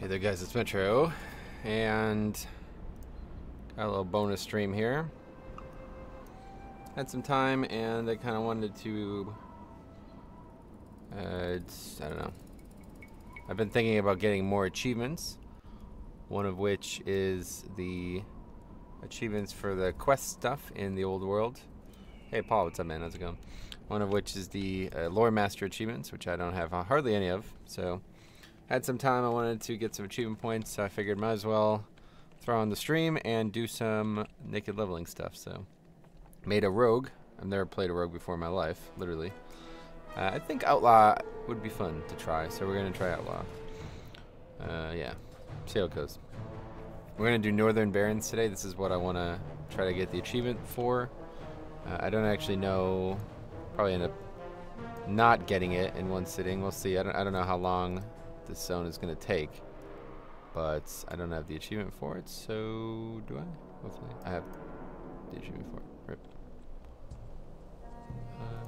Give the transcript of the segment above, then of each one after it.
Hey there guys, it's Metro, and got a little bonus stream here. Had some time and I kind of wanted to, I don't know. I've been thinking about getting more achievements, one of which is the achievements for the quest stuff in the old world. Hey Paul, what's up man, how's it going? One of which is the lore master achievements, which I don't have hardly any of, so had some time, I wanted to get some achievement points, so I figured might as well throw on the stream and do some naked leveling stuff. So made a rogue. I've never played a rogue before in my life, literally. I think Outlaw would be fun to try, so we're gonna try Outlaw. Yeah, see how it goes. We're gonna do Northern Barrens today. This is what I want to try to get the achievement for. I don't actually know. Probably end up not getting it in one sitting. We'll see. I don't know how long this zone is going to take, but I don't have the achievement for it, so do I? Hopefully I have the achievement for it. Rip.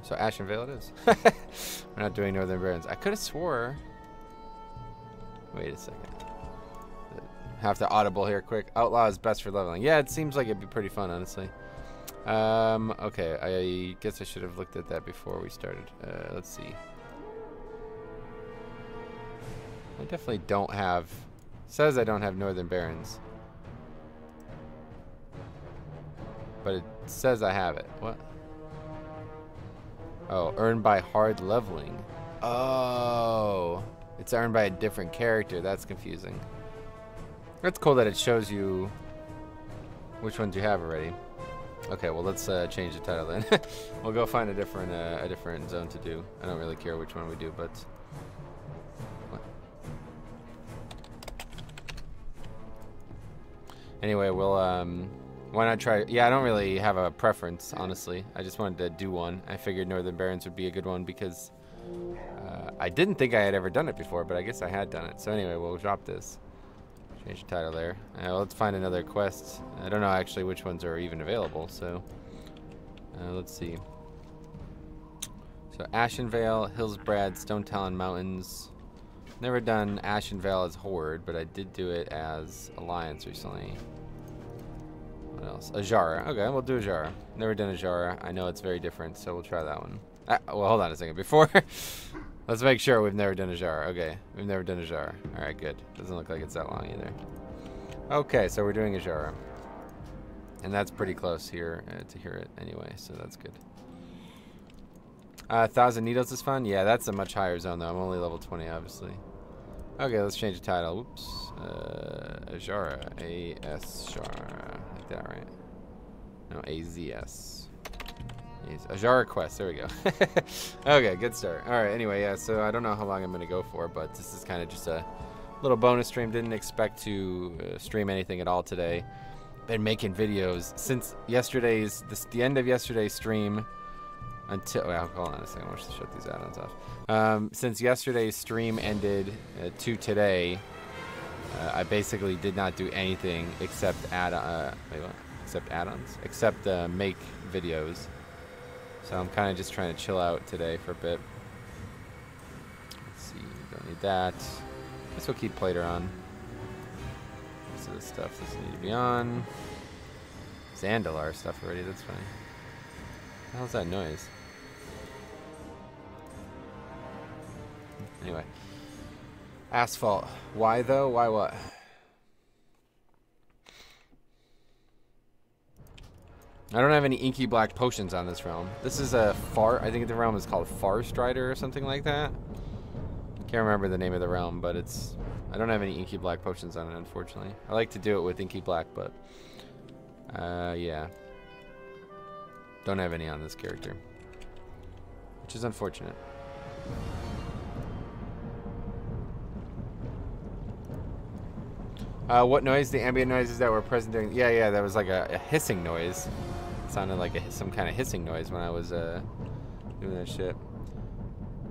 So Ashen Vale it is. We're not doing Northern Barrens. I could have swore. Wait a second. Have to audible here quick. Outlaw is best for leveling. Yeah, it seems like it'd be pretty fun, honestly. Okay, I guess I should have looked at that before we started. Let's see. I definitely don't have. It says I don't have Northern Barrens, but it says I have it. What? Oh, earned by hard leveling. Oh, it's earned by a different character. That's confusing. That's cool that it shows you which ones you have already. Okay, well let's change the title then. We'll go find a different zone to do. I don't really care which one we do, but. Anyway, we'll, why not try, yeah, I don't really have a preference, honestly. I just wanted to do one. I figured Northern Barrens would be a good one because I didn't think I had ever done it before, but I guess I had done it. So anyway, we'll drop this. Change the title there. Let's find another quest. I don't know actually which ones are even available, so let's see. So Ashen Vale, Hillsbrad, Stone Talon Mountains. Never done Ashen Vale as Horde, but I did do it as Alliance recently. What else? Azshara. Okay, we'll do Azshara. Never done Azshara. I know it's very different, so we'll try that one. Well, hold on a second. Before, let's make sure we've never done Azshara. Okay, we've never done Azshara. All right, good. Doesn't look like it's that long either. Okay, so we're doing Azshara, and that's pretty close here to hear it anyway, so that's good. 1,000 Needles is fun. Yeah, that's a much higher zone though. I'm only level 20, obviously. Okay, let's change the title. Whoops. Azshara. Azshara. Like that, right? No, AZS. Azshara quest. There we go. Okay, good start. All right. Anyway, yeah. So I don't know how long I'm gonna go for, but this is kind of just a little bonus stream. Didn't expect to stream anything at all today. Been making videos since yesterday's. The end of yesterday's stream. Until, well, hold on a second, I want to shut these add-ons off. Since yesterday's stream ended to today, I basically did not do anything except add-ons, except make videos. So I'm kind of just trying to chill out today for a bit. Let's see, don't need that. Guess we'll keep Plater on. Most of this stuff doesn't need to be on. Zandalar stuff already, that's fine. What the hell's that noise? Anyway. Asphalt. Why though? Why what? I don't have any inky black potions on this realm. This is a I think the realm is called Farstrider or something like that. Can't remember the name of the realm, but I don't have any inky black potions on it, unfortunately. I like to do it with inky black, but yeah. Don't have any on this character, which is unfortunate. What noise? The ambient noises that were present during... Yeah, that was like a hissing noise. It sounded like some kind of hissing noise when I was doing that shit.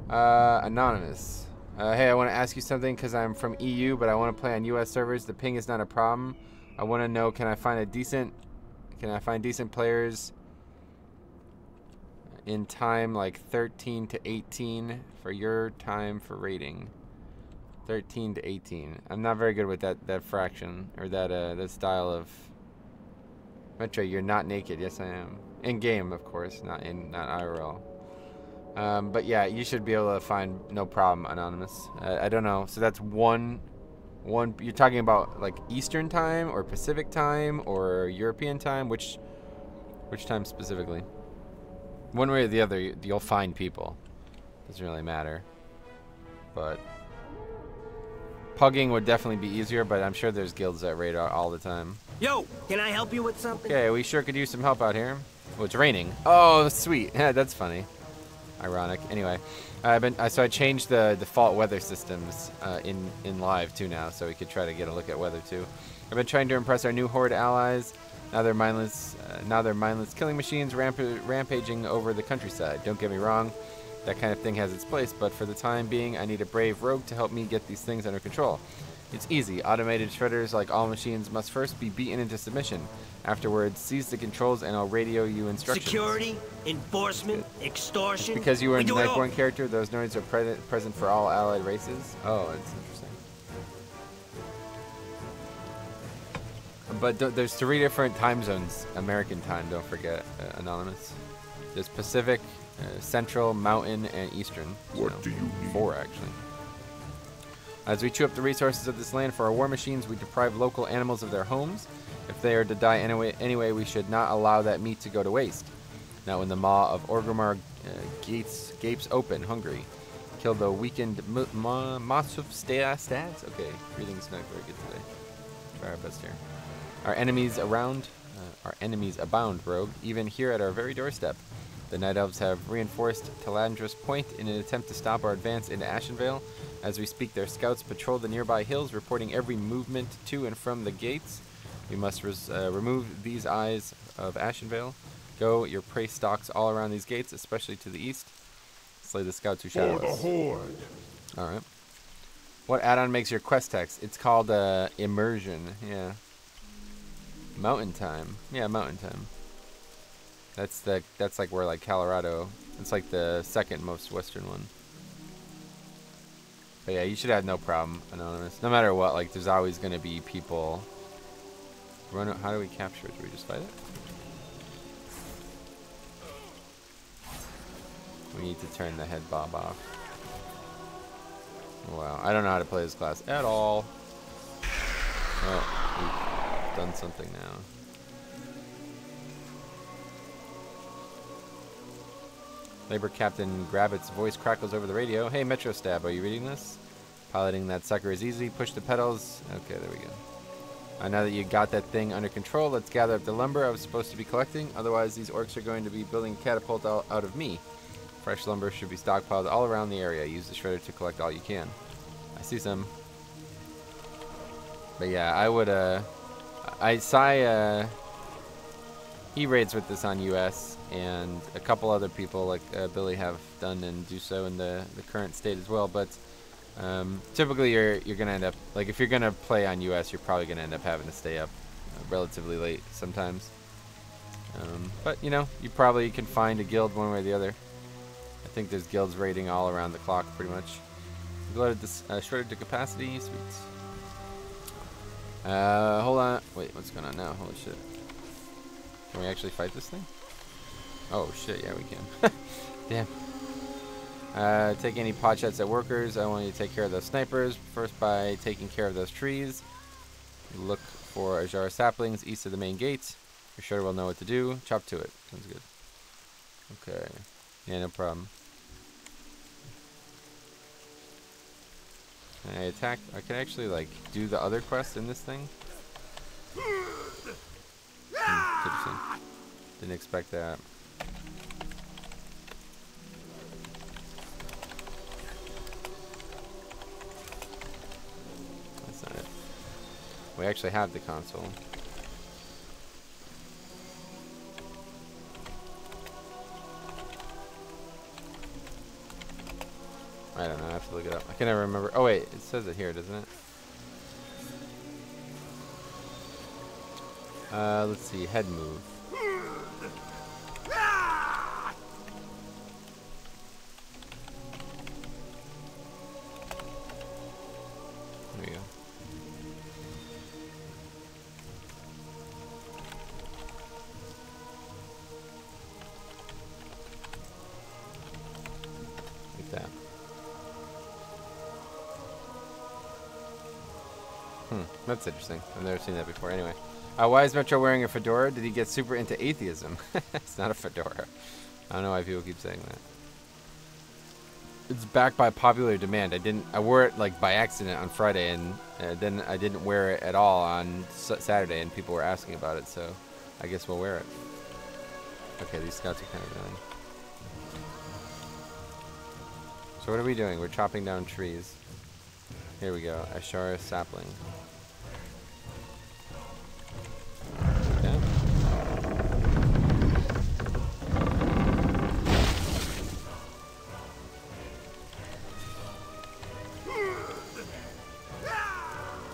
Anonymous. Hey, I want to ask you something because I'm from EU, but I want to play on US servers. The ping is not a problem. I want to know, can I find decent players in time like 13 to 18 for your time for rating? 13 to 18. I'm not very good with that fraction, or that style of... Metro, you're not naked. Yes, I am. In game, of course, not IRL. But yeah, you should be able to find no problem, Anonymous. I don't know. So that's one. You're talking about like Eastern time or Pacific time or European time? Which time specifically? One way or the other, you'll find people. Doesn't really matter. But pugging would definitely be easier, but I'm sure there's guilds that raid all the time. Yo, can I help you with something? Okay, we sure could use some help out here. Oh, it's raining. Oh, sweet. Yeah, that's funny. Ironic. Anyway, so I changed the default weather systems in live too now, so we could try to get a look at weather too. I've been trying to impress our new horde allies. Now they're mindless killing machines rampaging over the countryside. Don't get me wrong, that kind of thing has its place, but for the time being, I need a brave rogue to help me get these things under control. It's easy. Automated shredders, like all machines, must first be beaten into submission. Afterwards, seize the controls and I'll radio you instructions. Security, enforcement, extortion. Just because you were a Nightborne character, those noids are present for all allied races. Oh, that's interesting. But there's 3 different time zones. American time, don't forget, Anonymous. There's Pacific, Central, Mountain, and Eastern. What do you need? 4, actually. As we chew up the resources of this land for our war machines, we deprive local animals of their homes. If they are to die anyway, we should not allow that meat to go to waste. Now when the maw of Orgrimmar gapes open, hungry. Kill the weakened Masuf stads. Okay, breathing's not very good today. Try our best here. Our enemies abound, rogue, even here at our very doorstep. The Night Elves have reinforced Talandris Point in an attempt to stop our advance into Ashenvale. As we speak, their scouts patrol the nearby hills, reporting every movement to and from the gates. We must remove these eyes of Ashenvale. Go, your prey stalks all around these gates, especially to the east. Slay the scouts who shadow us. For the horde. Alright. What add-on makes your quest text? It's called Immersion. Yeah. Mountain time. Yeah, mountain time. That's like where like Colorado. It's like the second most western one. But yeah, you should have no problem, Anonymous. No matter what, like there's always gonna be people. How do we capture it? Do we just fight it? We need to turn the head bob off. Wow, I don't know how to play this class at all. Oh, we've done something now. Labor Captain Grabbit's voice crackles over the radio. Hey, Metro Stab, are you reading this? Piloting that sucker is easy. Push the pedals. Okay, there we go. Now that you got that thing under control, let's gather up the lumber I was supposed to be collecting. Otherwise, these orcs are going to be building a catapult out of me. Fresh lumber should be stockpiled all around the area. Use the shredder to collect all you can. I see some. But yeah, I would, he raids with this on US, and a couple other people like Billy have done and do so in the current state as well. But typically you're gonna end up, like if you're gonna play on US, you're probably gonna end up having to stay up relatively late sometimes. But you know, you probably can find a guild one way or the other. I think there's guilds raiding all around the clock pretty much. Loaded this shredded to capacity. Sweet. Hold on. Wait, what's going on now? Holy shit. Can we actually fight this thing? Oh shit, yeah we can. Damn. Take any pot shots at workers. I want you to take care of those snipers. First by taking care of those trees. Look for Azshara saplings east of the main gate. Your shredder will know what to do. Chop to it. Sounds good. Okay. Yeah, no problem. Can I attack? I can actually like do the other quest in this thing. Interesting. Didn't expect that. That's not it. We actually have the console. I don't know, I have to look it up. I can never remember. Oh wait, it says it here, doesn't it? Let's see, head move. That's interesting. I've never seen that before. Anyway, why is Metro wearing a fedora? Did he get super into atheism? It's not a fedora. I don't know why people keep saying that. It's backed by popular demand. I wore it like by accident on Friday, and then I didn't wear it at all on Saturday, and people were asking about it, so I guess we'll wear it. Okay, these scouts are kind of annoying. So what are we doing? We're chopping down trees. Here we go. Azshara sapling. Okay.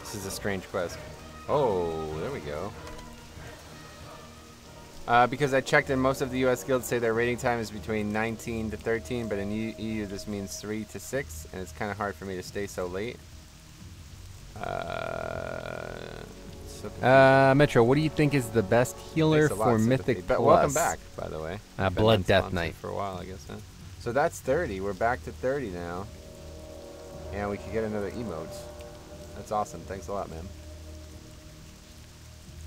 This is a strange quest. Oh, there we go. Because I checked, and most of the U.S. guilds say their rating time is between 19 to 13, but in EU this means 3 to 6, and it's kind of hard for me to stay so late. Metro, what do you think is the best healer for Mythic Plus? Welcome back, by the way. Blood Death Knight. For a while, I guess, huh? So that's 30. We're back to 30 now. And we can get another emote. That's awesome. Thanks a lot, man.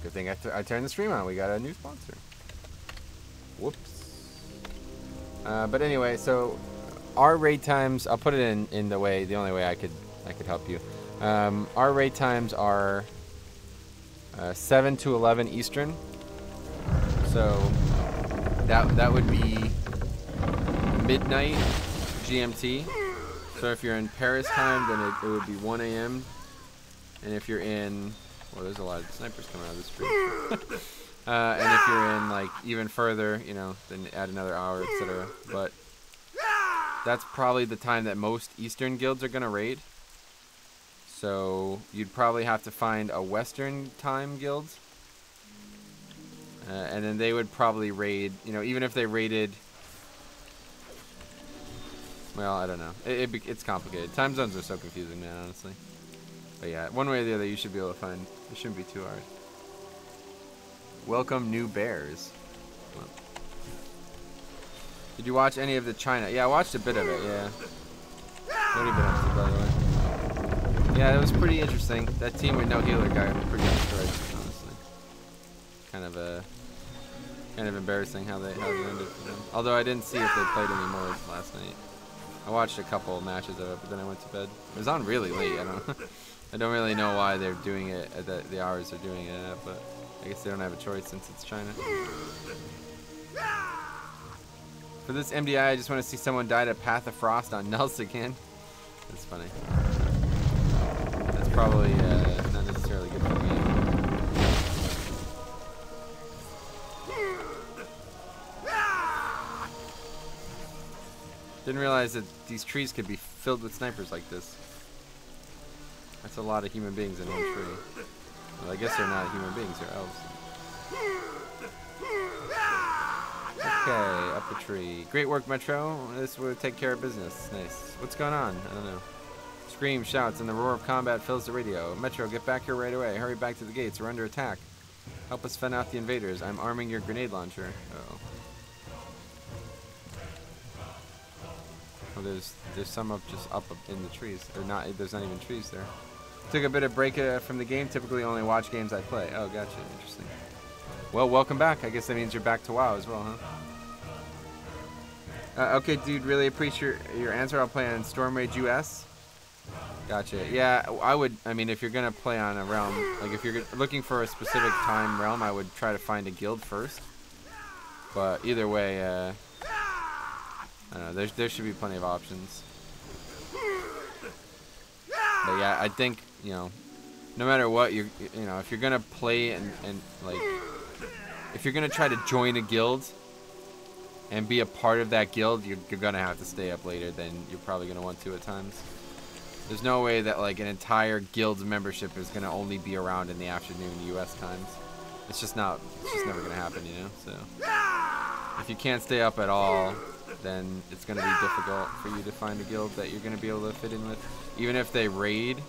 Good thing I turned the stream on. We got a new sponsor. Whoops. But anyway, so our raid times, I'll put it in the only way I could help you. Our raid times are 7 to 11 Eastern. So that would be midnight GMT. So if you're in Paris time, then it would be 1 a.m. And if you're in, well, there's a lot of snipers coming out of the street. And if you're in like even further, you know, then add another hour, etc. But that's probably the time that most Eastern guilds are gonna raid. So you'd probably have to find a Western time guild, and then they would probably raid. You know, even if they raided. Well, I don't know. It's complicated. Time zones are so confusing, man. Honestly. But yeah, one way or the other, you should be able to find. It shouldn't be too hard. Welcome, new bears. Well, did you watch any of the China? Yeah, I watched a bit of it. Yeah. What have you been up to, by the way? Yeah, it was pretty interesting. That team with no healer got pretty destroyed, honestly. Kind of embarrassing how it ended for them. Although I didn't see if they played any more last night. I watched a couple matches of it, but then I went to bed. It was on really late. I don't really know why they're doing it at the hours they're doing it at, but I guess they don't have a choice since it's China. For this MDI, I just want to see someone die to Path of Frost on Nels again. That's funny. That's probably not necessarily good for me. Didn't realize that these trees could be filled with snipers like this. That's a lot of human beings in one tree. Well, I guess they're not human beings, they're elves. Okay, up the tree. Great work, Metro. This will take care of business. Nice. What's going on? I don't know. Screams, shouts, and the roar of combat fills the radio. Metro, get back here right away. Hurry back to the gates. We're under attack. Help us fend out the invaders. I'm arming your grenade launcher. Uh-oh. Oh, there's some just up in the trees. There's not even trees there. Took a bit of break from the game. Typically only watch games I play. Oh, gotcha. Interesting. Well, welcome back. I guess that means you're back to WoW as well, huh? Okay, dude. Really appreciate your answer. I'll play on Storm Rage US. Gotcha. Yeah, I mean, if you're gonna play on a realm, like if you're looking for a specific time realm, I would try to find a guild first. But either way, I don't know. There should be plenty of options. But yeah, I think, you know, no matter what, you know, if you're gonna play and like, if you're gonna try to join a guild and be a part of that guild, you're gonna have to stay up later than you're probably gonna want to at times. There's no way that like an entire guild's membership is gonna only be around in the afternoon US times. It's just never gonna happen, you know. So if you can't stay up at all, then it's going to be difficult for you to find a guild that you're going to be able to fit in with. Even if they raid,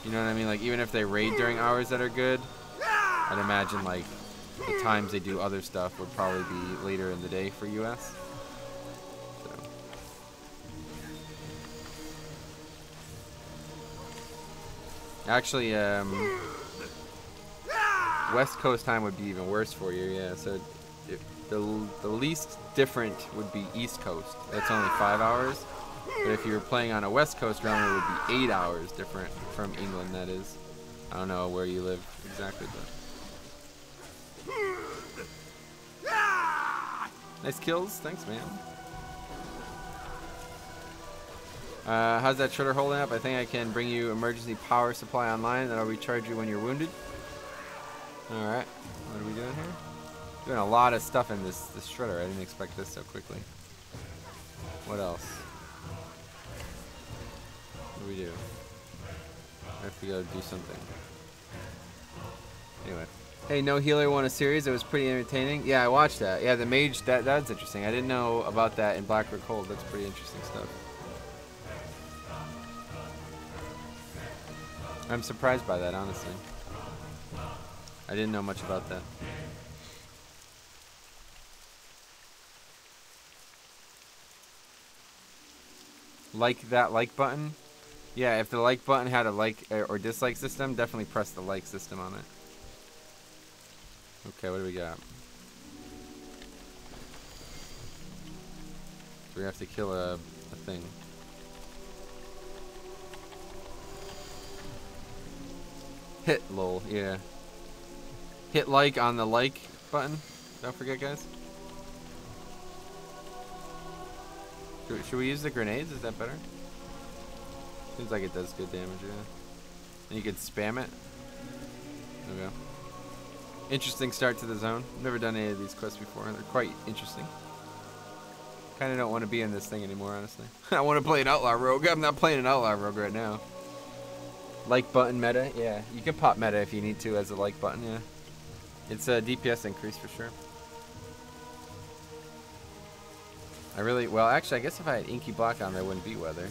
you know what I mean? Like, even if they raid during hours that are good, I'd imagine, like, the times they do other stuff would probably be later in the day for US. So. Actually, West Coast time would be even worse for you, yeah. So if the least different would be East Coast. That's only 5 hours. But if you were playing on a West Coast realm, it would be 8 hours different from England, that is. I don't know where you live exactly, but... Nice kills. Thanks, man. How's that shredder holding up? I think I can bring you emergency power supply online. That'll recharge you when you're wounded. Alright. What are we doing here? Doing a lot of stuff in this shredder. I didn't expect this so quickly. What else? What do we do? I have to go do something. Anyway. Hey, No Healer won a series. It was pretty entertaining. Yeah, I watched that. Yeah, the mage, that's interesting. I didn't know about that in Blackrock Hold. That's pretty interesting stuff. I'm surprised by that, honestly. I didn't know much about that. Like that like button? Yeah, if the like button had a like or dislike system, definitely press the like system on it. Okay, what do we got? Do we have to kill a thing? Hit lol, yeah. Hit like on the like button. Don't forget, guys. Should we use the grenades? Is that better? Seems like it does good damage, yeah. And you could spam it. There we go. Interesting start to the zone. Never done any of these quests before. They're quite interesting. Kind of don't want to be in this thing anymore, honestly. I want to play an Outlaw Rogue. I'm not playing an Outlaw Rogue right now. Like button meta, yeah. You can pop meta if you need to as a like button, yeah. It's a DPS increase for sure. Well, actually, I guess if I had Inky Block on there, it wouldn't be weather.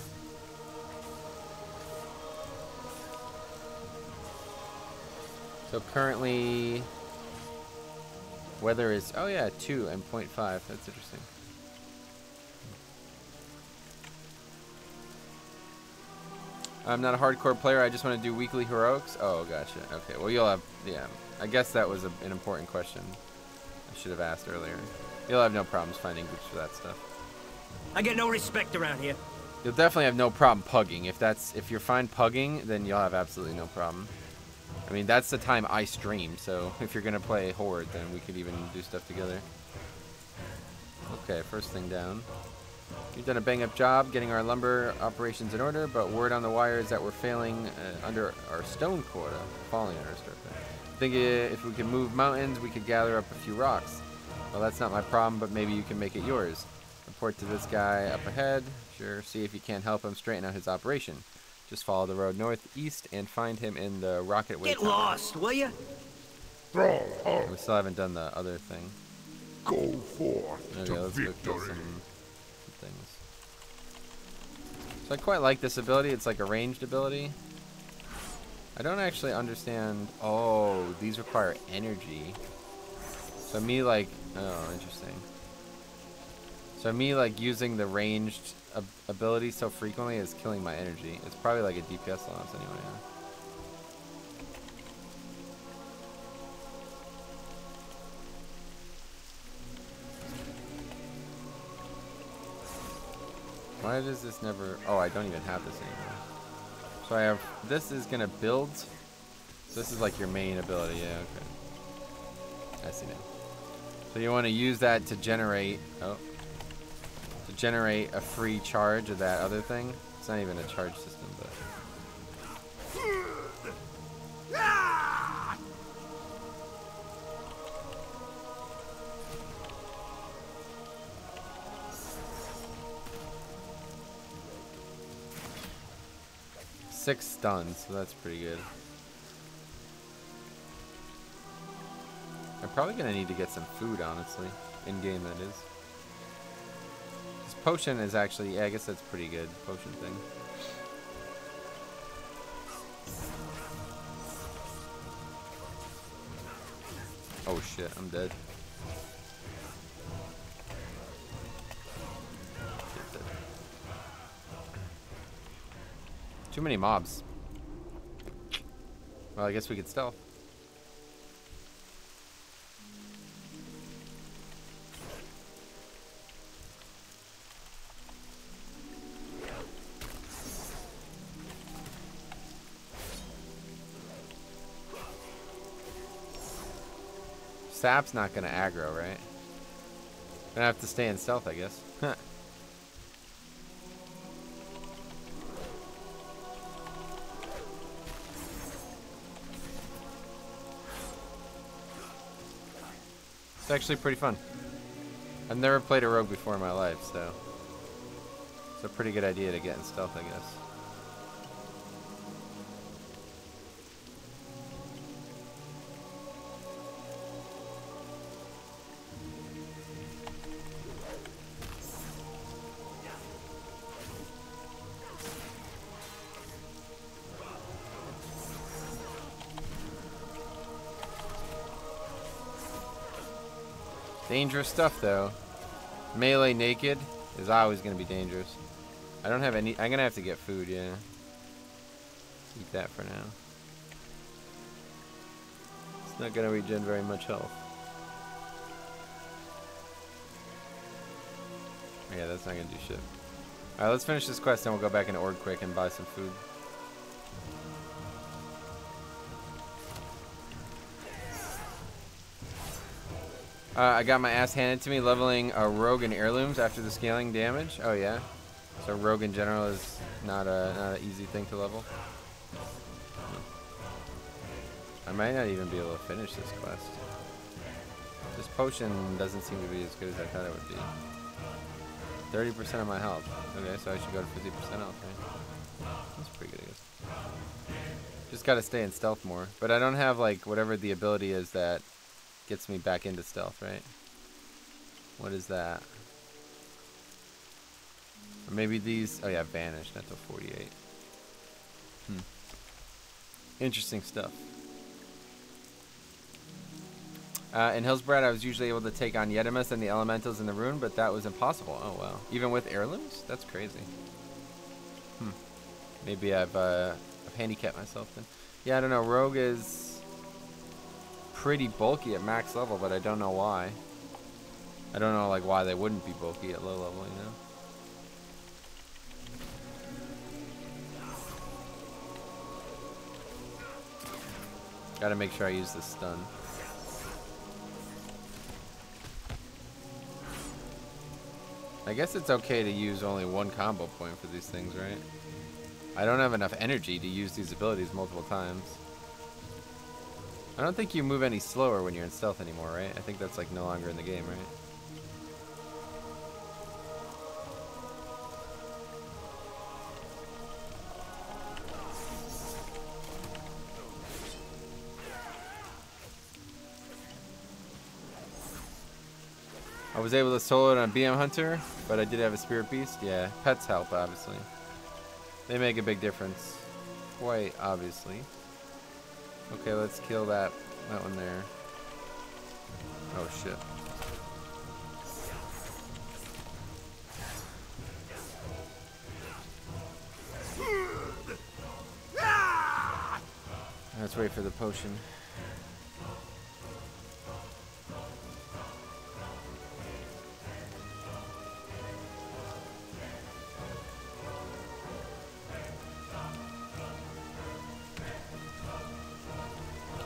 So currently, weather is, oh yeah, 2 and 0.5. That's interesting. I'm not a hardcore player. I just want to do weekly heroics. Oh, gotcha. Okay, well, you'll have, yeah. I guess that was an important question I should have asked earlier. You'll have no problems finding groups for that stuff. I get no respect around here. You'll definitely have no problem pugging. If you're fine pugging, then you'll have absolutely no problem. I mean, that's the time I stream, so if you're gonna play Horde, then we could even do stuff together. Okay, first thing down. You've done a bang-up job getting our lumber operations in order, but word on the wire is that we're failing under our stone quota. Falling under our stone quota. I think if we could move mountains, we could gather up a few rocks. Well, that's not my problem, but maybe you can make it yours. Report to this guy up ahead. Sure, see if you can't help him straighten out his operation. Just follow the road northeast and find him in the Rocket Way. Get lost, will ya? We still haven't done the other thing. Go forth Okay, to let's go kill victory. some things. So I quite like this ability. It's like a ranged ability. I don't actually understand. Oh, these require energy. So me like, oh, interesting. So me like using the ranged ability so frequently is killing my energy. It's probably like a DPS loss anyway. Yeah. Why does this never... Oh, I don't even have this anymore. So I have... This is going to build. So this is like your main ability. Yeah, okay. I see now. So you want to use that to generate... Oh. To generate a free charge of that other thing. It's not even a charge system, but... Six stuns, so that's pretty good. I'm probably gonna need to get some food, honestly. In game, that is. This potion is actually, yeah, I guess that's pretty good. Potion thing. Oh shit, I'm dead. Too many mobs. Well, I guess we could stealth. Sap's not gonna aggro, right? Gonna have to stay in stealth, I guess. It's actually pretty fun. I've never played a rogue before in my life, so it's a pretty good idea to get in stealth, I guess. Dangerous stuff, though. Melee naked is always going to be dangerous. I don't have any. I'm going to have to get food, yeah. Eat that for now. It's not going to regen very much health. Yeah, that's not going to do shit. Alright, let's finish this quest, and we'll go back into Ord quick and buy some food. I got my ass handed to me leveling a rogue and heirlooms after the scaling damage. Oh yeah, so rogue in general is not an easy thing to level. I might not even be able to finish this quest. This potion doesn't seem to be as good as I thought it would be. 30% of my health. Okay, so I should go to 50% health, right? That's pretty good, I guess. Just gotta stay in stealth more. But I don't have like whatever the ability is that gets me back into stealth, right? What is that? Or maybe these... Oh yeah, vanished. Not till 48. Interesting stuff. In Hillsbrad, I was usually able to take on Yetimus and the elementals in the rune, but that was impossible. Oh wow. Even with heirlooms? That's crazy. Maybe I've handicapped myself then. Yeah, I don't know. Rogue is pretty bulky at max level, but I don't know why. I don't know like why they wouldn't be bulky at low level, you know? Gotta make sure I use this stun. I guess it's okay to use only one combo point for these things, right? I don't have enough energy to use these abilities multiple times. I don't think you move any slower when you're in stealth anymore, right? I think that's like no longer in the game, right? I was able to solo it on BM Hunter, but I did have a Spirit Beast. Yeah, pets help, obviously. They make a big difference. Quite obviously. Okay, let's kill that one there. Oh shit. Let's wait for the potion.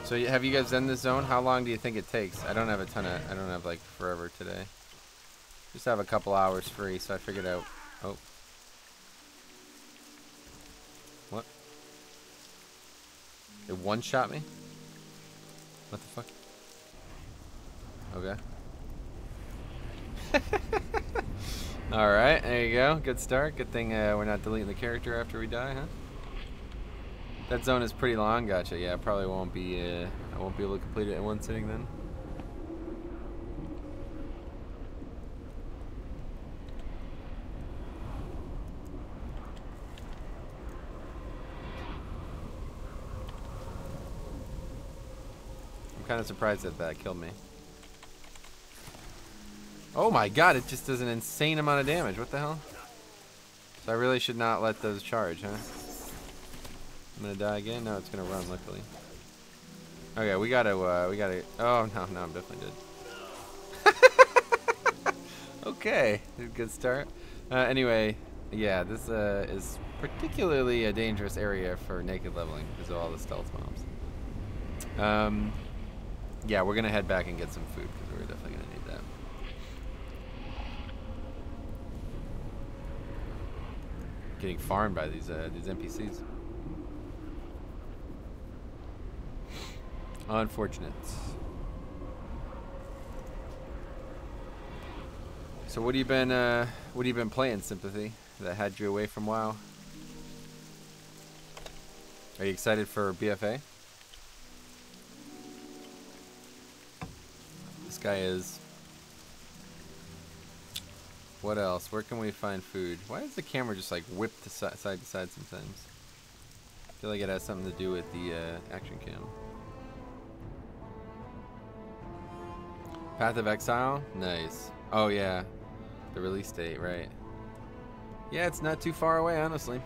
So have you guys done this zone? How long do you think it takes? I don't have a ton of, I don't have like forever today. Just have a couple hours free, so I figured out. Oh. What? It one-shot me? What the fuck? Okay. Alright, there you go. Good start. Good thing we're not deleting the character after we die, huh? That zone is pretty long. Gotcha. Yeah, I probably won't be. I won't be able to complete it in one sitting then. I'm kind of surprised that that killed me. Oh my god! It just does an insane amount of damage. What the hell? So I really should not let those charge, huh? I'm gonna die again? No, it's gonna run, luckily. Okay, we gotta. Oh no, I'm definitely dead. Okay, good start. Anyway, yeah, this is particularly a dangerous area for naked leveling because of all the stealth mobs. Yeah, we're gonna head back and get some food because we're definitely gonna need that. Getting farmed by these NPCs. Unfortunate. So what have you been playing, Sympathy, that had you away from WoW? Are you excited for BFA? This guy is. What else? Where can we find food? Why does the camera just like whip to side to side sometimes? I feel like it has something to do with the action cam. Path of Exile? Nice. Oh yeah. The release date, right. Yeah, it's not too far away, honestly.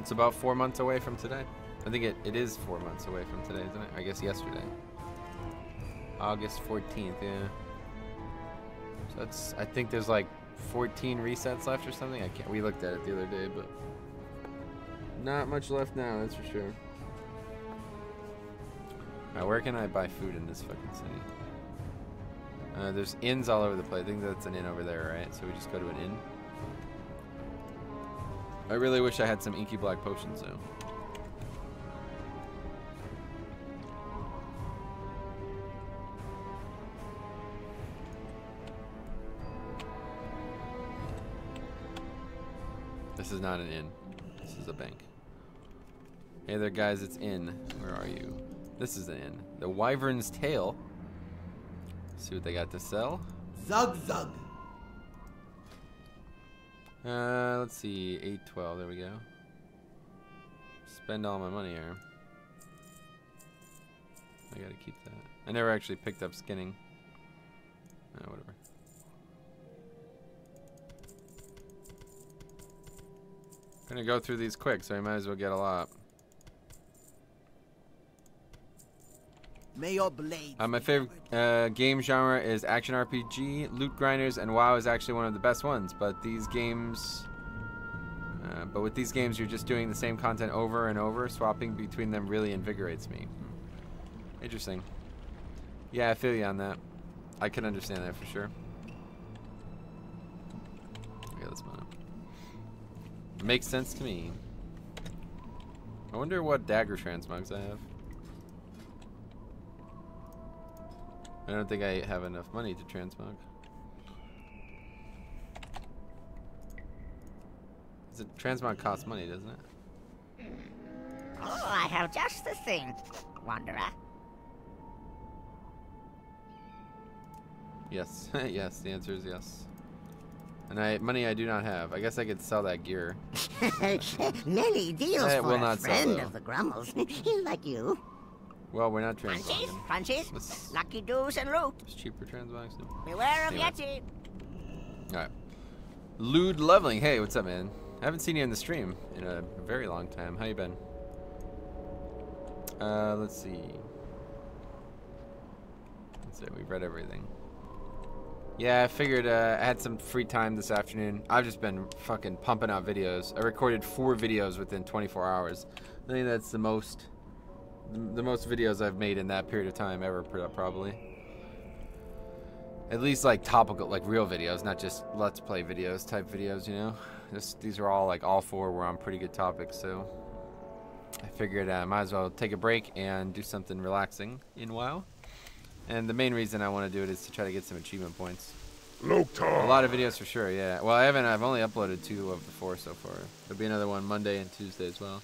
It's about 4 months away from today. I think it is 4 months away from today, isn't it? I guess yesterday. August 14th, yeah. So that's, I think there's like 14 resets left or something. I can't, we looked at it the other day, but not much left now, that's for sure. Now, where can I buy food in this fucking city? There's inns all over the place. I think that's an inn over there, right? So we just go to an inn. I really wish I had some inky black potions, though. This is not an inn. This is a bank. Hey there, guys. It's inn. Where are you? This is an inn. The Wyvern's Tail. See what they got to sell. Zug zug. Let's see. 812. There we go. Spend all my money here. I gotta keep that. I never actually picked up skinning. Whatever. Gonna go through these quick, so I might as well get a lot. May your blade. My favorite game genre is action RPG, loot grinders, and WoW is actually one of the best ones. But these games, with these games, you're just doing the same content over and over. Swapping between them really invigorates me. Interesting. Yeah, I feel you on that. I can understand that for sure. Okay, let's mount up. Makes sense to me. I wonder what dagger transmogs I have. I don't think I have enough money to transmog. Transmog costs money, doesn't it? Oh, I have just the thing, Wanderer. Yes, yes. The answer is yes. And money I do not have. I guess I could sell that gear. Many deals It for will a not sell, friend though. of the Grummels, like you. Well, we're not transmogging. Crunchies, lucky doos and loot. It's cheaper transmogs. Beware of Anyway. Yeti. Alright. Lewd Leveling. Hey, what's up, man? I haven't seen you in the stream in a very long time. How you been? Let's see. That's it. We've read everything. Yeah, I figured I had some free time this afternoon. I've just been fucking pumping out videos. I recorded 4 videos within 24 hours. I think that's the most videos I've made in that period of time ever, probably. At least like topical, like real videos, not just let's play videos type videos, you know? These are all like all 4 were on pretty good topics, so I figured I might as well take a break and do something relaxing in WoW. And the main reason I want to do it is to try to get some achievement points. A lot of videos for sure, yeah. Well, I've only uploaded 2 of the 4 so far. There'll be another one Monday and Tuesday as well.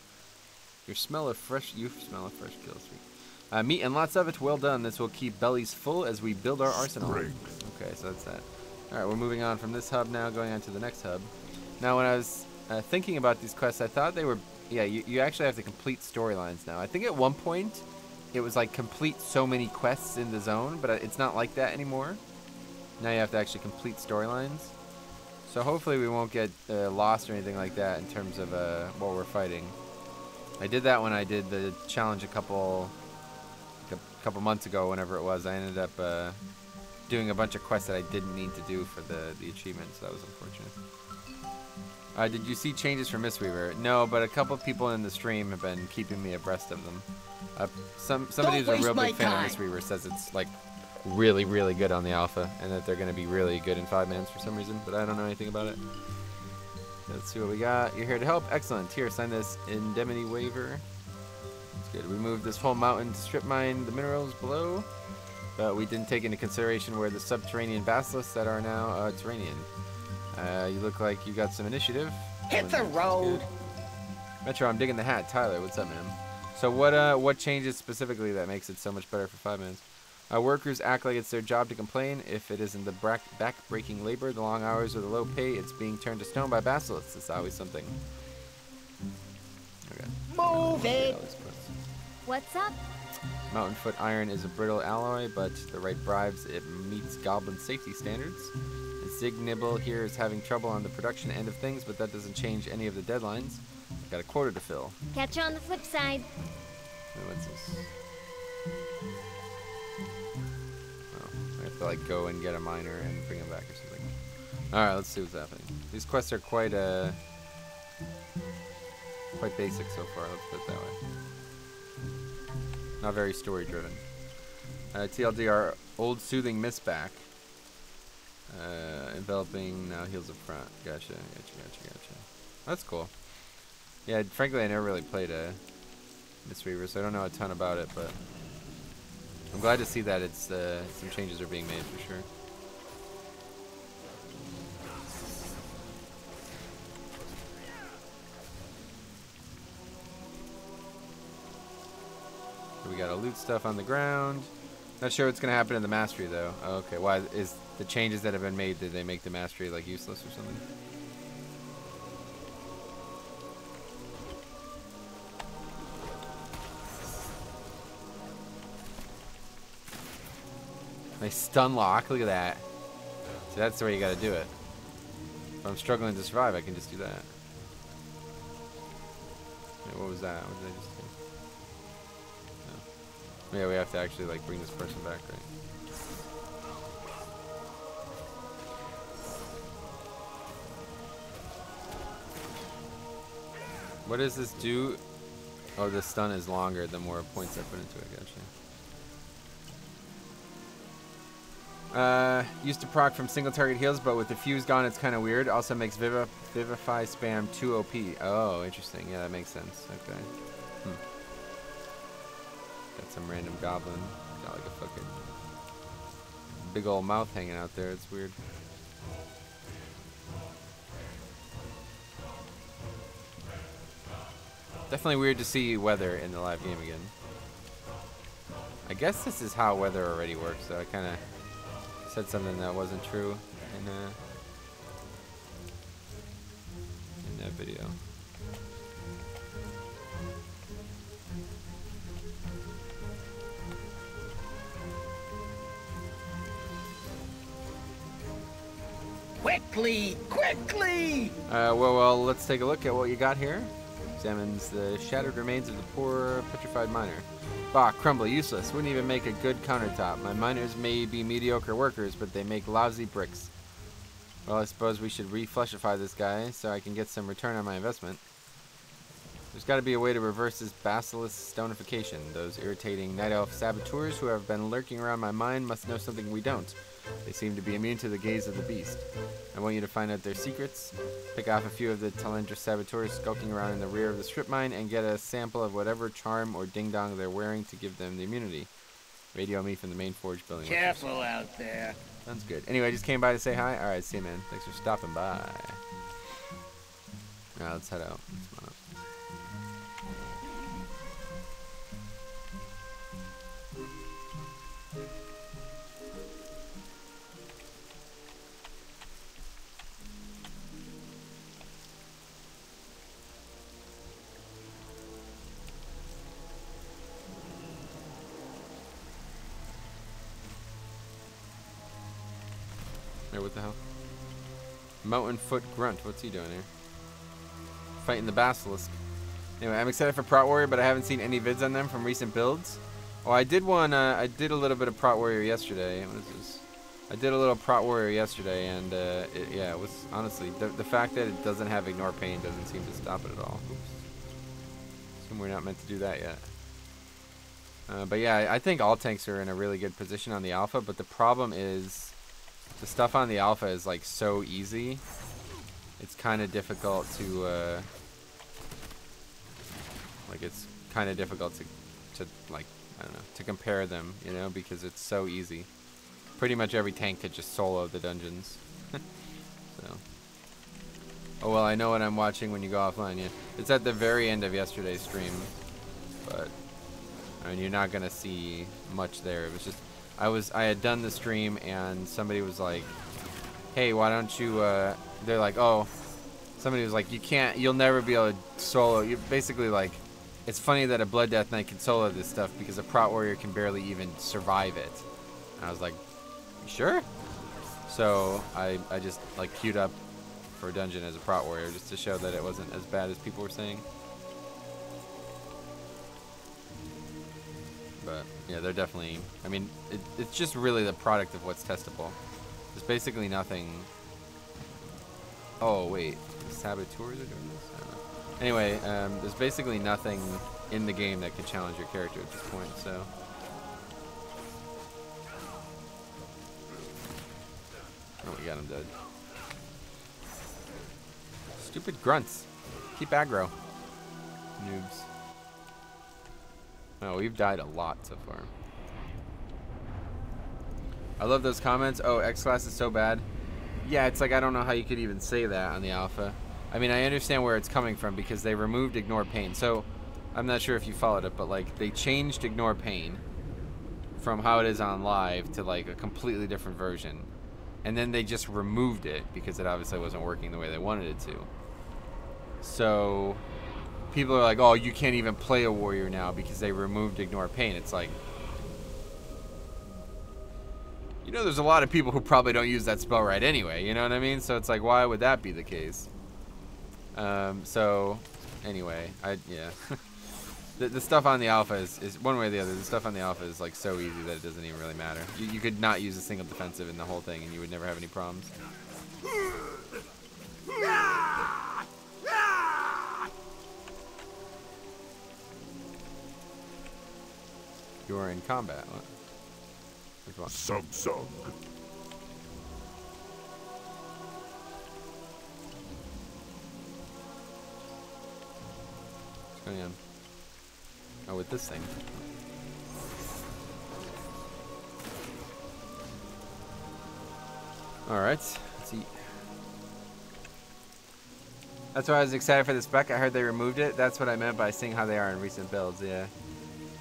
You smell a fresh kill streak. Meat and lots of it. Well done. This will keep bellies full as we build our arsenal. Okay, so that's that. All right, we're moving on from this hub now, going on to the next hub. Now, when I was thinking about these quests, I thought they were, yeah, you actually have to complete storylines now. I think at one point it was like complete so many quests in the zone, but it's not like that anymore. Now you have to actually complete storylines. So hopefully we won't get lost or anything like that in terms of what we're fighting. I did that when I did the challenge a couple months ago, whenever it was, I ended up doing a bunch of quests that I didn't need to do for the achievement, so that was unfortunate. Did you see changes for Mistweaver? No, but a couple of people in the stream have been keeping me abreast of them. Somebody who's a real big fan of Mistweaver says it's like really, really good on the alpha, and that they're going to be really good in 5-mans for some reason, but I don't know anything about it. Let's see what we got. You're here to help. Excellent. Here, sign this indemnity waiver. That's good. We moved this whole mountain to strip mine the minerals below, but we didn't take into consideration where the subterranean basilisks that are now terranean. You look like you got some initiative. Hit the road. Metro, I'm digging the hat. Tyler, what's up, man? So what changes specifically that makes it so much better for 5-mans? Workers act like it's their job to complain. If it isn't the back-breaking labor, the long hours, or the low pay, it's being turned to stone by basilisks. It's always something. Okay. Move it. What's up? Mountain foot iron is a brittle alloy, but the right bribes, it meets goblin safety standards. Zig Nibble here is having trouble on the production end of things, but that doesn't change any of the deadlines. I've got a quota to fill. Catch you on the flip side. What's this? Oh, I have to like go and get a miner and bring him back or something. Alright, let's see what's happening. These quests are quite basic so far, let's put it that way. Not very story driven. TLD, our old soothing mist back. Enveloping, now heals up front. Gotcha. That's cool. Yeah, frankly, I never really played a Mistweaver, so I don't know a ton about it, but I'm glad to see that it's some changes are being made for sure. We got to loot stuff on the ground. Not sure what's gonna happen in the mastery though. Oh, okay, why is the changes that have been made? Did they make the mastery like useless or something? Nice stun lock. Look at that. So that's the way you gotta do it. If I'm struggling to survive, I can just do that. Wait, what was that? What did I just do? Yeah, we have to actually like bring this person back, right? What does this do? Oh, the stun is longer the more points I put into it. Gotcha. Used to proc from single target heals, but with the fuse gone, it's kind of weird. Also makes Vivify spam 2 OP. Oh, interesting. Yeah, that makes sense. Okay. Got some random goblin. Got like a fucking big old mouth hanging out there. It's weird. Definitely weird to see weather in the live game again. I guess this is how weather already works, so I kind of said something that wasn't true in that video. Quickly, quickly! Well, let's take a look at what you got here. Examines the shattered remains of the poor petrified miner. Bah, crumbly, useless. Wouldn't even make a good countertop. My miners may be mediocre workers, but they make lousy bricks. Well, I suppose we should refleshify this guy so I can get some return on my investment. There's got to be a way to reverse this basilisk stonification. Those irritating night elf saboteurs who have been lurking around my mine must know something we don't. They seem to be immune to the gaze of the beast. I want you to find out their secrets, pick off a few of the Talendra saboteurs skulking around in the rear of the strip mine, and get a sample of whatever charm or ding-dong they're wearing to give them the immunity. Radio me from the main forge building. Careful out there. Sounds good. Anyway, I just came by to say hi. Alright, see you, man. Thanks for stopping by. Alright, let's head out. Let's mount up. Hey, what the hell? Mountain Foot Grunt, what's he doing here? Fighting the Basilisk. Anyway, I'm excited for Prot Warrior, but I haven't seen any vids on them from recent builds. Oh, I did one. I did a little bit of Prot Warrior yesterday. What is this? I did a little Prot Warrior yesterday, and yeah, it was honestly the fact that it doesn't have Ignore Pain doesn't seem to stop it at all. Oops. Assume we're not meant to do that yet. But yeah, I think all tanks are in a really good position on the alpha. But the problem is, the stuff on the alpha is like so easy. It's kind of difficult to like it's kind of difficult to like I don't know to compare them, you know, because it's so easy. Pretty much every tank could just solo the dungeons. So. Oh well, I know what I'm watching when you go offline. Yeah, it's at the very end of yesterday's stream, but I mean you're not gonna see much there. It was just I had done the stream and somebody was like, "Hey, why don't you?" They're like, "Oh," somebody was like, you'll never be able to solo." You basically like, it's funny that a Blood Death Knight can solo this stuff because a Prot Warrior can barely even survive it. And I was like, "You sure?" So I just like queued up for a dungeon as a Prot Warrior just to show that it wasn't as bad as people were saying. But yeah, they're definitely, I mean, it's just really the product of what's testable. There's basically nothing. Oh wait, the Saboteurs are doing this? I don't know. Anyway, there's basically nothing in the game that could challenge your character at this point, so. Oh, we got him dead. Stupid grunts. Keep aggro. Noobs. Oh, we've died a lot so far. I love those comments. Oh, X-Class is so bad. Yeah, it's like I don't know how you could even say that on the alpha. I mean, I understand where it's coming from because they removed Ignore Pain. So, I'm not sure if you followed it, but like they changed Ignore Pain from how it is on live to like a completely different version. And then they just removed it because it obviously wasn't working the way they wanted it to. So, people are like, "Oh, you can't even play a warrior now because they removed Ignore Pain." It's like, you know, there's a lot of people who probably don't use that spell right anyway, you know what I mean? So it's like, why would that be the case? So, anyway, yeah. the stuff on the alpha is one way or the other. The stuff on the alpha is like so easy that it doesn't even really matter. You could not use a single defensive in the whole thing and you would never have any problems. You are in combat. What? Which one? Sug. What's going on? Oh, with this thing. Alright, let's eat. That's why I was excited for the spec. I heard they removed it. That's what I meant by seeing how they are in recent builds, yeah.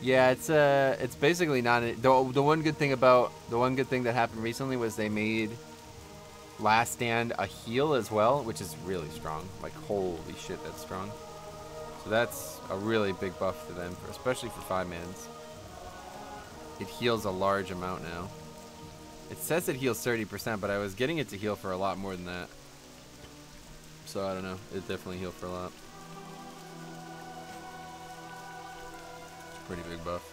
Yeah, it's basically not the one good thing that happened recently was they made Last Stand a heal as well, which is really strong. Like holy shit, that's strong. So that's a really big buff to them, especially for 5-mans. It heals a large amount now. It says it heals 30%, but I was getting it to heal for a lot more than that. So I don't know. It definitely healed for a lot. Pretty big buff.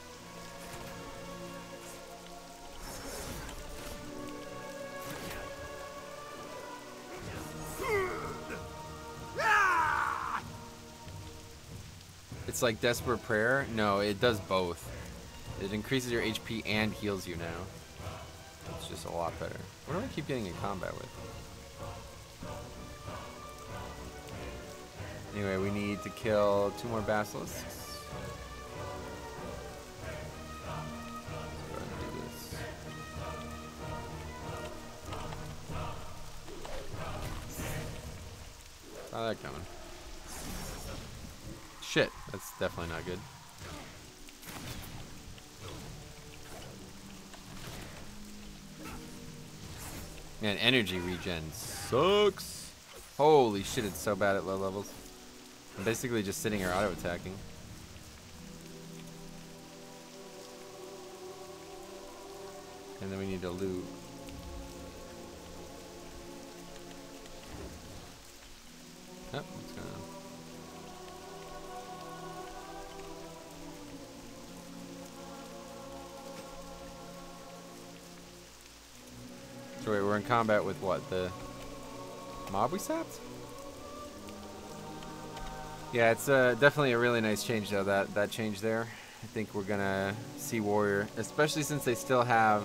It's like Desperate Prayer? No, it does both. It increases your HP and heals you now. It's just a lot better. What do I keep getting in combat with? Anyway, we need to kill 2 more basilisks. Saw that coming. Shit, that's definitely not good. Man, energy regen sucks. Holy shit, it's so bad at low levels. I'm basically just sitting here auto-attacking. And then we need to loot. Oh, what's going on? So wait, we're in combat with what? The mob we sapped? Yeah, it's definitely a really nice change though, that change there. I think we're gonna see Warrior, especially since they still have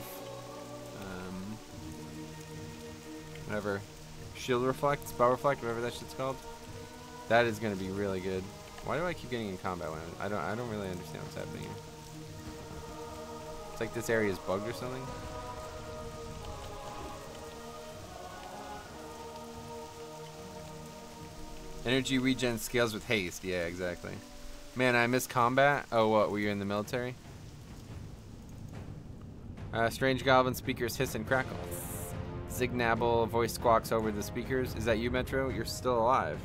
whatever, Shield Reflect, Spell Reflect, whatever that shit's called. That is gonna be really good. Why do I keep getting in combat when I don't really understand what's happening here. It's like this area is bugged or something. Energy regen scales with haste. Yeah, exactly. Man, I miss combat. Oh, what? Were you in the military? Strange goblin speakers hiss and crackle. Zignabble voice squawks over the speakers. Is that you, Metro? You're still alive.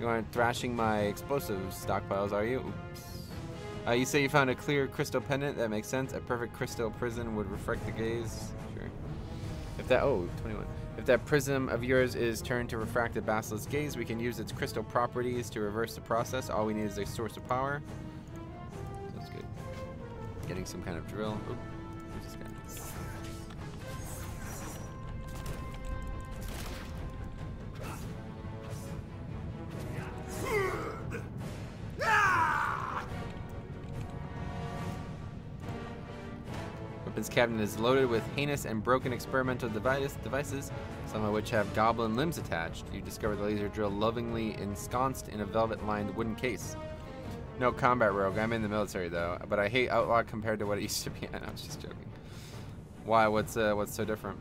You aren't thrashing my explosive stockpiles, are you? Oops. You say you found a clear crystal pendant. That makes sense. A perfect crystal prism would refract the gaze. Sure. If that... Oh, 21. If that prism of yours is turned to refract the basilisk's gaze, we can use its crystal properties to reverse the process. All we need is a source of power. That's good. Getting some kind of drill. Oop. Where's this guy? Weapons cabinet is loaded with heinous and broken experimental devices, some of which have goblin limbs attached. You discover the laser drill lovingly ensconced in a velvet-lined wooden case. No combat, rogue. I'm in the military though, but I hate Outlaw compared to what it used to be. I was just joking. Why? What's so different?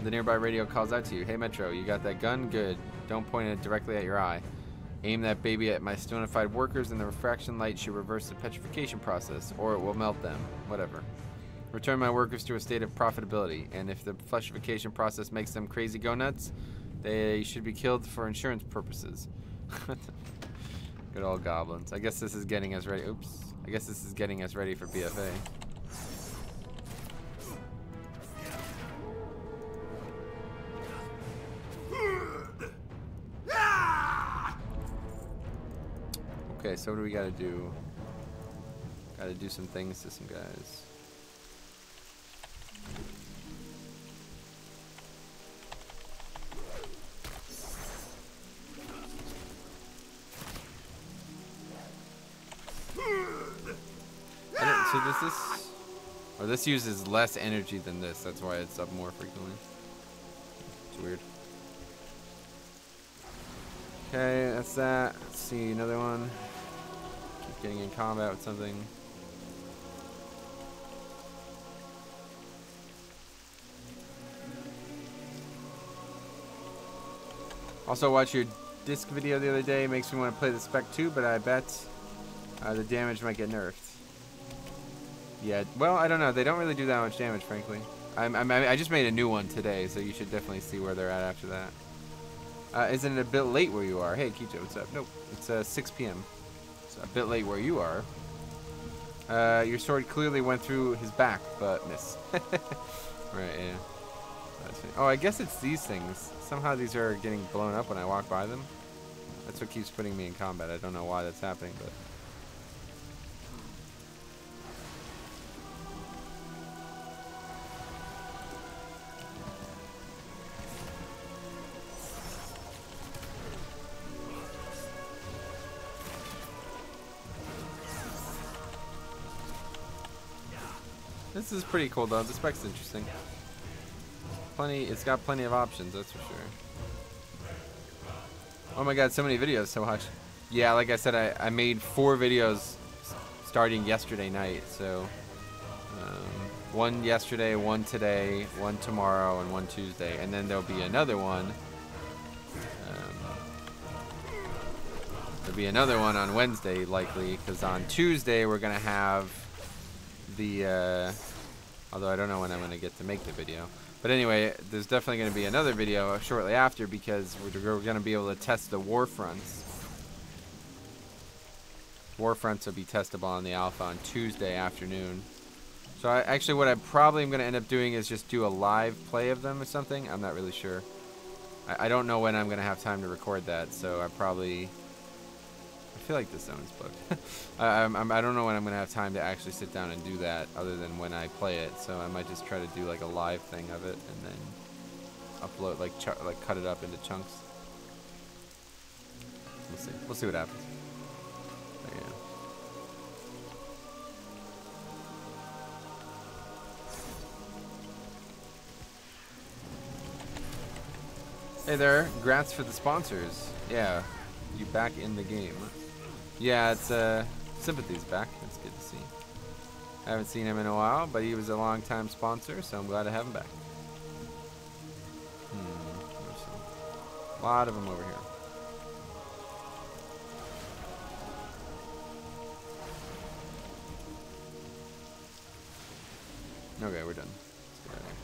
The nearby radio calls out to you. Hey Metro, you got that gun? Good. Don't point it directly at your eye. Aim that baby at my stonified workers, and the refraction light should reverse the petrification process, or it will melt them. Whatever. Return my workers to a state of profitability, and if the fleshification process makes them crazy go nuts, they should be killed for insurance purposes. Good old goblins. I guess this is getting us ready. Oops. I guess this is getting us ready for BFA. Okay, so what do we gotta do? Gotta do some things to some guys. So does this... Oh, this uses less energy than this. That's why it's up more frequently. It's weird. Okay, that's that. Let's see, another one. Keep getting in combat with something. Also, watch your disc video the other day. Makes me want to play the spec too, but I bet the damage might get nerfed. Yeah, well, I don't know. They don't really do that much damage, frankly. I just made a new one today, so you should definitely see where they're at after that. Isn't it a bit late where you are? Hey, Kicho, what's up? Nope, it's 6 p.m. It's a bit late where you are. Your sword clearly went through his back, but miss. Right, yeah. Oh, I guess it's these things. Somehow these are getting blown up when I walk by them. That's what keeps putting me in combat. I don't know why that's happening, but... This is pretty cool though. The spec's interesting. It's got plenty of options, that's for sure. Oh my god, so many videos to watch. Yeah, like I said, I made 4 videos starting yesterday night. So one yesterday, one today, one tomorrow, and one Tuesday, and then there'll be another one. There'll be another one on Wednesday, likely, because on Tuesday we're gonna have the. Although I don't know when I'm gonna get to make the video. But anyway, there's definitely going to be another video shortly after because we're going to be able to test the war fronts. War fronts will be testable on the alpha on Tuesday afternoon. So actually what I probably am going to end up doing is just do a live play of them or something. I'm not really sure. I don't know when I'm going to have time to record that, so I feel like this zone is booked. I don't know when I'm going to have time to actually sit down and do that other than when I play it. So I might just try to do like a live thing of it and then upload, like cut it up into chunks. We'll see. We'll see what happens. But yeah. Hey there, grats for the sponsors. Yeah, you back in the game. Yeah, it's Sympathy's back. That's good to see. I haven't seen him in a while, but he was a long-time sponsor, so I'm glad to have him back. A lot of them over here. Okay, we're done. Let's get out of here.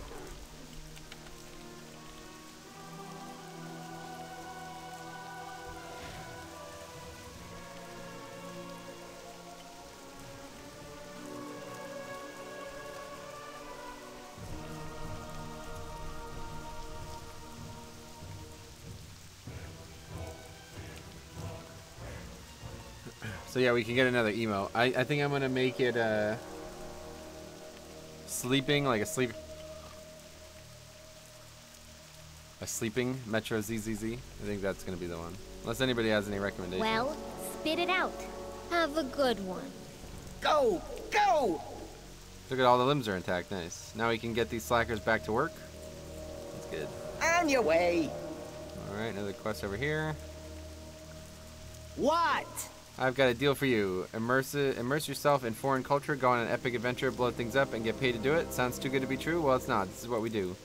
So yeah, we can get another emo. I think I'm gonna make it sleeping, like a sleeping Metro ZZZ. I think that's gonna be the one. Unless anybody has any recommendations. Well, spit it out. Have a good one. Go! Go! Look at all the limbs are intact. Nice. Now we can get these slackers back to work. That's good. On your way! Alright, another quest over here. What? I've got a deal for you. Immerse yourself in foreign culture, go on an epic adventure, blow things up, and get paid to do it. Sounds too good to be true? Well, it's not. This is what we do.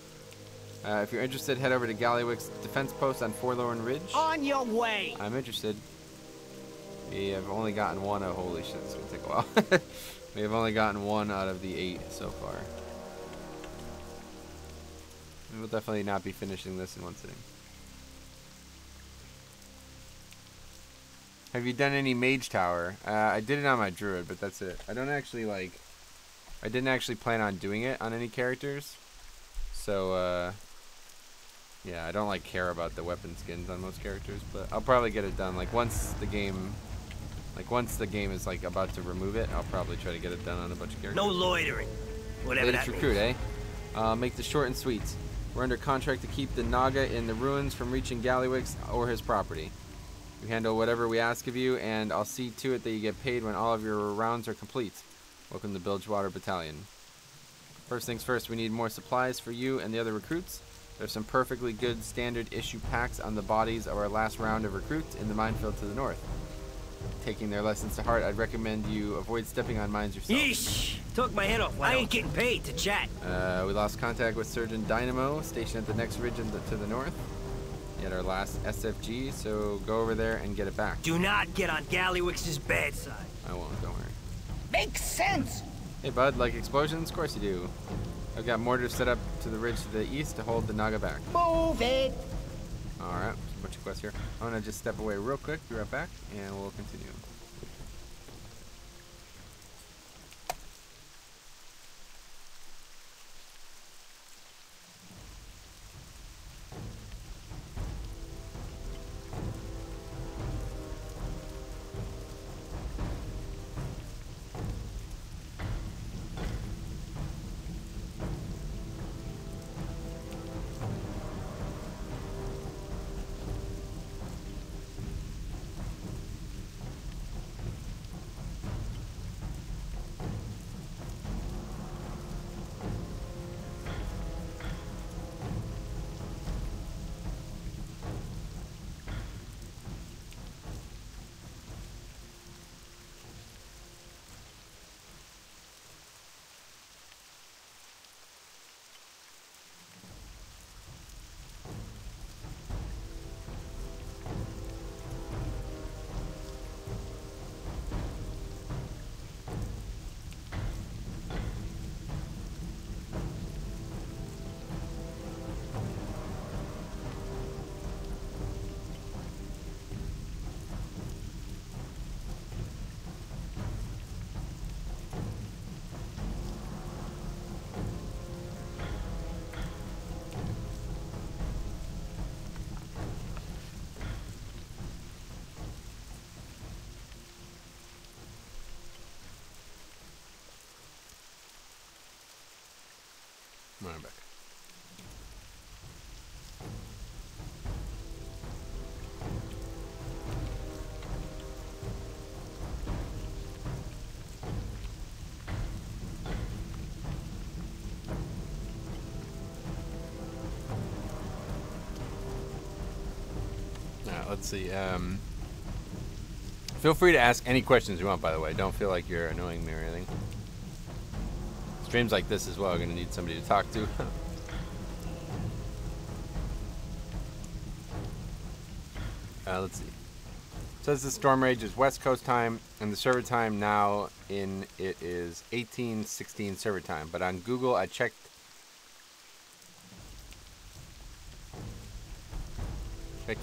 If you're interested, head over to Gallywick's defense post on Forlorn Ridge. On your way! I'm interested. We have only gotten one. Oh, holy shit, it's going to take a while. We have only gotten one out of the 8 so far. We will definitely not be finishing this in one sitting. Have you done any Mage Tower? I did it on my Druid, but that's it. I don't actually, like... I didn't actually plan on doing it on any characters. So, yeah, I don't, like, care about the weapon skins on most characters, but I'll probably get it done. Like, once the game... once the game is, like, about to remove it, I'll probably try to get it done on a bunch of characters. No loitering. Whatever Latest that recruit, means. Make this short and sweet. We're under contract to keep the Naga in the ruins from reaching Gallywick's or his property. You handle whatever we ask of you, and I'll see to it that you get paid when all of your rounds are complete. Welcome to Bilgewater Battalion. First things first, we need more supplies for you and the other recruits. There's some perfectly good standard issue packs on the bodies of our last round of recruits in the minefield to the north. Taking their lessons to heart, I'd recommend you avoid stepping on mines yourself. Yeesh! Took my head off. I ain't getting paid to chat. We lost contact with Surgeon Dynamo, stationed at the next ridge to the north. He had our last SFG, so go over there and get it back. Do not get on Gallywick's bad side. I won't, don't worry. Makes sense! Hey bud, like explosions? Of course you do. I've got mortars set up to the ridge to the east to hold the Naga back. Move it! Alright, a bunch of quests here. I'm gonna just step away real quick, be right back, and we'll continue. let's see. Feel free to ask any questions you want, by the way. Don't feel like you're annoying me or anything. Streams like this as well are going to need somebody to talk to. Let's see. It says the storm rage is West Coast time, and the server time now in it is 18:16 server time. But on Google, I checked.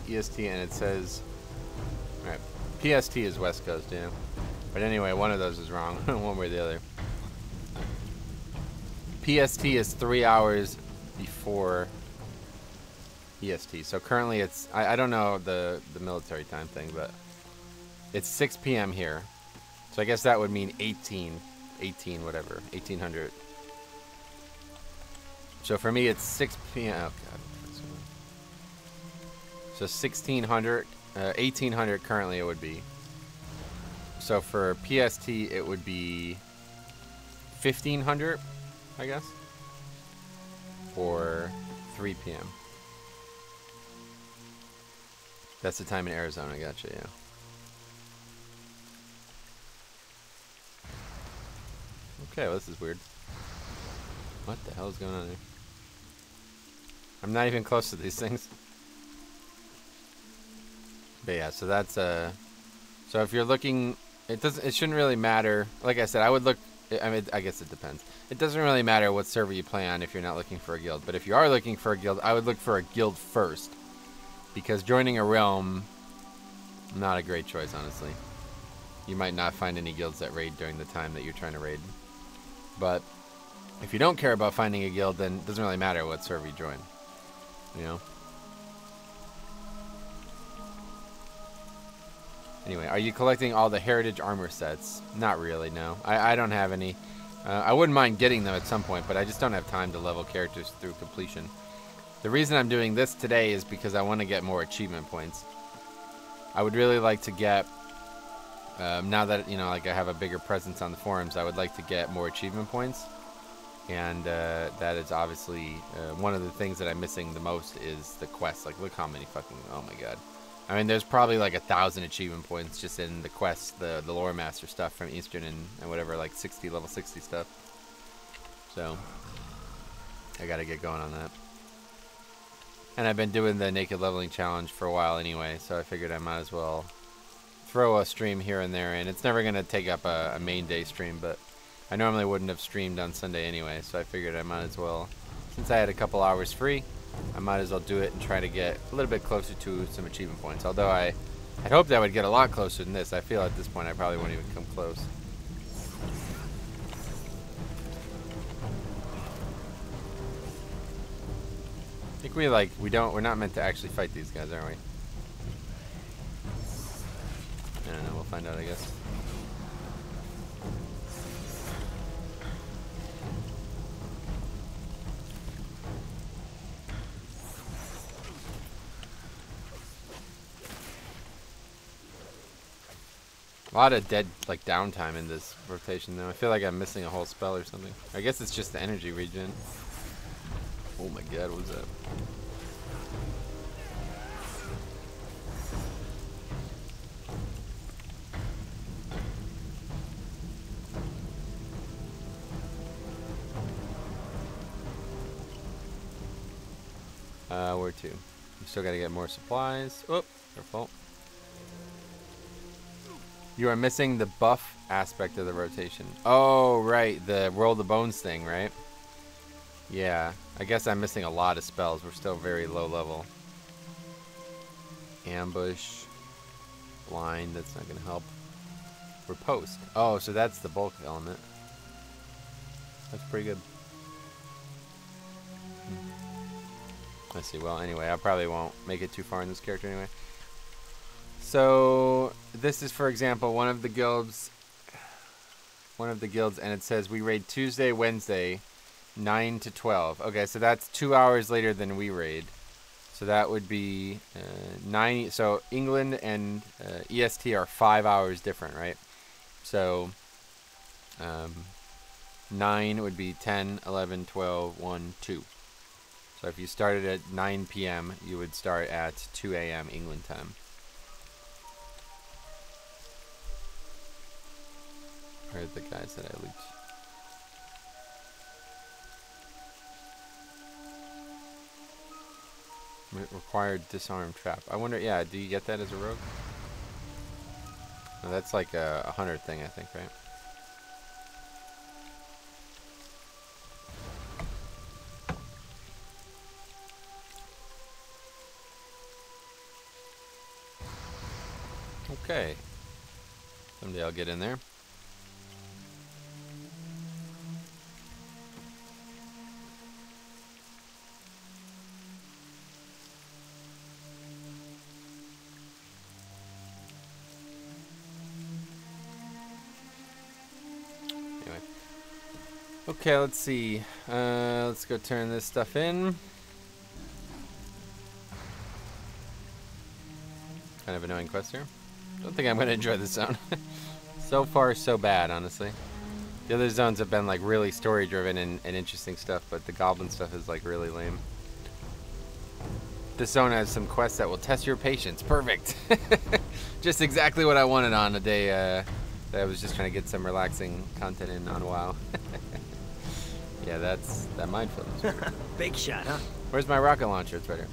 EST, and it says, all right, PST is West Coast, yeah. But anyway, one of those is wrong, one way or the other. PST is 3 hours before EST. So currently it's, I don't know the military time thing, but it's 6 p.m. here. So I guess that would mean 18 whatever, 1800. So for me it's 6 p.m. Oh, God. So 1600, 1800 currently it would be. So for PST it would be 1500, I guess, or 3 p.m. That's the time in Arizona. Gotcha, yeah. Okay, well, this is weird. What the hell is going on here? I'm not even close to these things. But yeah, so that's so if you're looking, it shouldn't really matter. Like I said, I would look. I mean, I guess it depends. It doesn't really matter what server you play on if you're not looking for a guild. But if you are looking for a guild, I would look for a guild first, because joining a realm, not a great choice, honestly. You might not find any guilds that raid during the time that you're trying to raid. But if you don't care about finding a guild, then it doesn't really matter what server you join. You know. Anyway, are you collecting all the heritage armor sets? Not really, no. I don't have any. I wouldn't mind getting them at some point, but I just don't have time to level characters through completion. The reason I'm doing this today is because I want to get more achievement points. I would really like to get, now that, you know, like I have a bigger presence on the forums, I would like to get more achievement points. And that is obviously one of the things that I'm missing the most is the quest. Like, look how many fucking, oh my god. I mean, there's probably like 1,000 achievement points just in the quests, the lore master stuff from Eastern and whatever, like 60, level 60 stuff. So, I gotta get going on that. And I've been doing the naked leveling challenge for a while anyway, so I figured I might as well throw a stream here and there. And it's never gonna take up a main day stream, but I normally wouldn't have streamed on Sunday anyway, so I figured I might as well, since I had a couple hours free, I might as well do it and try to get a little bit closer to some achievement points. Although I hoped I would get a lot closer than this. I feel at this point I probably won't even come close. I think we're not meant to actually fight these guys, are we? I don't know, we'll find out, I guess. A lot of dead, like, downtime in this rotation, though. I feel like I'm missing a whole spell or something. I guess it's just the energy regen. Oh my god, what was that? Where to? We still gotta get more supplies. Oh, careful. You are missing the buff aspect of the rotation. Oh, right. The roll the bones thing, right? Yeah. I guess I'm missing a lot of spells. We're still very low level. Ambush. Blind. That's not going to help. Riposte. Oh, so that's the bulk element. That's pretty good. Let's see. Well, anyway, I probably won't make it too far in this character anyway. So this is, for example, one of the guilds, and it says we raid Tuesday, Wednesday, 9 to 12. Okay, so that's 2 hours later than we raid. So that would be 9. So England and EST are 5 hours different, right? So 9 would be 10, 11, 12, 1, 2. So if you started at 9 p.m., you would start at 2 a.m. England time. Where are the guys that I loot? Required disarm trap. I wonder, yeah, do you get that as a rogue? No, that's like a hunter thing, I think, right? Okay. Someday I'll get in there. Anyway. Okay, let's see. Let's go turn this stuff in. Kind of annoying quest here. Don't think I'm going to enjoy this zone. So far, so bad, honestly. The other zones have been like really story driven and interesting stuff, but the goblin stuff is like really lame. This zone has some quests that will test your patience. Perfect. Just exactly what I wanted on a day that I was just trying to get some relaxing content in on WoW. Yeah, that minefield is weird. Big shot, huh? Where's my rocket launcher? It's right here.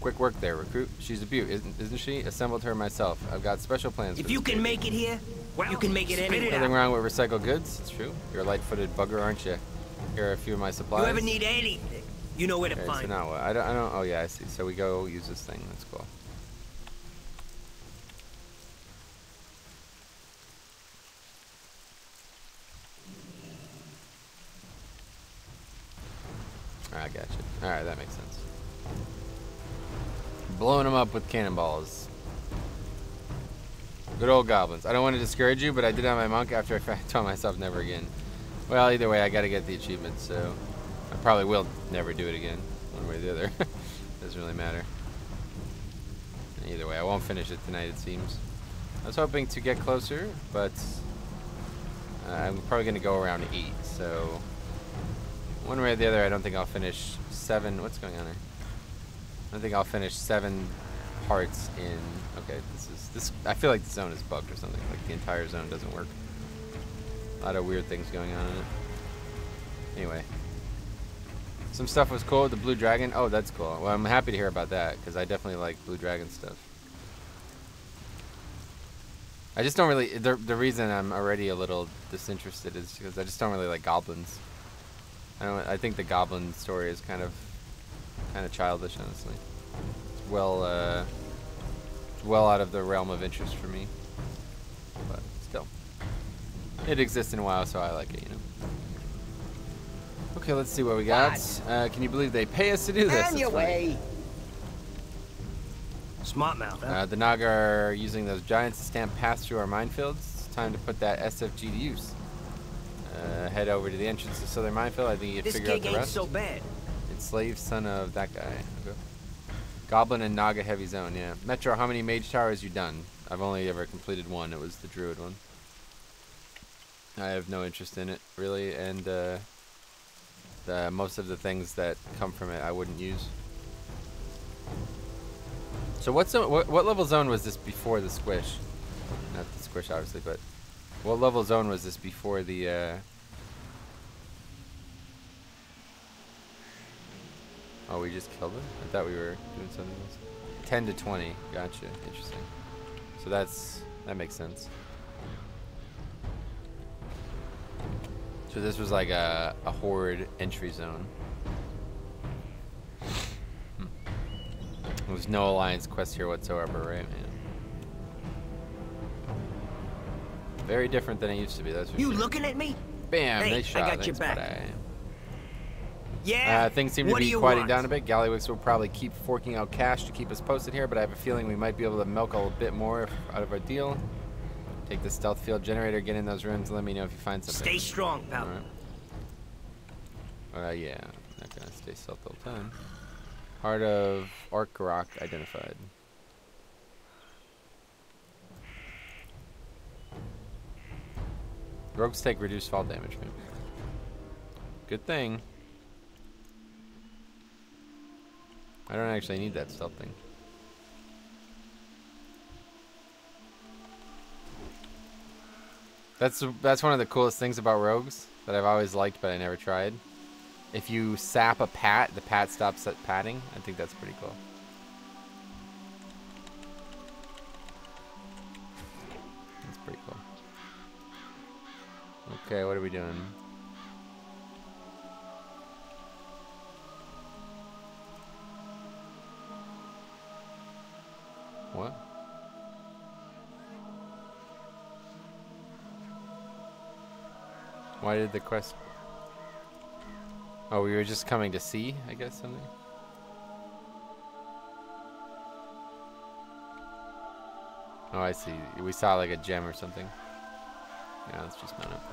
Quick work there, recruit. She's a beaut, isn't she? Assembled her myself. I've got special plans for If you can make it here, well, you can make it anywhere. Nothing wrong with recycled goods. It's true. You're a light-footed bugger, aren't you? Here are a few of my supplies. You ever need anything, you know where to Okay, find so it. now what? I don't. Oh yeah, I see. So we go use this thing. That's cool. I got you. All right, that makes sense. Blowing them up with cannonballs. Good old goblins. I don't want to discourage you, but I did have my monk after I told myself never again. Well, either way, I got to get the achievement, so I probably will never do it again, one way or the other. Doesn't really matter. Either way, I won't finish it tonight, it seems. I was hoping to get closer, but I'm probably going to go around 8, so one way or the other, I don't think I'll finish 7. What's going on here? I don't think I'll finish 7 parts in. Okay, this. I feel like the zone is bugged or something. Like the entire zone doesn't work. A lot of weird things going on in it. Anyway, some stuff was cool. The blue dragon. Oh, that's cool. Well, I'm happy to hear about that because I definitely like blue dragon stuff. I just don't really. The reason I'm already a little disinterested is because I just don't really like goblins. I think the goblin story is kind of childish, honestly. It's well out of the realm of interest for me, but still, it exists in WoW, so I like it, you know. Okay, let's see what we got. Can you believe they pay us to do this? On your way. Smart mouth, huh? The Naga are using those giants to stamp paths through our minefields. It's time to put that SFG to use. Head over to the entrance to Southern Minefield. I think you'd figure out the rest. This gig ain't so bad. Slave son of that guy. Okay. Goblin and Naga heavy zone, yeah. Metro, how many mage towers you done? I've only ever completed one. It was the druid one. I have no interest in it, really, and most of the things that come from it I wouldn't use. So what level zone was this before the squish? Not the squish, obviously, but what level zone was this before the Oh, we just killed it? I thought we were doing something else. 10 to 20. Gotcha. Interesting. So that makes sense. So this was like a horde entry zone. There was no alliance quest here whatsoever, right, man? Very different than it used to be, that's for sure. You looking at me? Bam, Hey, nice shot. I got your Thanks, back. buddy. Yeah. Things seem to be quieting down a bit. Gallywix will probably keep forking out cash to keep us posted here, but I have a feeling we might be able to milk a little bit more out of our deal. Take the stealth field generator, get in those rooms, and let me know if you find something. Stay strong, pal. Alright. Yeah, I'm not gonna stay stealth the whole time. Heart of Orc Rock identified. Rogues take reduced fall damage, man. Good thing. I don't actually need that stealth thing. That's one of the coolest things about rogues that I've always liked, but I never tried. If you sap a pat, the pat stops at patting. I think that's pretty cool. That's pretty cool. Okay, what are we doing? What? Why did the quest... Oh, we were just coming to see, I guess, something? Oh, I see. We saw like a gem or something. Yeah, let's just mount up.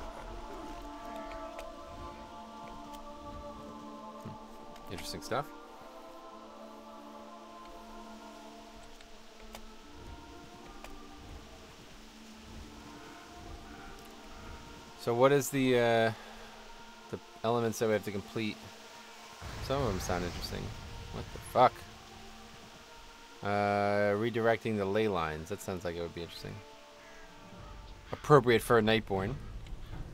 Interesting stuff. So what is the elements that we have to complete? Some of them sound interesting. What the fuck? Redirecting the ley lines. That sounds like it would be interesting. Appropriate for a Nightborne.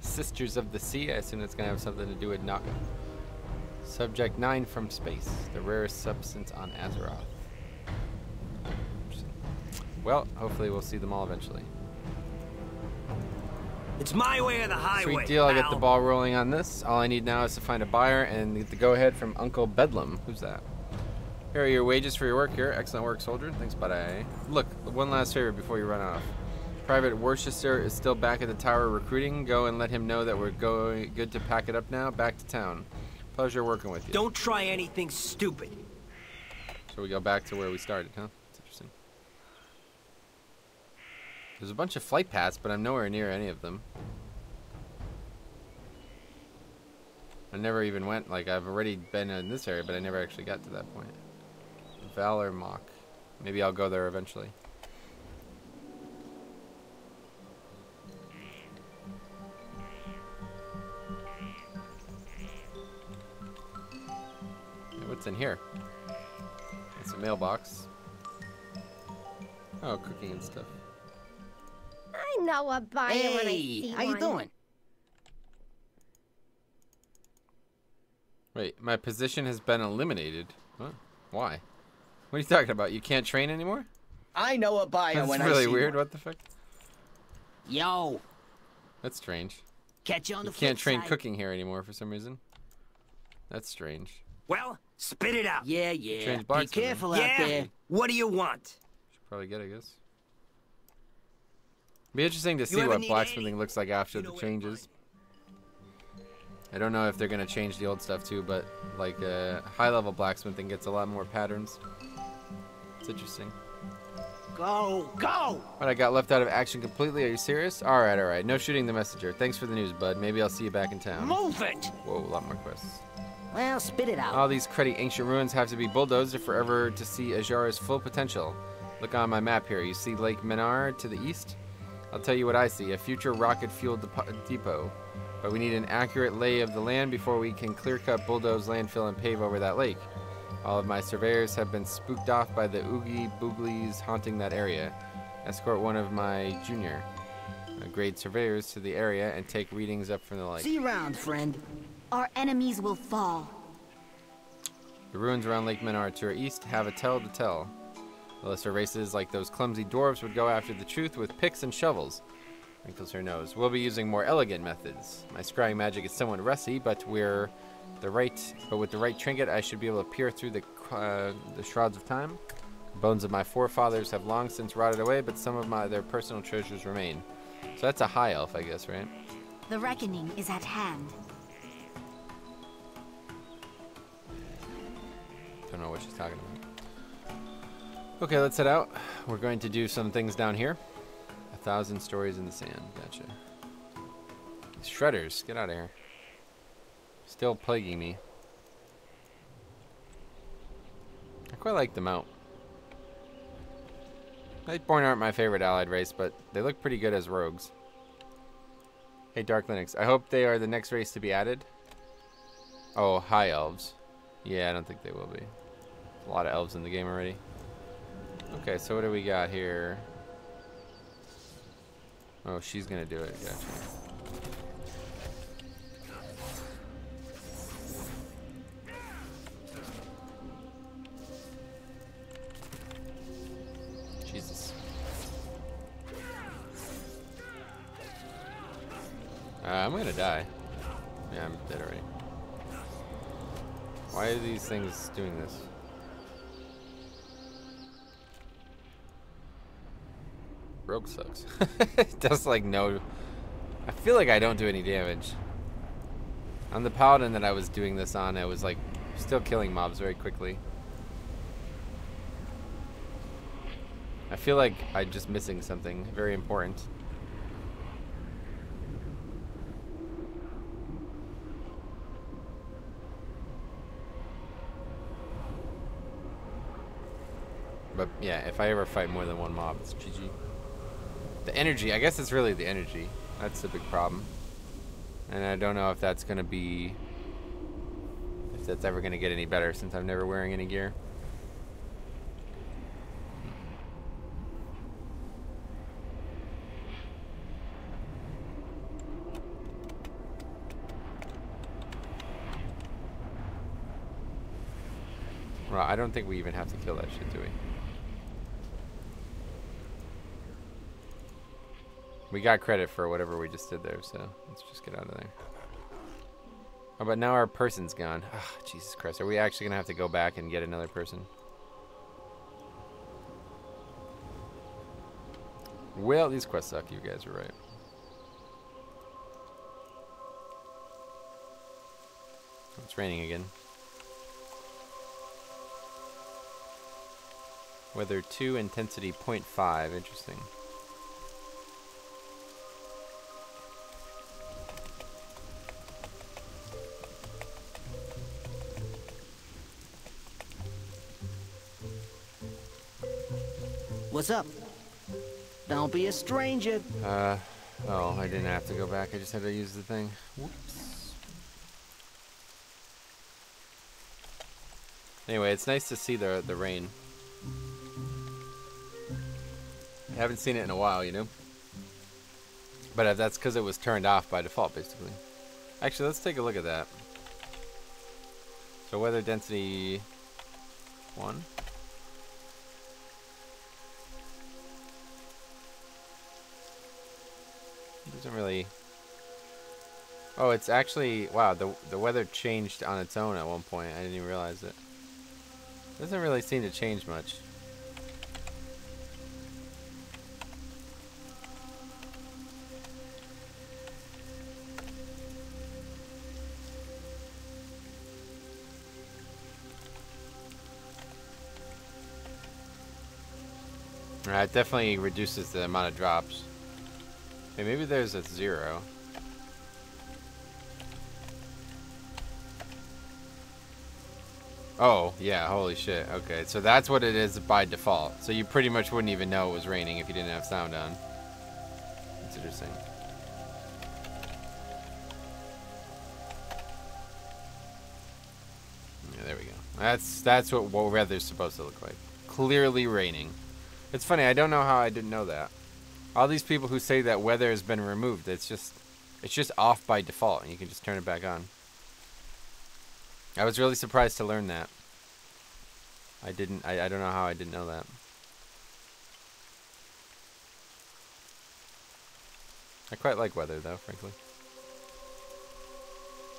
Sisters of the Sea. I assume that's going to have something to do with Naga. Subject 9 from space. The rarest substance on Azshara. Well, hopefully we'll see them all eventually. It's my way or the highway. Sweet deal. I get the ball rolling on this. All I need now is to find a buyer and get the go-ahead from Uncle Bedlam. Who's that? Here are your wages for your work here. Excellent work, soldier. Thanks, buddy. Look, one last favor before you run off. Private Worcester is still back at the tower recruiting. Go and let him know that we're good to pack it up now. Back to town. Pleasure working with you. Don't try anything stupid. So we go back to where we started, huh? That's interesting. There's a bunch of flight paths, but I'm nowhere near any of them. I never even went, like, I've already been in this area, but I never actually got to that point. Valor Mock. Maybe I'll go there eventually. Hey, what's in here? It's a mailbox. Oh, cooking and stuff. I know a buyer when I see how you doing? Wait, my position has been eliminated. What? Why? What are you talking about? You can't train anymore? I know a buyer when I see That's really weird. one. What the fuck? Yo. That's strange. Catch you on the You can't train side. cooking here anymore for some reason. That's strange. Well, spit it out. Yeah. Change Be blacksmithing. careful out there. What do you want? Should probably get it, I guess. Be interesting to see ever what need blacksmithing any? looks like after You the know where to changes. I don't know if they're gonna change the old stuff too, but like high-level blacksmithing gets a lot more patterns. It's interesting. Go. What, I got left out of action completely? Are you serious? Alright. No shooting the messenger. Thanks for the news, bud. Maybe I'll see you back in town. Move it. Whoa, a lot more quests. Well, spit it out. All these cruddy ancient ruins have to be bulldozed if we're ever to see Azshara's full potential. Look on my map here. You see Lake Minar to the east? I'll tell you what I see. A future rocket-fueled depot. But we need an accurate lay of the land before we can clear-cut, bulldoze, landfill, and pave over that lake. All of my surveyors have been spooked off by the oogie booglies haunting that area. Escort one of my junior grade surveyors to the area and take readings up from the lake. See you around, friend. Our enemies will fall. The ruins around Lake Minar to our east have a tale to tell. The lesser races like those clumsy dwarves would go after the truth with picks and shovels. Wrinkles her nose. We'll be using more elegant methods. My scrying magic is somewhat rusty, but with the right trinket, I should be able to peer through the shrouds of time. The bones of my forefathers have long since rotted away, but some of their personal treasures remain. So that's a high elf, I guess, right? The reckoning is at hand. Don't know what she's talking about. Okay, let's head out. We're going to do some things down here. 1,000 stories in the sand. Gotcha. Shredders, get out of here. Still plaguing me. I quite like the mount. Nightborne aren't my favorite allied race, but they look pretty good as rogues. Hey, Dark Linux. I hope they are the next race to be added. Oh, high elves. Yeah, I don't think they will be. There's a lot of elves in the game already. Okay, so what do we got here? Oh, she's gonna do it. Gotcha. Jesus. I'm gonna die. Yeah, I'm dead already. Why are these things doing this? Rogue sucks. It does like no... I feel like I don't do any damage. On the paladin that I was doing this on, I was like still killing mobs very quickly. I feel like I'm just missing something very important. But yeah, if I ever fight more than one mob, it's GG. The energy, I guess it's really the energy. That's the big problem. And I don't know if that's gonna be... if that's ever gonna get any better since I'm never wearing any gear. Well, I don't think we even have to kill that shit, do we? We got credit for whatever we just did there, so let's just get out of there. Oh, but now our person's gone. Oh, Jesus Christ. Are we actually going to have to go back and get another person? Well, these quests suck. You guys are right. It's raining again. Weather 2, intensity 0.5. Interesting. What's up? Don't be a stranger. Oh, I didn't have to go back. I just had to use the thing. Whoops. Anyway, it's nice to see the rain. I haven't seen it in a while, you know? But that's because it was turned off by default, basically. Actually, let's take a look at that. So weather density 1. Doesn't really... Oh, it's actually... Wow, the weather changed on its own at one point. I didn't even realize it. Doesn't really seem to change much. It definitely reduces the amount of drops. Okay, maybe there's a 0. Oh, yeah, holy shit. Okay, so that's what it is by default. So you pretty much wouldn't even know it was raining if you didn't have sound on. That's interesting. Yeah, there we go. That's what weather's supposed to look like. Clearly raining. It's funny, I don't know how I didn't know that. All these people who say that weather has been removed, it's just off by default and you can just turn it back on. I was really surprised to learn that. I don't know how I didn't know that. I quite like weather though, frankly.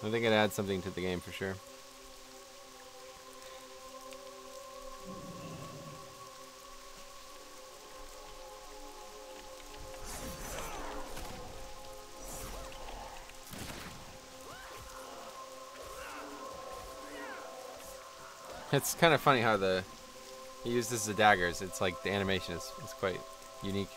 I think it adds something to the game for sure. It's kind of funny how he uses the daggers. It's like the animation is quite unique.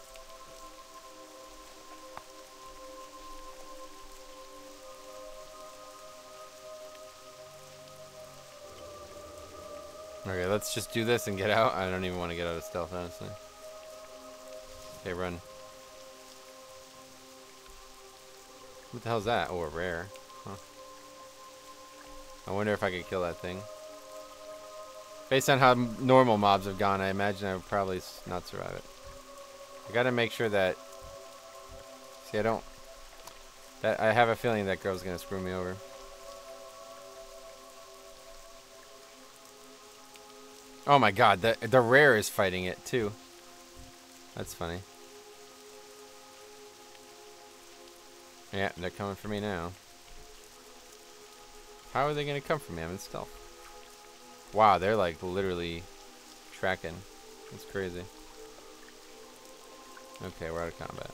Okay, let's just do this and get out. I don't even want to get out of stealth, honestly. Okay, run. What the hell's that? Oh, a rare. Huh. I wonder if I could kill that thing. Based on how normal mobs have gone, I imagine I would probably not survive it. I gotta make sure that See, I don't... I have a feeling that girl's gonna screw me over. Oh my god, the rare is fighting it too. That's funny. Yeah, they're coming for me now. How are they gonna come for me? I'm in stealth. Wow, they're like literally tracking. That's crazy. Okay, we're out of combat.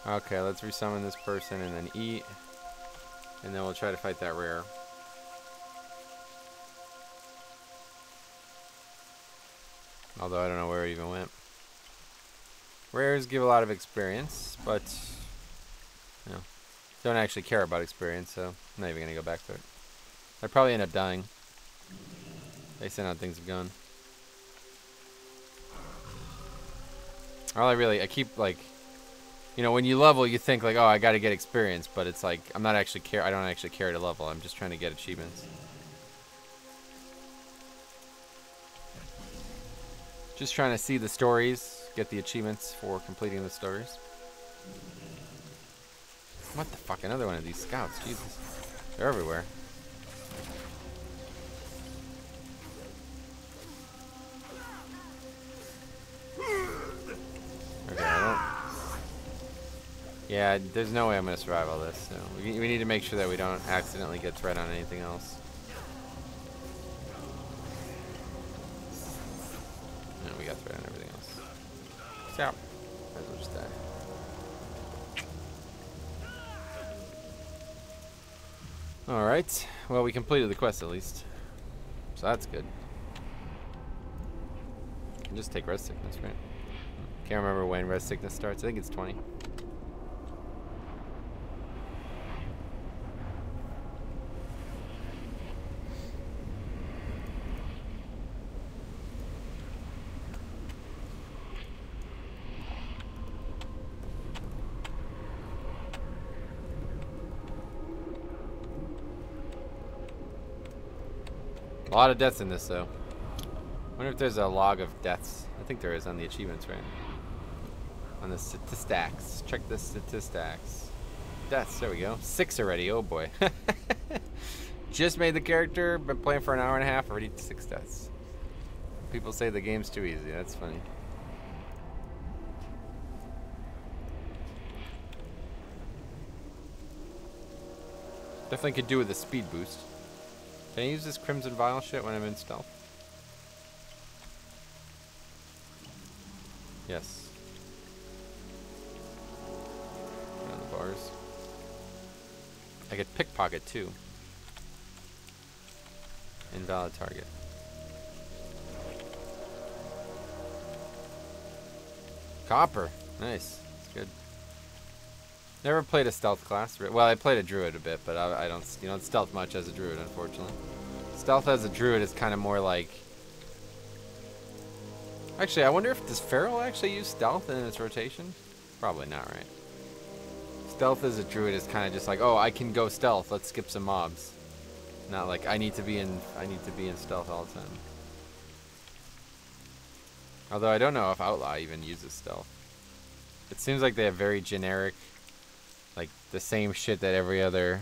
Okay, let's resummon this person and then eat. And then we'll try to fight that rare. Although I don't know where it even went. Rares give a lot of experience, but you know, don't actually care about experience, so I'm not even gonna go back to it. I'd probably end up dying based on how things have gone. I keep like, you know, when you level, you think like, oh, I gotta get experience, but it's like I don't actually care to level. I'm just trying to get achievements. Just trying to see the stories, get the achievements for completing the stories. What the fuck? Another one of these scouts. Jesus. They're everywhere. Okay, yeah, there's no way I'm going to survive all this. So we need to make sure that we don't accidentally get threat on anything else. No, we got threat on everything else. So, might as well just die. Alright, well, we completed the quest at least. So that's good. You can just take rest sickness, right? Can't remember when rest sickness starts. I think it's 20. A lot of deaths in this, though. I wonder if there's a log of deaths. I think there is on the achievements, right? On the statistics. Check the statistics. Deaths, there we go. 6 already, oh boy. Just made the character, been playing for an hour and a half, already 6 deaths. People say the game's too easy, that's funny. Definitely could do with a speed boost. Can I use this Crimson Vial shit when I'm in stealth? Yes. On the bars. I could pickpocket too. Invalid target. Copper. Nice. That's good. Never played a stealth class. Well, I played a druid a bit, but I don't, you don't stealth much as a druid, unfortunately. Stealth as a druid is kind of more like... Actually, I wonder if does Feral actually use stealth in its rotation? Probably not, right? Stealth as a druid is kind of just like, oh, I can go stealth. Let's skip some mobs. Not like I need to be in stealth all the time. Although I don't know if Outlaw even uses stealth. It seems like they have very generic, like the same shit that every other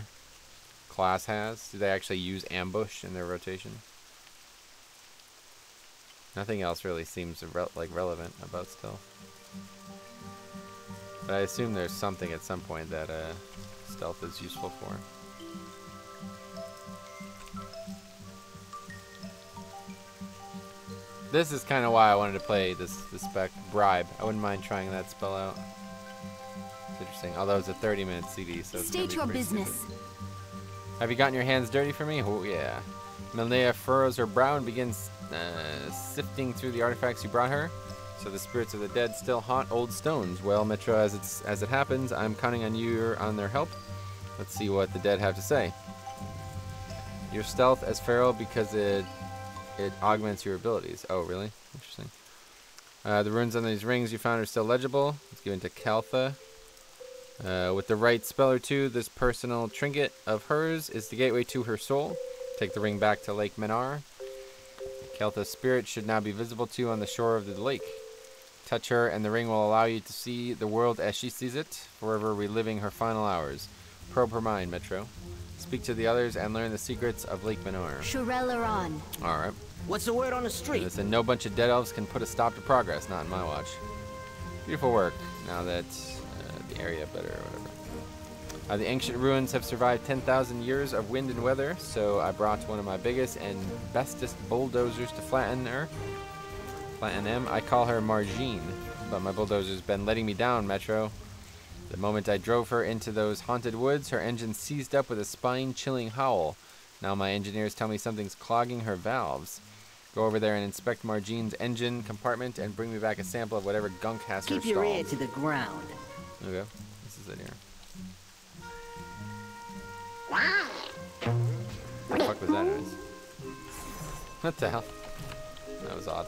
class has. Do they actually use ambush in their rotation? Nothing else really seems relevant about stealth. But I assume there's something at some point that stealth is useful for. This is kind of why I wanted to play this spec Bribe. I wouldn't mind trying that spell out. It's interesting. Although it's a 30-minute CD, so it's State your business. Stupid. Have you gotten your hands dirty for me? Oh yeah. Melnea furrows her brow and begins sifting through the artifacts you brought her. So the spirits of the dead still haunt old stones. Well, Mitra, as it happens, I'm counting on you on their help. Let's see what the dead have to say. Your stealth as feral because it augments your abilities. Oh, really? Interesting. The runes on these rings you found are still legible. It's given to Kaltha. With the right spell or two, this personal trinket of hers is the gateway to her soul. Take the ring back to Lake Menar. Kelta's spirit should now be visible to you on the shore of the lake. Touch her, and the ring will allow you to see the world as she sees it, forever reliving her final hours. Probe her mind, Metro. Speak to the others and learn the secrets of Lake Menar. Shurelaron. Alright. What's the word on the street? Listen, no bunch of dead elves can put a stop to progress, not in my watch. Beautiful work, now that the area better or whatever. The ancient ruins have survived 10,000 years of wind and weather, so I brought one of my biggest and bestest bulldozers to flatten her. Flatten them. I call her Margine, but my bulldozer's been letting me down, Metro. The moment I drove her into those haunted woods, her engine seized up with a spine-chilling howl. Now my engineers tell me something's clogging her valves. Go over there and inspect Margine's engine compartment and bring me back a sample of whatever gunk has her Keep stalled. your ear to the ground. Okay, this is it here. What the fuck was that noise? What the hell? That was odd.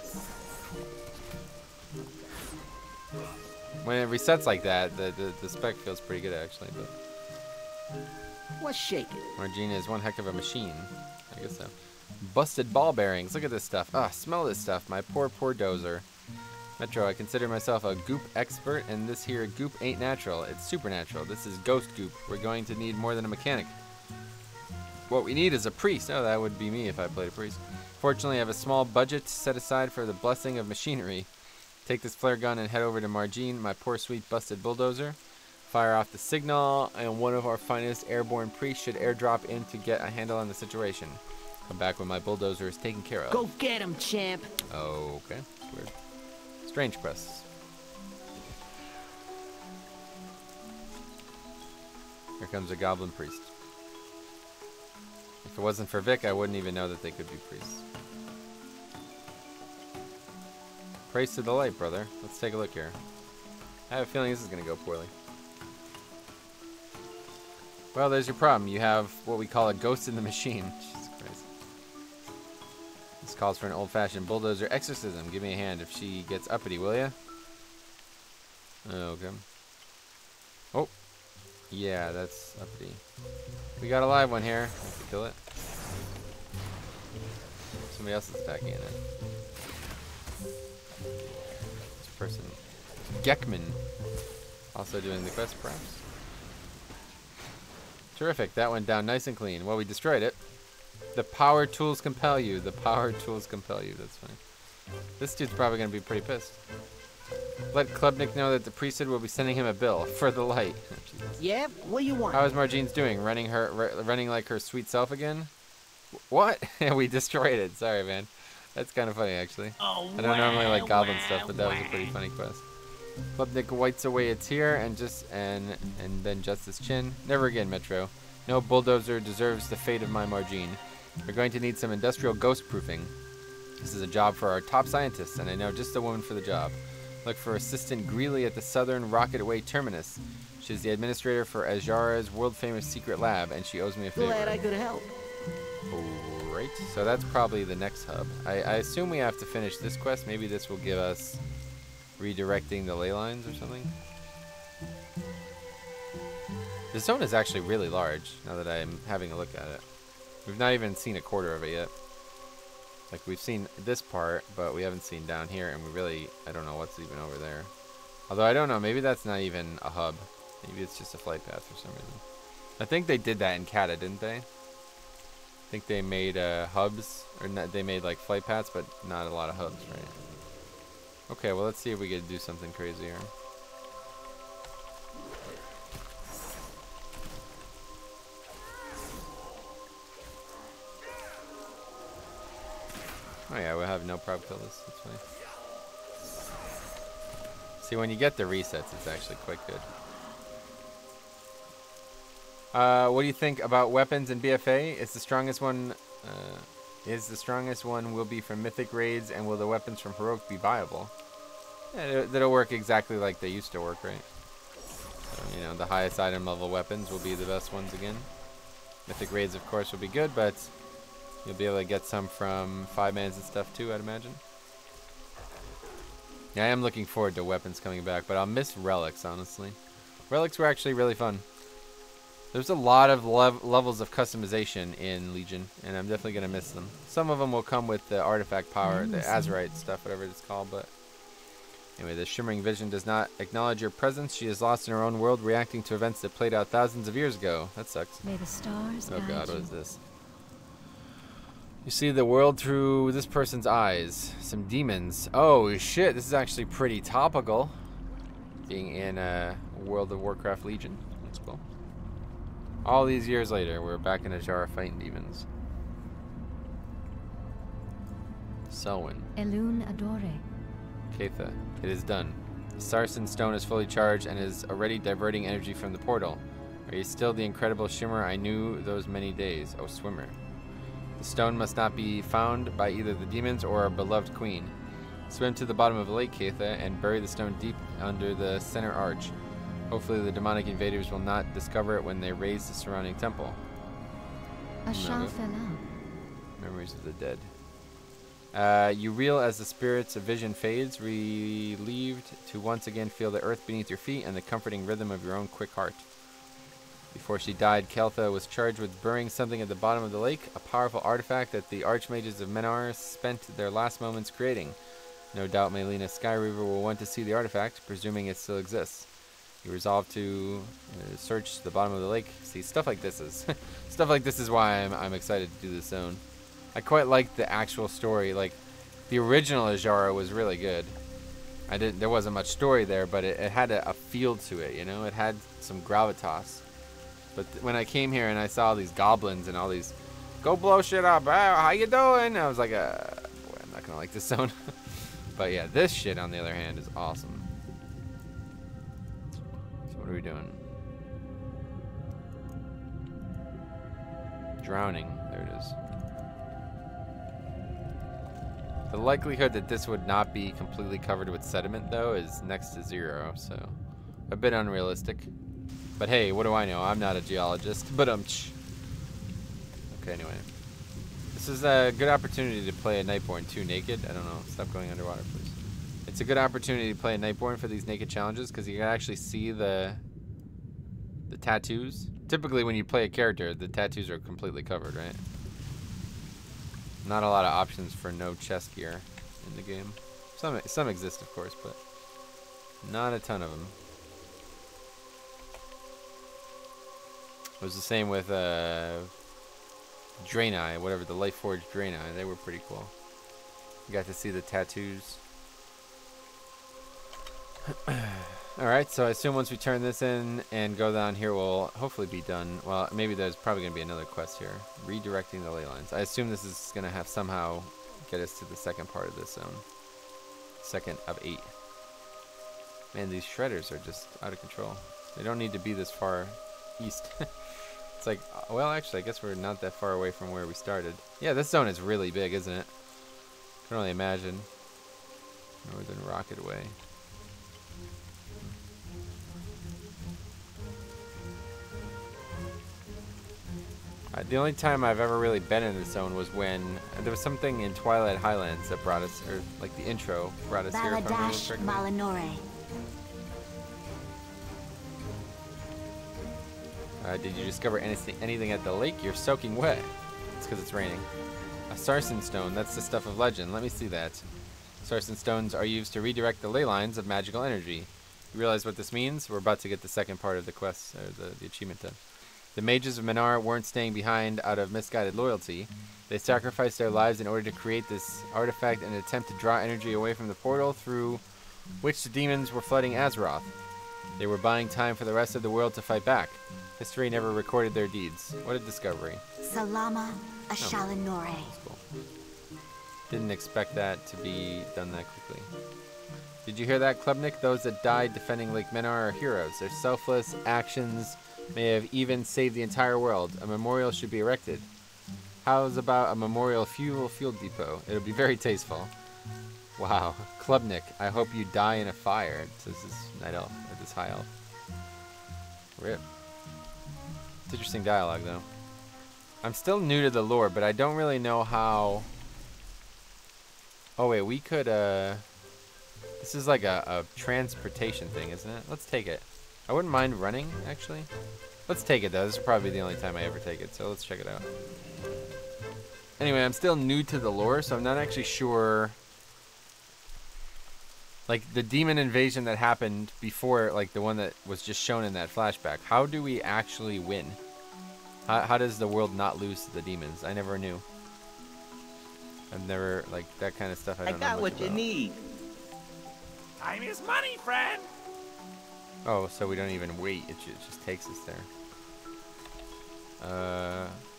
When it resets like that, the spec feels pretty good actually. But What's shaking? Margine is one heck of a machine. I guess so. Busted ball bearings. Look at this stuff. Ah, smell this stuff. My poor dozer. Metro, I consider myself a goop expert, and this here goop ain't natural. It's supernatural. This is ghost goop. We're going to need more than a mechanic. What we need is a priest. Oh, that would be me if I played a priest. Fortunately, I have a small budget set aside for the blessing of machinery. Take this flare gun and head over to Margine, my poor sweet busted bulldozer. Fire off the signal, and one of our finest airborne priests should airdrop in to get a handle on the situation. Come back when my bulldozer is taken care of. Go get him, champ. Oh, okay. That's weird. Strange quests. Here comes a goblin priest. If it wasn't for Vic, I wouldn't even know that they could be priests. Praise to the light, brother. Let's take a look here. I have a feeling this is going to go poorly. Well, there's your problem. You have what we call a ghost in the machine. Jesus Christ. This calls for an old-fashioned bulldozer exorcism. Give me a hand if she gets uppity, will ya? Okay. Oh. Yeah, that's uppity. We got a live one here. Let's kill it. Somebody else is attacking it. This person. Gekman. Also doing the quest, perhaps. Terrific. That went down nice and clean. Well, we destroyed it. The power tools compel you. The power tools compel you. That's funny. This dude's probably going to be pretty pissed. Let Klubnik know that the priesthood will be sending him a bill for the light. Yeah, what do you want? How is Margine's doing? Running like her sweet self again? What? We destroyed it. Sorry, man. That's kind of funny, actually. Oh, I don't normally like goblin stuff, but that was a pretty funny quest. Klubnik wipes away a tear and then Justice Chin. Never again, Metro. No bulldozer deserves the fate of my Margine. We're going to need some industrial ghost proofing. This is a job for our top scientists, and I know just the woman for the job. Look for Assistant Greeley at the Southern Rocketway Terminus. She's the administrator for Azshara's world-famous secret lab, and she owes me a favor. Glad I could help. Alright, so that's probably the next hub. I assume we have to finish this quest. Maybe this will give us redirecting the ley lines or something. The zone is actually really large, now that I'm having a look at it. We've not even seen a quarter of it yet. Like, we've seen this part, but we haven't seen down here, and I don't know what's even over there. Although, I don't know, maybe that's not even a hub. Maybe it's just a flight path for some reason. I think they did that in Kata, didn't they? I think they made hubs, or not, they made, like, flight paths, but not a lot of hubs, right? Okay, well, let's see if we can do something crazy here. Oh yeah, we'll have no prob kill this. That's funny. See, when you get the resets, it's actually quite good. What do you think about weapons in BFA? Is the strongest one will be from mythic raids, and will the weapons from heroic be viable? Yeah, that'll work exactly like they used to work, right? So, you know, the highest item level weapons will be the best ones again. Mythic raids, of course, will be good, but you'll be able to get some from 5-mans and stuff too, I'd imagine. Yeah, I am looking forward to weapons coming back, but I'll miss relics, honestly. Relics were actually really fun. There's a lot of levels of customization in Legion, and I'm definitely going to miss them. Some of them will come with the artifact power, the azurite stuff, whatever it's called, but... Anyway, the Shimmering Vision does not acknowledge your presence. She is lost in her own world, reacting to events that played out thousands of years ago. That sucks. May the stars Oh guide god, what you. is this? You see the world through this person's eyes. Some demons. Oh shit, this is actually pretty topical. Being in World of Warcraft Legion. That's cool. All these years later, we're back in Azshara fighting demons. Selwyn. Elune Adore. Keitha. It is done. The Sarsen stone is fully charged and is already diverting energy from the portal. Are you still the incredible Shimmer I knew those many days? Oh, swimmer. The stone must not be found by either the demons or our beloved queen. Swim to the bottom of the lake, Keitha, and bury the stone deep under the center arch. Hopefully the demonic invaders will not discover it when they raise the surrounding temple. Ashal fell out. Memories of the dead. You reel as the spirit's vision fades, relieved to once again feel the earth beneath your feet and the comforting rhythm of your own quick heart. Before she died, Keitha was charged with burying something at the bottom of the lake, a powerful artifact that the archmages of Menar spent their last moments creating. No doubt Melina Skyreaver will want to see the artifact, presuming it still exists. You resolve to search the bottom of the lake. See, stuff like this is stuff like this is why I'm excited to do this zone. I quite like the actual story. Like, the original Azshara was really good. There wasn't much story there, but it had a feel to it, you know? It had some gravitas. But when I came here and I saw these goblins and all these, go blow shit up, how you doing? I was like, boy, I'm not gonna like this zone. But yeah, this shit, on the other hand, is awesome. So what are we doing? Drowning. There it is. The likelihood that this would not be completely covered with sediment, though, is next to zero, so a bit unrealistic. But hey, what do I know? I'm not a geologist, but Okay, anyway. This is a good opportunity to play a Nightborne 2 naked. I don't know. Stop going underwater, please. It's a good opportunity to play a Nightborne for these naked challenges, because you can actually see the tattoos. Typically, when you play a character, the tattoos are completely covered, right? Not a lot of options for no chest gear in the game. Some exist, of course, but not a ton of them. It was the same with Draenei, whatever, the Lightforged Draenei. They were pretty cool. You got to see the tattoos. Alright, so I assume once we turn this in and go down here, we'll hopefully be done. Well, maybe there's probably going to be another quest here. Redirecting the ley lines. I assume this is going to have somehow get us to the second part of this zone. Second of 8. Man, these shredders are just out of control. They don't need to be this far east. It's like, well, actually, I guess we're not that far away from where we started. Yeah, this zone is really big, isn't it? I can only imagine. Northern Rocket Way. The only time I've ever really been in this zone was when there was something in Twilight Highlands that brought us, or like the intro brought us here. Baladash Malinore. Did you discover anything at the lake? You're soaking wet. It's because it's raining. A Sarsen stone. That's the stuff of legend. Let me see that. Sarsen stones are used to redirect the ley lines of magical energy. You realize what this means? We're about to get the second part of the quest, or the achievement done. The mages of Menar weren't staying behind out of misguided loyalty. They sacrificed their lives in order to create this artifact in an attempt to draw energy away from the portal through which the demons were flooding Azeroth. They were buying time for the rest of the world to fight back. History never recorded their deeds. What a discovery. Salama Ashalanore. Cool. Didn't expect that to be done that quickly. Did you hear that, Klubnik? Those that died defending Lake Menar are heroes. Their selfless actions may have even saved the entire world. A memorial should be erected. How's about a memorial fuel depot? It'll be very tasteful. Wow. Klubnik, I hope you die in a fire, says this night elf, or this high elf. Rip. It's interesting dialogue, though. I'm still new to the lore, but I don't really know how... Oh, wait, we could, This is like a transportation thing, isn't it? Let's take it. I wouldn't mind running, actually. Let's take it, though. This is probably the only time I ever take it, so let's check it out. Anyway, I'm still new to the lore, so I'm not actually sure... Like, the demon invasion that happened before, like, the one that was just shown in that flashback. How do we actually win? How does the world not lose to the demons? I never knew. I've never, like, that kind of stuff I don't know much got what you about. need. Time is money, friend. Oh, so we don't even wait. It just takes us there.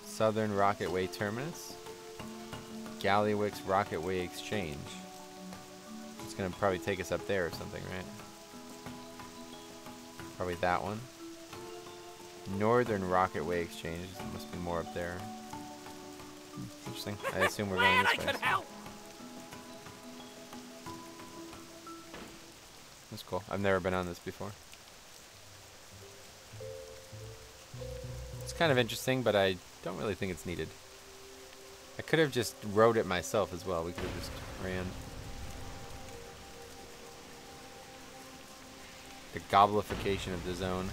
Southern Rocketway Terminus. Galliwick's Rocketway Exchange. It's going to probably take us up there or something, right? Probably that one. Northern Rocketway Exchange. There must be more up there. Interesting. I assume we're going this way. I could help. That's cool. I've never been on this before. It's kind of interesting, but I don't really think it's needed. I could have just rode it myself as well. We could have just ran. The goblification of the zone.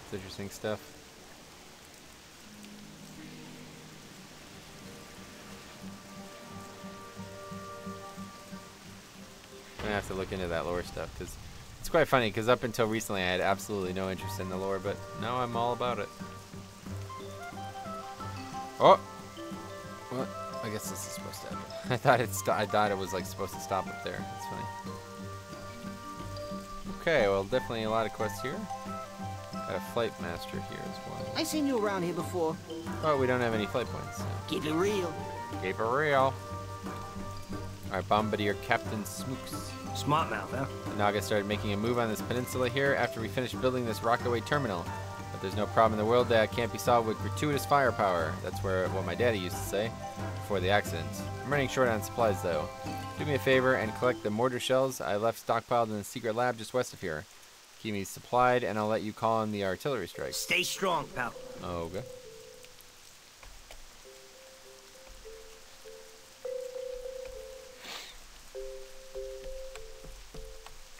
It's interesting stuff. I'm gonna have to look into that lore stuff because it's quite funny. Because up until recently, I had absolutely no interest in the lore, but now I'm all about it. Oh, what? I guess this is supposed to happen. I thought it was like supposed to stop up there. That's funny. Okay, well, definitely a lot of quests here. Got a flight master here as well. I seen you around here before. Oh, we don't have any flight points. So. Keep it real. Keep it real. Alright, Bombardier Captain Smooks. Smart mouth, huh? Naga started making a move on this peninsula here after we finished building this Rockaway terminal. But there's no problem in the world that can't be solved with gratuitous firepower. That's what my daddy used to say before the accident. I'm running short on supplies though. Do me a favor and collect the mortar shells I left stockpiled in the secret lab just west of here. Keep me supplied and I'll let you call in the artillery strike. Stay strong, pal. Oh, okay.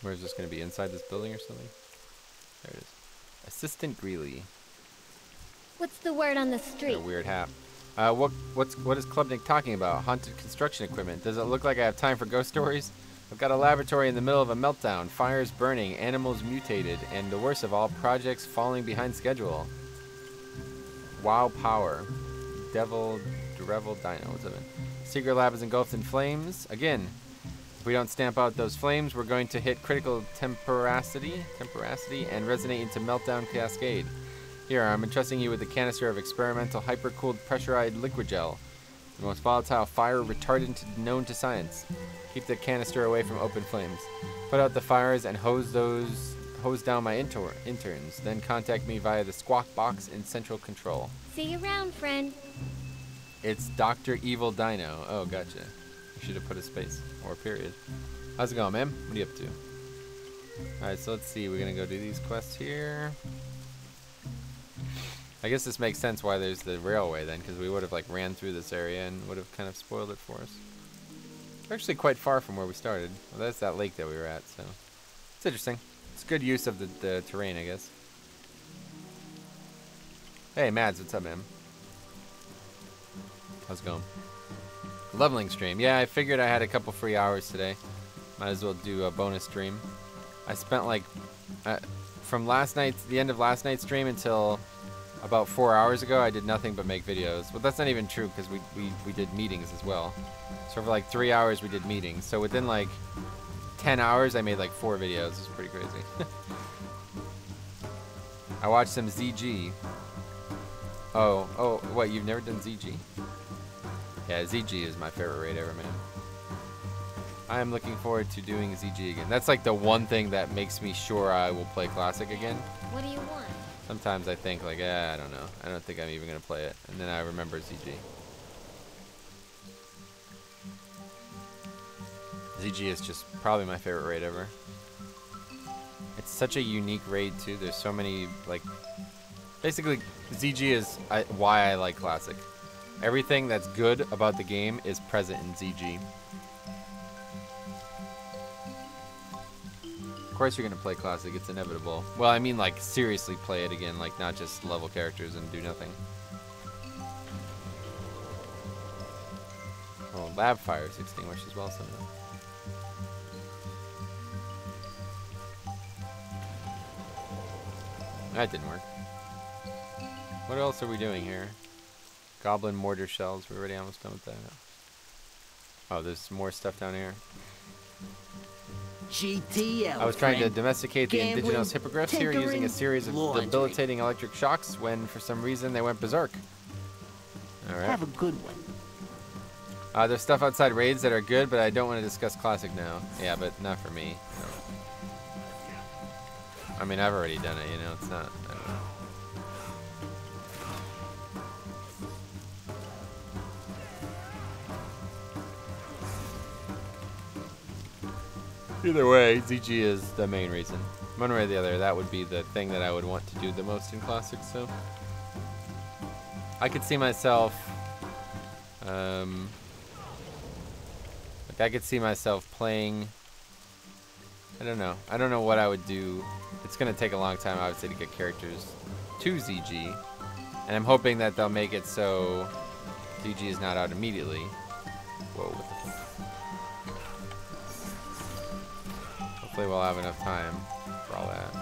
Where is this going to be? Inside this building or something? There it is. Assistant Greeley. What's the word on the street? A weird hat. What is Klubnik talking about? Haunted construction equipment. Does it look like I have time for ghost stories? I've got a laboratory in the middle of a meltdown, fires burning, animals mutated, and the worst of all, projects falling behind schedule. Wow power. Devil Dino. What's up, man? Secret lab is engulfed in flames. Again, if we don't stamp out those flames, we're going to hit critical temporacity and resonate into meltdown cascade. Here, I'm entrusting you with a canister of experimental hypercooled pressurized liquid gel, the most volatile fire retardant known to science. Keep the canister away from open flames. Put out the fires and hose down my interns. Then contact me via the squawk box in central control. See you around, friend. It's Dr. Evil Dino. Oh, gotcha. You should have put a space or a period. How's it going, man? What are you up to? Alright, so let's see. We're going to go do these quests here. I guess this makes sense why there's the railway then, because we would have like ran through this area and would have kind of spoiled it for us. We're actually quite far from where we started. Well, that's that lake that we were at, so it's interesting. It's good use of the terrain, I guess. Hey, Mads, what's up, man? How's it going? Leveling stream. Yeah, I figured I had a couple free hours today. Might as well do a bonus stream. I spent like from the end of last night's stream until about 4 hours ago, I did nothing but make videos. Well, that's not even true because we did meetings as well. So for like 3 hours, we did meetings. So within like 10 hours, I made like 4 videos. It's pretty crazy. I watched some ZG. Oh, what? You've never done ZG? Yeah, ZG is my favorite raid ever, man. I am looking forward to doing ZG again. That's like the one thing that makes me sure I will play Classic again. What do you want? Sometimes I think like, I don't know. I don't think I'm even going to play it. And then I remember ZG. ZG is just probably my favorite raid ever. It's such a unique raid too. There's so many, like, basically ZG is why I like Classic. Everything that's good about the game is present in ZG. course you're gonna play Classic. It's inevitable. Well, I mean, like, seriously play it again. Like, not just level characters and do nothing. Oh, lab fires extinguished as well somehow. That didn't work. What else are we doing here? Goblin mortar shells. We're already almost done with that. Oh, there's more stuff down here. GTL. I was trying to friend. domesticate the Gambling, indigenous hippogriffs here using a tinkering, series of laundry. debilitating electric shocks when, for some reason, they went berserk. Alright. Have a good one. There's stuff outside raids that are good, but I don't want to discuss Classic now. Yeah, but not for me. No. I mean, I've already done it, you know, it's not... I don't know. Either way, ZG is the main reason. One way or the other, that would be the thing that I would want to do the most in Classic, so... I could see myself... like, I could see myself playing... I don't know. I don't know what I would do. It's going to take a long time, obviously, to get characters to ZG. And I'm hoping that they'll make it so ZG is not out immediately. Whoa, what the fuck? Hopefully we'll have enough time for all that.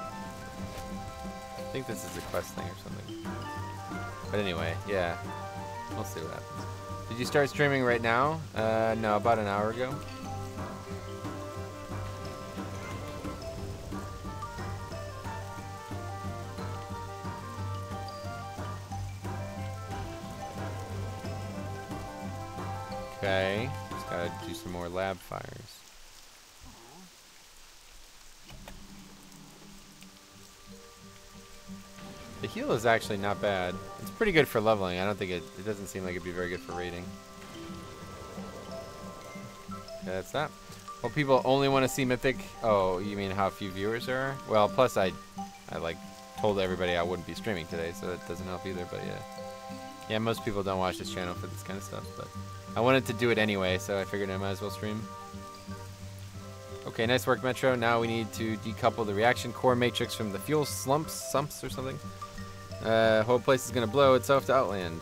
I think this is a quest thing or something. But anyway, yeah. We'll see what happens. Did you start streaming right now? No, about an hour ago. Okay, just gotta do some more lab fires. The heal is actually not bad. It's pretty good for leveling. I don't think it doesn't seem like it'd be very good for raiding. Okay, that's that. Well, people only want to see Mythic. Oh, you mean how few viewers there are? Well, plus I like told everybody I wouldn't be streaming today, so that doesn't help either, but yeah. Yeah, most people don't watch this channel for this kind of stuff, but I wanted to do it anyway, so I figured I might as well stream. Okay, nice work, Metro. Now we need to decouple the reaction core matrix from the fuel sumps or something. Whole place is gonna blow itself to Outland.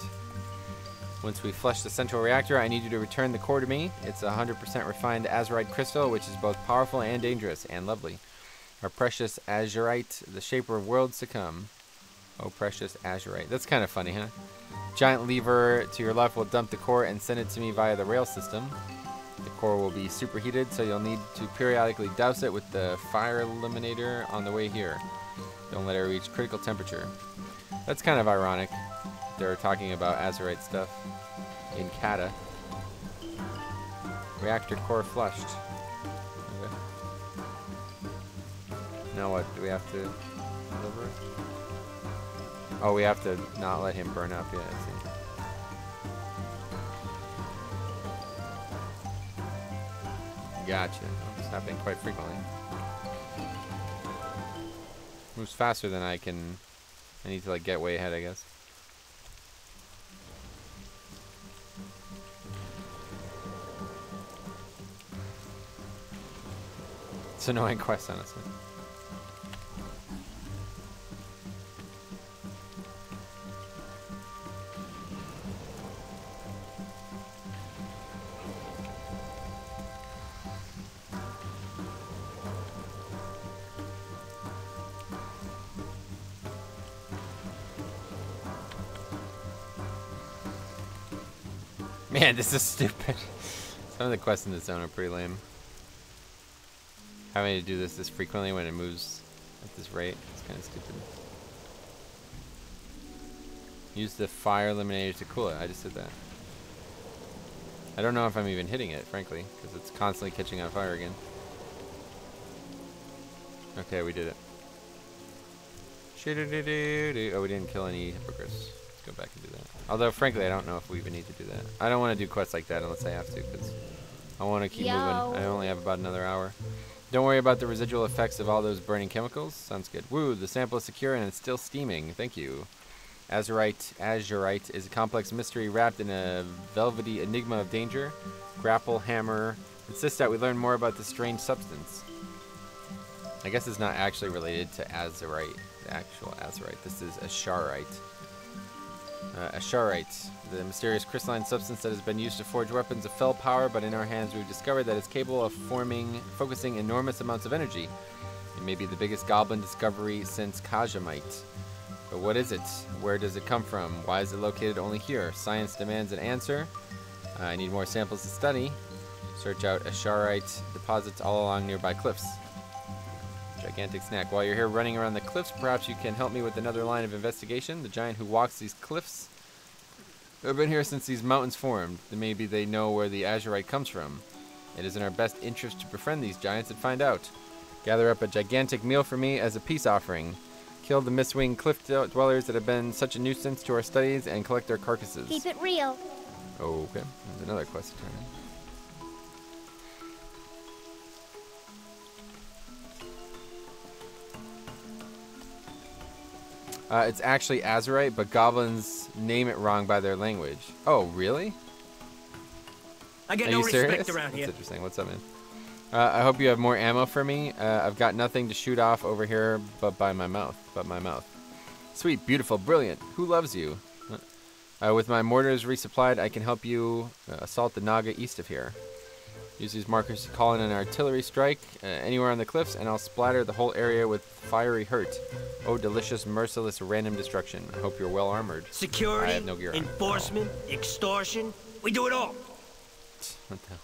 Once we flush the central reactor, I need you to return the core to me. It's a 100% refined azurite crystal, which is both powerful and dangerous, and lovely. Our precious azurite, the shaper of worlds to come. Oh, precious azurite. That's kind of funny, huh? Giant lever to your left will dump the core and send it to me via the rail system. The core will be superheated, so you'll need to periodically douse it with the fire eliminator on the way here. Don't let it reach critical temperature. That's kind of ironic. They're talking about azurite stuff in Kata. Reactor core flushed. Okay. Now what? Do we have to deliver it? Oh, we have to not let him burn up. Yeah, I see. Gotcha. It's happening quite frequently. Moves faster than I can. I need to like get way ahead, I guess. It's an annoying quest, honestly. Man, this is stupid. Some of the quests in this zone are pretty lame. Having to do this frequently when it moves at this rate, it's kind of stupid. Use the fire eliminator to cool it. I just did that. I don't know if I'm even hitting it, frankly, because it's constantly catching on fire again. Okay, we did it. Oh, we didn't kill any hippogriffs. Go back and do that. Although, frankly, I don't know if we even need to do that. I don't want to do quests like that unless I have to, because I want to keep moving. I only have about another hour. Don't worry about the residual effects of all those burning chemicals. Sounds good. Woo, the sample is secure and it's still steaming. Thank you. Azurite is a complex mystery wrapped in a velvety enigma of danger. Grapple, hammer. Insist that we learn more about this strange substance. I guess it's not actually related to azurite, the actual azurite. This is Azsharite. Azsharite, the mysterious crystalline substance that has been used to forge weapons of fell power, but in our hands we've discovered that it's capable of focusing enormous amounts of energy. It may be the biggest goblin discovery since Kajamite. But what is it? Where does it come from? Why is it located only here? Science demands an answer. I need more samples to study. Search out Azsharite deposits all along nearby cliffs. Gigantic snack. While you're here running around the cliffs, perhaps you can help me with another line of investigation. The giant who walks these cliffs have been here since these mountains formed. Then maybe they know where the azurite comes from. It is in our best interest to befriend these giants and find out. Gather up a gigantic meal for me as a peace offering. Kill the mist-winged cliff dwellers that have been such a nuisance to our studies and collect their carcasses. Keep it real. Okay, there's another quest to turn in. It's actually azurite, but goblins name it wrong by their language. Oh, really? I get Are no you respect serious? around That's here. interesting. What's up, man? I hope you have more ammo for me. I've got nothing to shoot off over here but my mouth. Sweet, beautiful, brilliant. Who loves you? With my mortars resupplied, I can help you assault the Naga east of here. Use these markers to call in an artillery strike anywhere on the cliffs, and I'll splatter the whole area with fiery hurt. Oh, delicious, merciless, random destruction. I hope you're well armored. Security, I have no gear on. enforcement, extortion. We do it all. What the hell?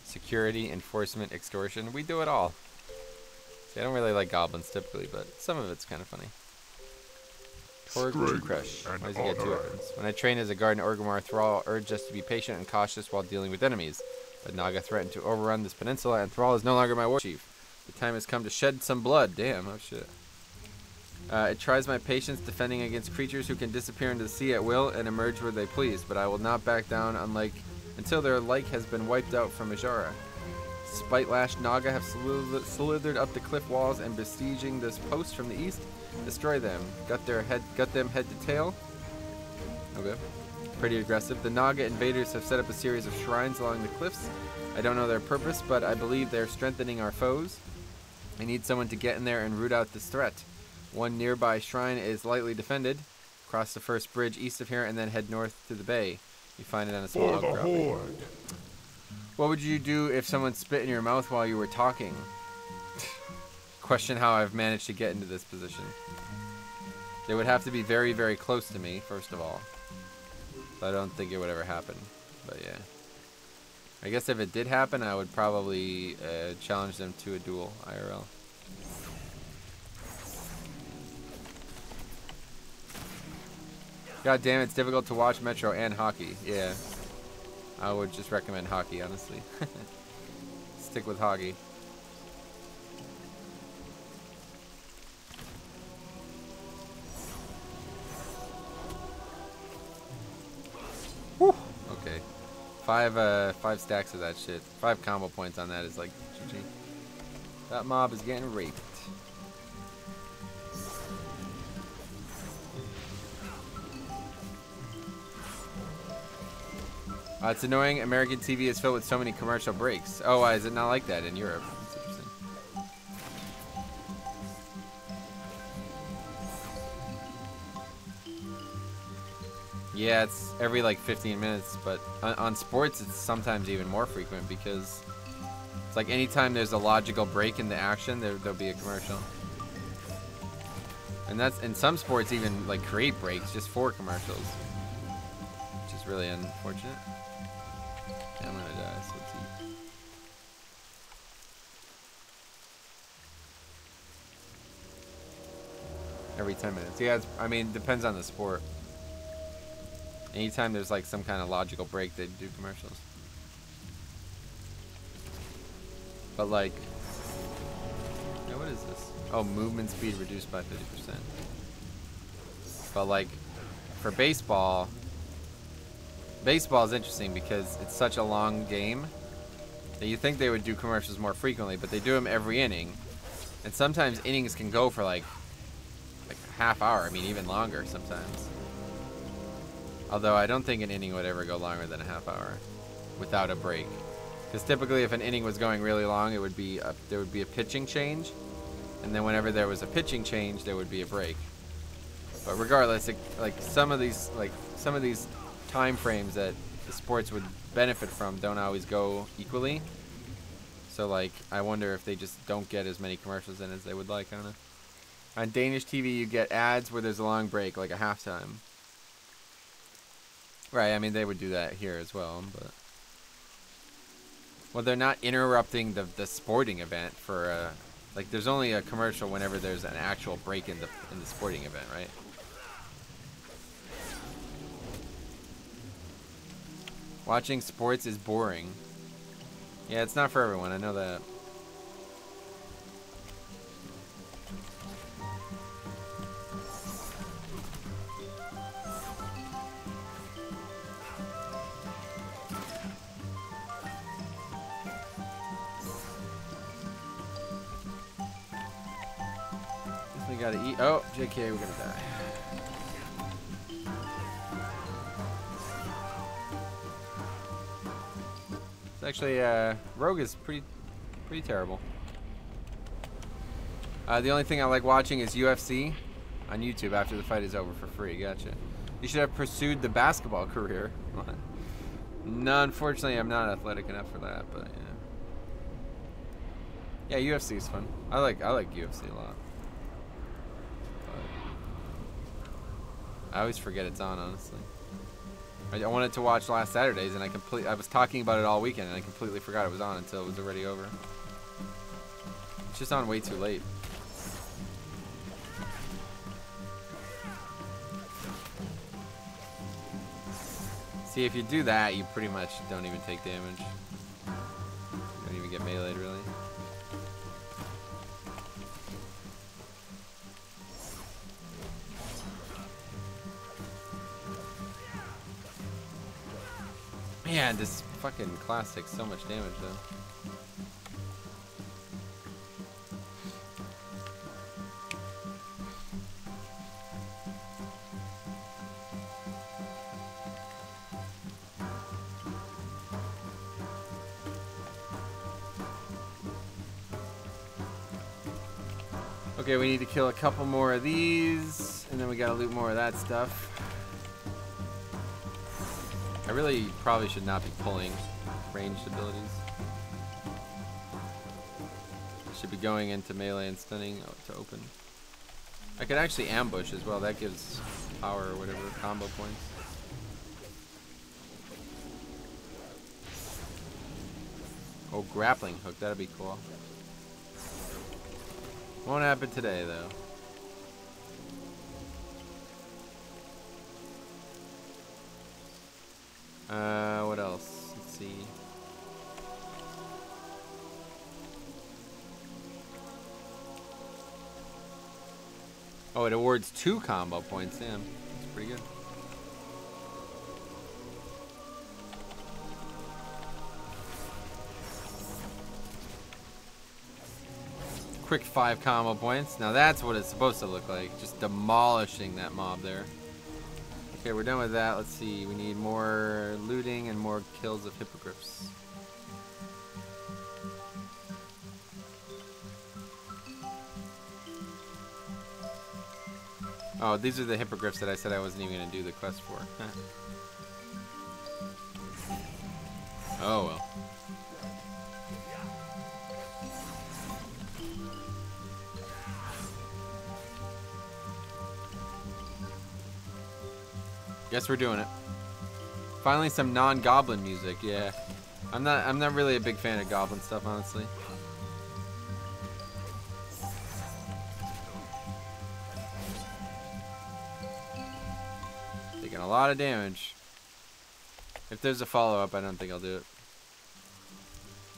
Security, enforcement, extortion. We do it all. See, I don't really like goblins typically, but some of it's kind of funny. Torg to Crush. Why does he get 2 weapons? When I train as a guard in Orgrimmar, Thrall urged us to be patient and cautious while dealing with enemies. But Naga threatened to overrun this peninsula, and Thrall is no longer my war chief. The time has come to shed some blood. Damn, oh shit. It tries my patience defending against creatures who can disappear into the sea at will and emerge where they please, but I will not back down until their like has been wiped out from Azshara. Spite-lashed Naga have slithered up the cliff walls and besieging this post from the east. Destroy them. Gut them head to tail. Okay. Pretty aggressive. The Naga invaders have set up a series of shrines along the cliffs. I don't know their purpose, but I believe they're strengthening our foes. I need someone to get in there and root out this threat. One nearby shrine is lightly defended. Cross the first bridge east of here and then head north to the bay. You find it on a small outcropping. What would you do if someone spit in your mouth while you were talking? Question how I've managed to get into this position. They would have to be very, very close to me, first of all. So I don't think it would ever happen. But yeah. I guess if it did happen, I would probably challenge them to a duel, IRL. God damn, it's difficult to watch Metro and hockey. Yeah. I would just recommend hockey, honestly. Stick with hockey. Whew. Okay. 5 stacks of that shit. 5 combo points on that is like GG. That mob is getting raped. It's annoying. American TV is filled with so many commercial breaks. Oh, why is it not like that in Europe? That's interesting. Yeah, it's every like 15 minutes, but on sports it's sometimes even more frequent because it's like anytime there's a logical break in the action, there'll be a commercial. And that's in some sports even like create breaks just for commercials, which is really unfortunate. I'm gonna die, so let's eat. Every 10 minutes. Yeah, I mean, depends on the sport. Anytime there's like some kind of logical break, they do commercials. But like, yeah, what is this? Oh, movement speed reduced by 50%. But like, for baseball is interesting because it's such a long game that you think they would do commercials more frequently, but they do them every inning. And sometimes innings can go for like a half hour, I mean even longer sometimes. Although I don't think an inning would ever go longer than a half hour without a break. Because typically if an inning was going really long, there would be a pitching change. and then whenever there was a pitching change, there would be a break. But regardless, some of these time frames that the sports would benefit from don't always go equally. So like, I wonder if they just don't get as many commercials in as they would like. I don't know. On Danish TV, you get ads where there's a long break, like a halftime. Right, I mean, they would do that here as well, but... Well, they're not interrupting the sporting event for, like, there's only a commercial whenever there's an actual break in the sporting event, right? Watching sports is boring. Yeah, it's not for everyone, I know that. We gotta eat. Oh, JK, we're gonna die. It's actually, Rogue is pretty terrible. The only thing I like watching is UFC on YouTube after the fight is over for free. Gotcha. You should have pursued the basketball career. No, unfortunately, I'm not athletic enough for that, but yeah. Yeah, UFC is fun. I like UFC a lot. I always forget it's on, honestly. I wanted to watch last Saturday's, and I was talking about it all weekend, and I completely forgot it was on until it was already over. It's just on way too late. See, if you do that, you pretty much don't even take damage. You don't even get meleeed, really. Man, this fucking class takes so much damage, though. Okay, we need to kill a couple more of these, and then we gotta loot more of that stuff. I really probably should not be pulling ranged abilities. I should be going into melee and stunning to open. I could actually ambush as well. That gives power or whatever, combo points. Oh, grappling hook. That'd be cool. Won't happen today, though. What else? Let's see. Oh, it awards 2 combo points. Damn, that's pretty good. Quick 5 combo points. Now that's what it's supposed to look like. Just demolishing that mob there. Okay, we're done with that. Let's see. We need more looting and more kills of hippogriffs. Oh, these are the hippogriffs that I said I wasn't even going to do the quest for. Oh, well. Guess we're doing it. Finally, some non-goblin music. Yeah, I'm not really a big fan of goblin stuff, honestly. Taking a lot of damage. If there's a follow-up, I don't think I'll do it.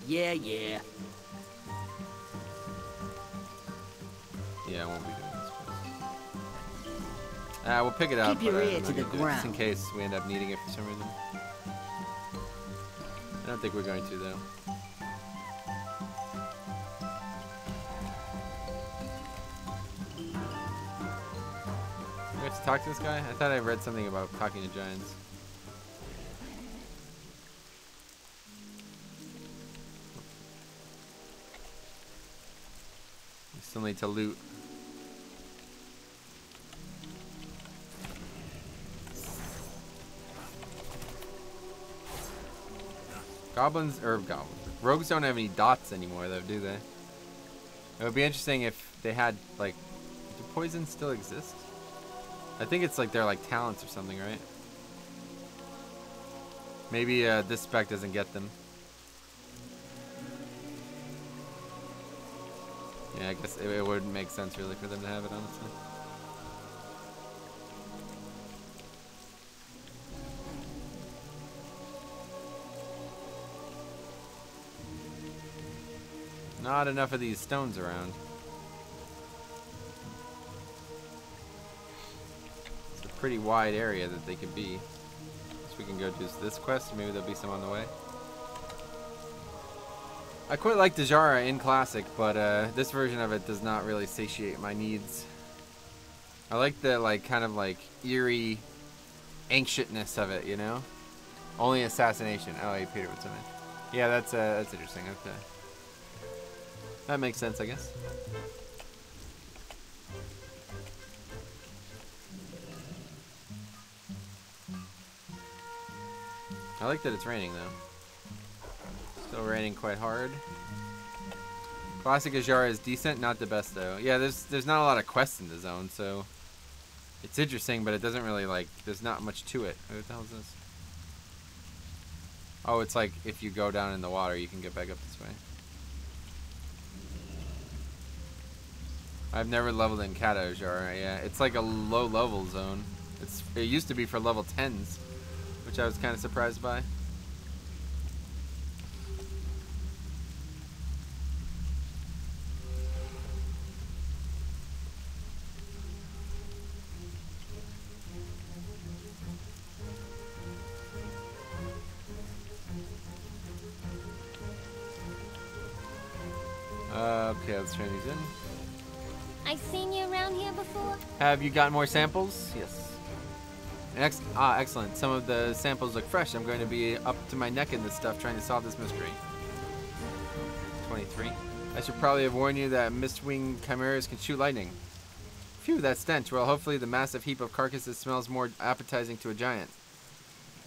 Yeah, yeah. Yeah, I won't be doing this. We'll pick it up. Keep your ear to the just ground. in case we end up needing it for some reason. I don't think we're going to, though. We have to talk to this guy? I thought I read something about talking to giants. Still need to loot. Rogues don't have any dots anymore, though, do they? It would be interesting if they had, like, do poisons still exist? I think it's like they're like talents or something, right? Maybe this spec doesn't get them. Yeah, I guess it wouldn't make sense really for them to have it, honestly. Not enough of these stones around. It's a pretty wide area that they could be. So we can go do this quest, or maybe there'll be some on the way. I quite like Azshara in Classic, but this version of it does not really satiate my needs. I like the kind of eerie ancientness of it, you know? Only assassination. Oh, hey, Peter, what's in it? Yeah, that's interesting. Okay. That makes sense, I guess. I like that it's raining, though. Still raining quite hard. Classic Azshara is decent, not the best, though. Yeah, there's not a lot of quests in the zone, so it's interesting, but it doesn't really, there's not much to it. What the hell is this? Oh, it's like if you go down in the water, you can get back up this way. I've never leveled in Kata Azshara. Yeah, it's like a low level zone. It used to be for level 10s, which I was kind of surprised by. Okay, let's turn these in. I've seen you around here before. Have you got more samples? Yes. Excellent. Some of the samples look fresh. I'm going to be up to my neck in this stuff trying to solve this mystery. 23. I should probably have warned you that mist-winged chimeras can shoot lightning. Phew, that stench. Well, hopefully the massive heap of carcasses smells more appetizing to a giant.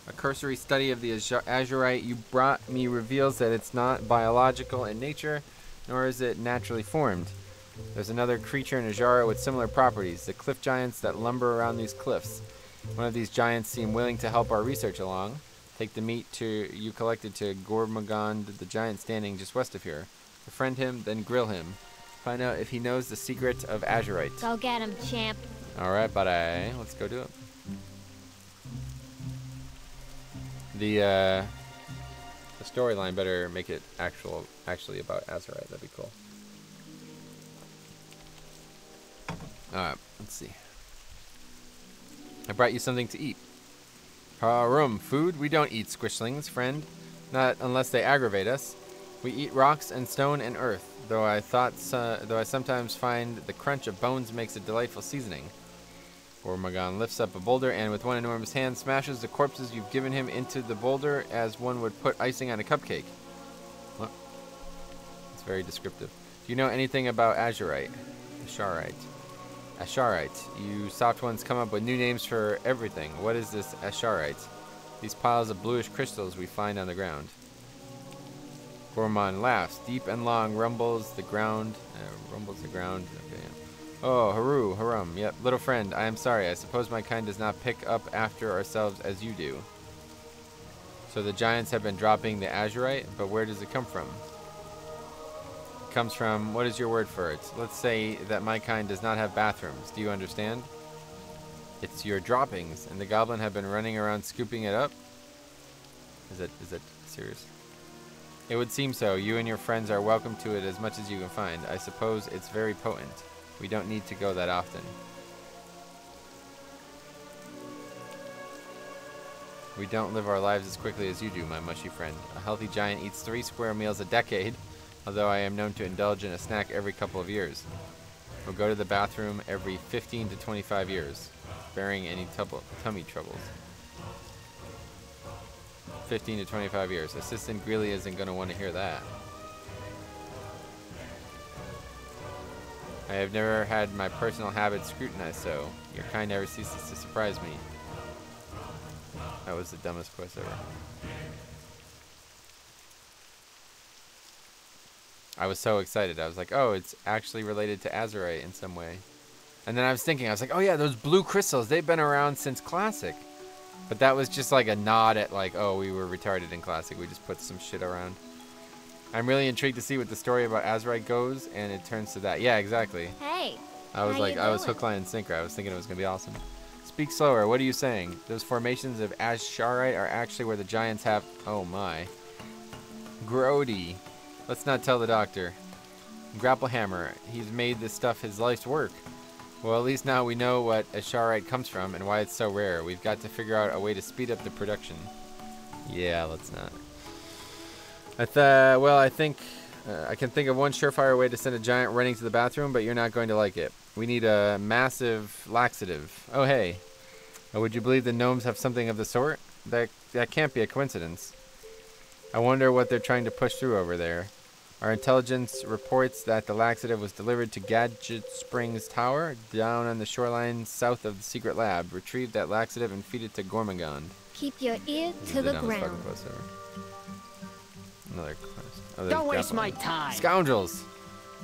A cursory study of the azurite you brought me reveals that it's not biological in nature, nor is it naturally formed. There's another creature in Azshara with similar properties, the cliff giants that lumber around these cliffs. One of these giants seemed willing to help our research along. Take the meat you collected to Gormagond, the giant standing just west of here. Befriend him, then grill him. Find out if he knows the secret of azurite. Go get him, champ. Alright, buddy. Let's go do it. The storyline better make it actually about azurite. That'd be cool. Alright, let's see. I brought you something to eat. Food? We don't eat squishlings, friend. Not unless they aggravate us. We eat rocks and stone and earth, though I sometimes find the crunch of bones makes a delightful seasoning. Ormagon lifts up a boulder and with one enormous hand smashes the corpses you've given him into the boulder as one would put icing on a cupcake. What? It's very descriptive. Do you know anything about azurite? Azsharite. You soft ones come up with new names for everything. What is this azsharite? These piles of bluish crystals we find on the ground. Gorman laughs. Deep and long rumbles the ground. Okay, yeah. Oh, harum. Yep, little friend, I am sorry. I suppose my kind does not pick up after ourselves as you do. So the giants have been dropping the azurite, but where does it come from? Comes from, what is your word for it? Let's say that my kind does not have bathrooms. Do you understand? It's your droppings, and the goblin have been running around scooping it up? Is that serious? It would seem so. You and your friends are welcome to it as much as you can find. I suppose it's very potent. We don't need to go that often. We don't live our lives as quickly as you do, my mushy friend. A healthy giant eats 3 square meals a decade, although I am known to indulge in a snack every couple of years. We'll go to the bathroom every 15 to 25 years, bearing any tummy troubles. 15 to 25 years. Assistant Greeley isn't going to want to hear that. I have never had my personal habits scrutinized so. Your kind never ceases to surprise me. That was the dumbest quest ever. I was so excited. I was like, oh, it's actually related to azurite in some way. And then I was thinking, I was like, oh yeah, those blue crystals, they've been around since Classic. But that was just like a nod at like, oh, we were retarded in Classic. We just put some shit around. I'm really intrigued to see what the story about azurite goes, and it turns to that. Yeah, exactly. Hey. I was how like, you I was doing? hook, line, and sinker. I was thinking it was going to be awesome. Speak slower. What are you saying? Those formations of Azshara are actually where the giants have... Oh, my. Grody. Let's not tell the doctor. Grapple hammer. He's made this stuff his life's work. Well, at least now we know what Azurite comes from and why it's so rare. We've got to figure out a way to speed up the production. Yeah, let's not. Well, I think I can think of one surefire way to send a giant running to the bathroom, but you're not going to like it. We need a massive laxative. Oh, hey. Would you believe the gnomes have something of the sort? That can't be a coincidence. I wonder what they're trying to push through over there. Our intelligence reports that the laxative was delivered to Gadget Springs Tower, down on the shoreline south of the secret lab. Retrieve that laxative and feed it to Gormagond. Keep your ear This to is the dumbest fucking ground. quest ever. Another quest. Oh, Don't waste grapple. my time. Scoundrels!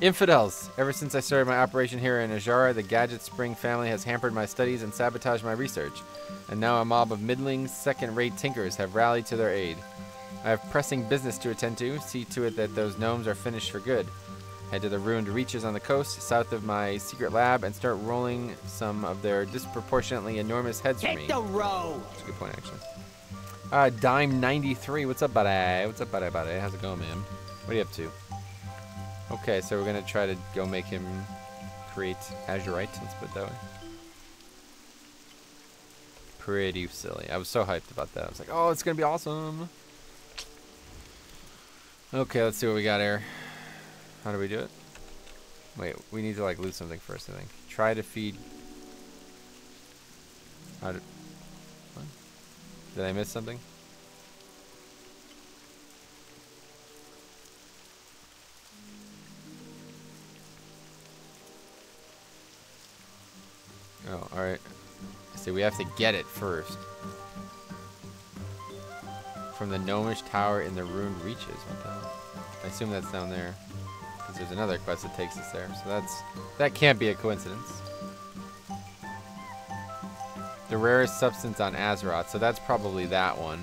Infidels! Ever since I started my operation here in Azshara, the Gadget Spring family has hampered my studies and sabotaged my research. And now a mob of middling, second-rate tinkers have rallied to their aid. I have pressing business to attend to. See to it that those gnomes are finished for good. Head to the ruined reaches on the coast, south of my secret lab, and start rolling some of their disproportionately enormous heads for me. Take the road. That's a good point, actually. Dime93. What's up, buddy? What's up, buddy? How's it going, man? What are you up to? Okay, so we're going to try to go make him create azurite. Let's put it that way. Pretty silly. I was so hyped about that. I was like, oh, it's going to be awesome. Okay, let's see what we got here. How do we do it? Wait, we need to like loot something first, I think. Try to feed... How did... What? Did I miss something? Oh, alright. See, we have to get it first. From the Gnomish Tower in the ruined reaches. What the hell? I assume that's down there. Because there's another quest that takes us there. So that can't be a coincidence. The rarest substance on Azeroth. So that's probably that one.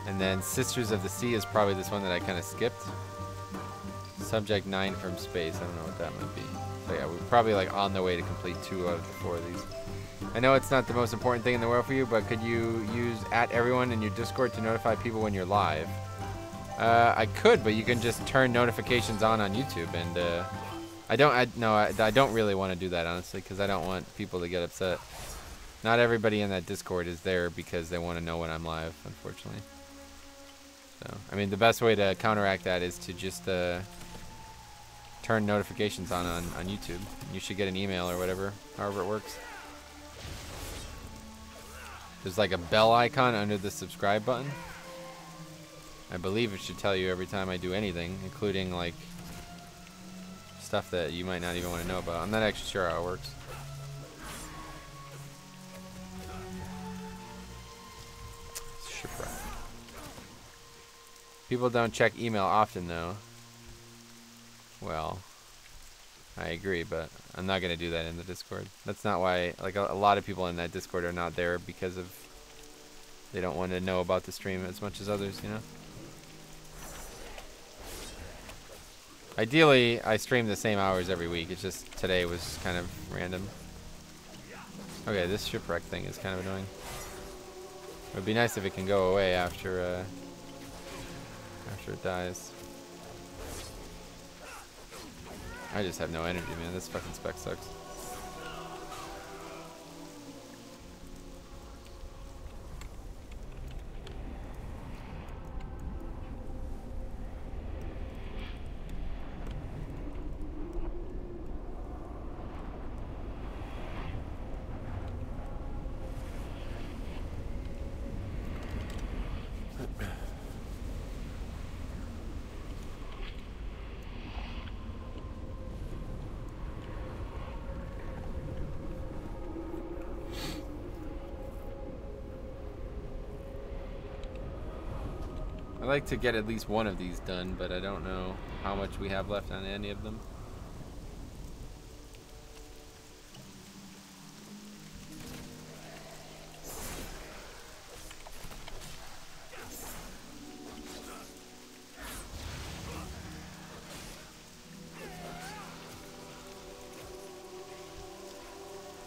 And then Sisters of the Sea is probably this one that I kind of skipped. Subject 9 from space. I don't know what that might be. So yeah, we're probably like on the way to complete 2 out of the 4 of these. I know it's not the most important thing in the world for you, but could you use @everyone in your Discord to notify people when you're live? I could, but you can just turn notifications on YouTube, and I don't really want to do that, honestly, because I don't want people to get upset. Not everybody in that Discord is there because they want to know when I'm live, unfortunately. So, I mean, the best way to counteract that is to just turn notifications on YouTube. You should get an email or whatever, however it works. There's like a bell icon under the subscribe button. I believe it should tell you every time I do anything, including like stuff that you might not even want to know about. I'm not actually sure how it works. Shipwreck. People don't check email often though. Well, I agree, but I'm not going to do that in the Discord. That's not why, like, a lot of people in that Discord are not there because of they don't want to know about the stream as much as others, you know? Ideally, I stream the same hours every week. It's just today was kind of random. Okay, this shipwreck thing is kind of annoying. It would be nice if it can go away after it dies. I just have no energy, man. This fucking spec sucks. like to get at least one of these done, but I don't know how much we have left on any of them.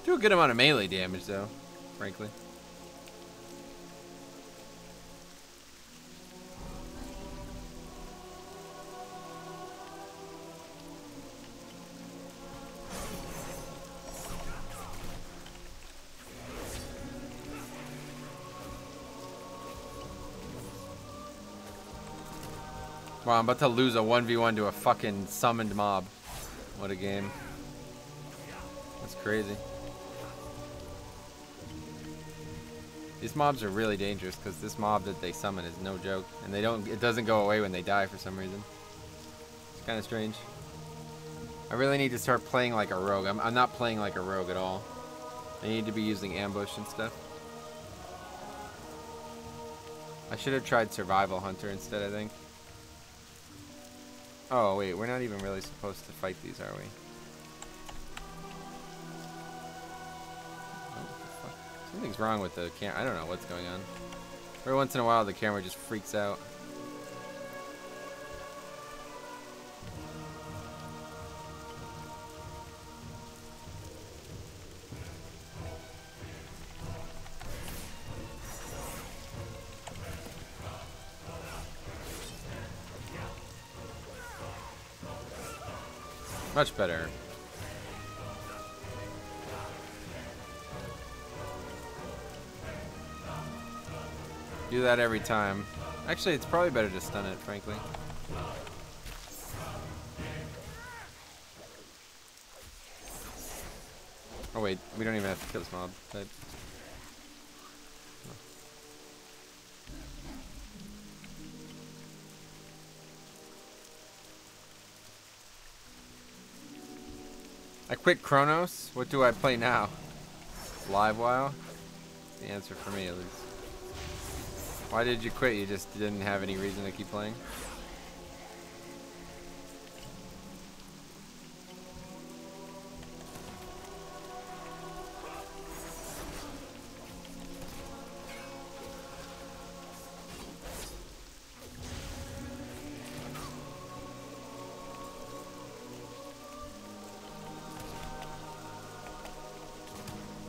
Do a good amount of melee damage, though, frankly. Wow, I'm about to lose a 1v1 to a fucking summoned mob. What a game. That's crazy. These mobs are really dangerous because this mob that they summon is no joke, and it doesn't go away when they die for some reason. It's kind of strange. I really need to start playing like a rogue. I'm not playing like a rogue at all. I need to be using ambush and stuff. I should have tried survival hunter instead, I think. Oh wait, we're not even really supposed to fight these, are we? Something's wrong with the camera. I don't know what's going on. Every once in a while, the camera just freaks out. Much better. Do that every time. Actually, it's probably better to stun it, frankly. Oh wait, we don't even have to kill this mob. But... I quit Chronos. What do I play now? Live WoW? That's the answer for me, at least. Why did you quit? You just didn't have any reason to keep playing?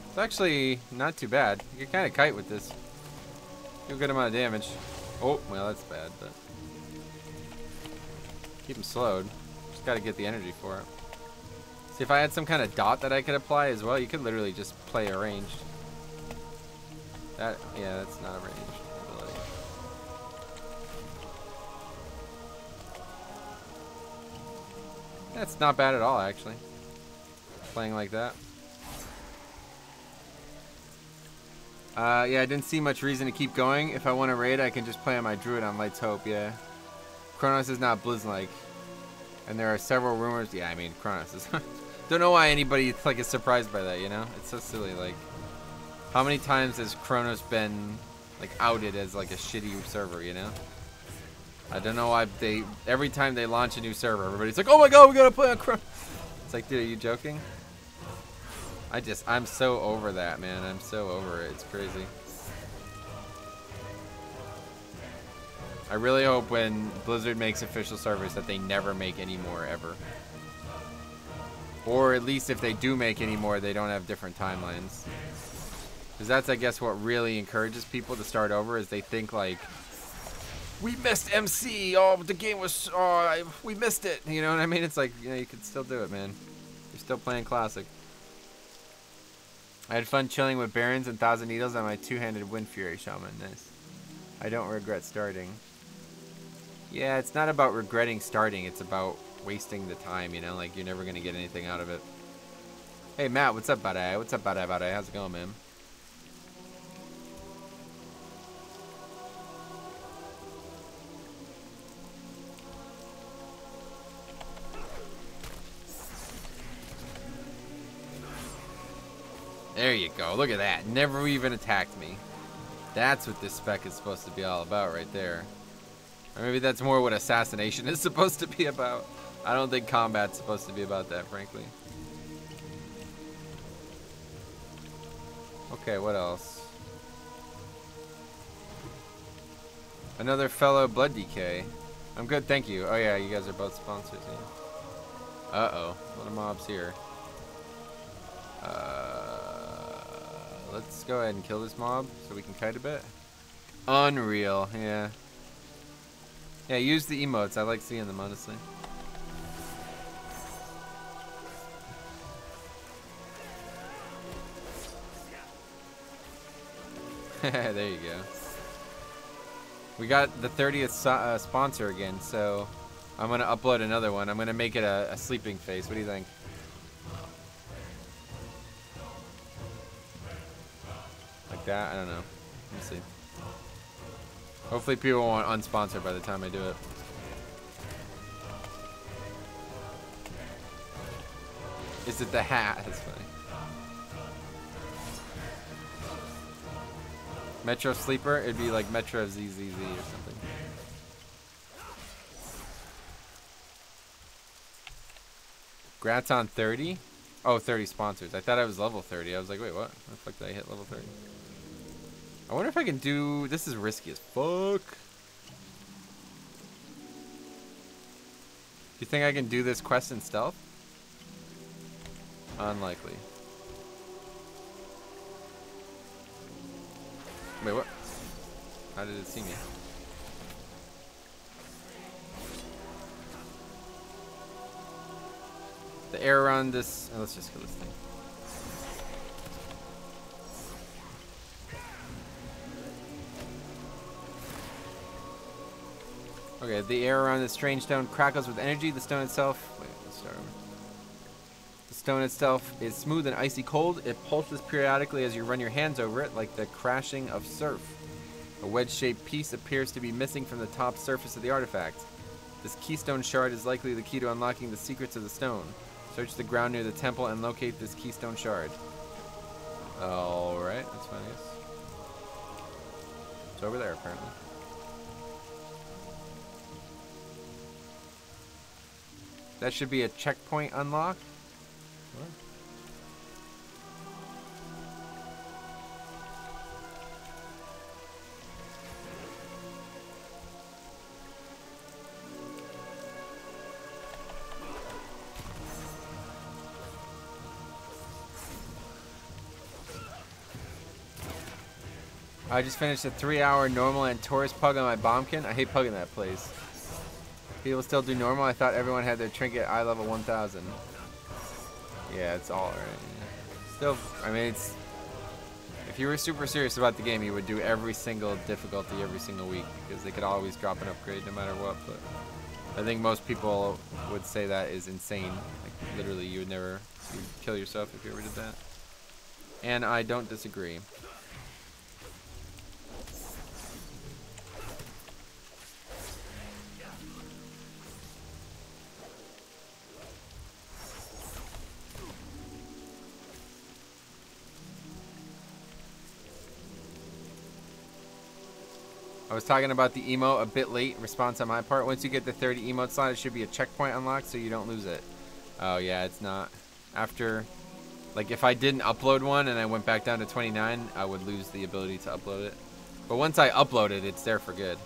It's actually not too bad. You can kind of kite with this. Do a good amount of damage. Oh, well, that's bad, but... Keep him slowed. Just gotta get the energy for it. See, if I had some kind of dot that I could apply as well, you could literally just play a ranged. That, yeah, that's not a ranged ability. That's not bad at all, actually. Playing like that. Yeah, I didn't see much reason to keep going. If I want to raid, I can just play on my druid on Light's Hope, yeah. Chronos is not Blizz-like. And there are several rumors. Yeah, I mean, Chronos is... Don't know why anybody like is surprised by that, you know? It's so silly, like... How many times has Chronos been, like, outed as, like, a shitty server, you know? I don't know why they... Every time they launch a new server, everybody's like, oh my god, we gotta play on Chronos! It's like, dude, are you joking? I'm so over that, man. I'm so over it. It's crazy. I really hope when Blizzard makes official servers that they never make any more, ever. Or at least if they do make any more, they don't have different timelines. Because that's, I guess, what really encourages people to start over, is they think, like, we missed MC. Oh, the game was... Oh, we missed it. You know what I mean? It's like, you know, you can still do it, man. You're still playing Classic. I had fun chilling with Barons and Thousand Needles on my two-handed Wind Fury Shaman. Nice. I don't regret starting. Yeah, it's not about regretting starting. It's about wasting the time, you know? Like, you're never going to get anything out of it. Hey, Matt, what's up, buddy? What's up, buddy? How's it going, man? There you go. Look at that. Never even attacked me. That's what this spec is supposed to be all about right there. Or maybe that's more what assassination is supposed to be about. I don't think combat's supposed to be about that, frankly. Okay, what else? Another fellow blood decay. I'm good, thank you. Oh yeah, you guys are both sponsors. Yeah. Uh-oh, a lot of mobs here. Let's go ahead and kill this mob so we can kite a bit. Unreal, yeah. Yeah, use the emotes. I like seeing them, honestly. There you go. We got the 30th sponsor again, so I'm going to upload another one. I'm going to make it a sleeping face. What do you think? Like that? I don't know. Let's see. Hopefully people won't unsponsor by the time I do it. Is it the hat? That's funny. Metro Sleeper? It'd be like Metro ZZZ or something. Grats on 30? Oh, 30 sponsors. I thought I was level 30. I was like, wait, what? How the fuck did I hit level 30? I wonder if I can do... This is risky as fuck. Do you think I can do this quest in stealth? Unlikely. Wait, what? How did it see me? The air around this... Oh, let's just kill this thing. Okay, the air around this strange stone crackles with energy. The stone itself... Wait, let's start over. The stone itself is smooth and icy cold. It pulses periodically as you run your hands over it, like the crashing of surf. A wedge-shaped piece appears to be missing from the top surface of the artifact. This keystone shard is likely the key to unlocking the secrets of the stone. Search the ground near the temple and locate this keystone shard. Alright, that's fine, I guess. It's over there, apparently. That should be a checkpoint unlock. What? I just finished a 3-hour normal and tourist pug on my bombkin. I hate pugging that place. People still do normal. I thought everyone had their trinket eye level 1000. Yeah, it's all right. Still, I mean, it's... If you were super serious about the game, you would do every single difficulty every single week, because they could always drop an upgrade no matter what, but... I think most people would say that is insane. Like, literally, you would never... You'd kill yourself if you ever did that. And I don't disagree. I was talking about the emote a bit late. Response on my part. Once you get the 30 emote slot, it should be a checkpoint unlocked so you don't lose it. Oh yeah, it's not. After, like if I didn't upload one and I went back down to 29, I would lose the ability to upload it. But once I upload it, it's there for good.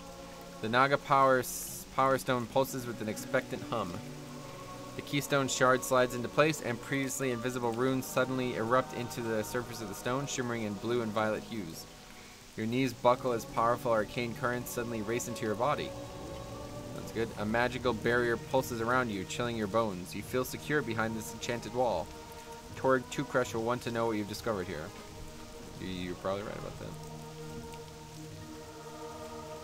The Naga Power Stone pulses with an expectant hum. The keystone shard slides into place and previously invisible runes suddenly erupt into the surface of the stone, shimmering in blue and violet hues. Your knees buckle as powerful arcane currents suddenly race into your body. That's good. A magical barrier pulses around you, chilling your bones. You feel secure behind this enchanted wall. Torg 2 Crush will want to know what you've discovered here. You're probably right about that.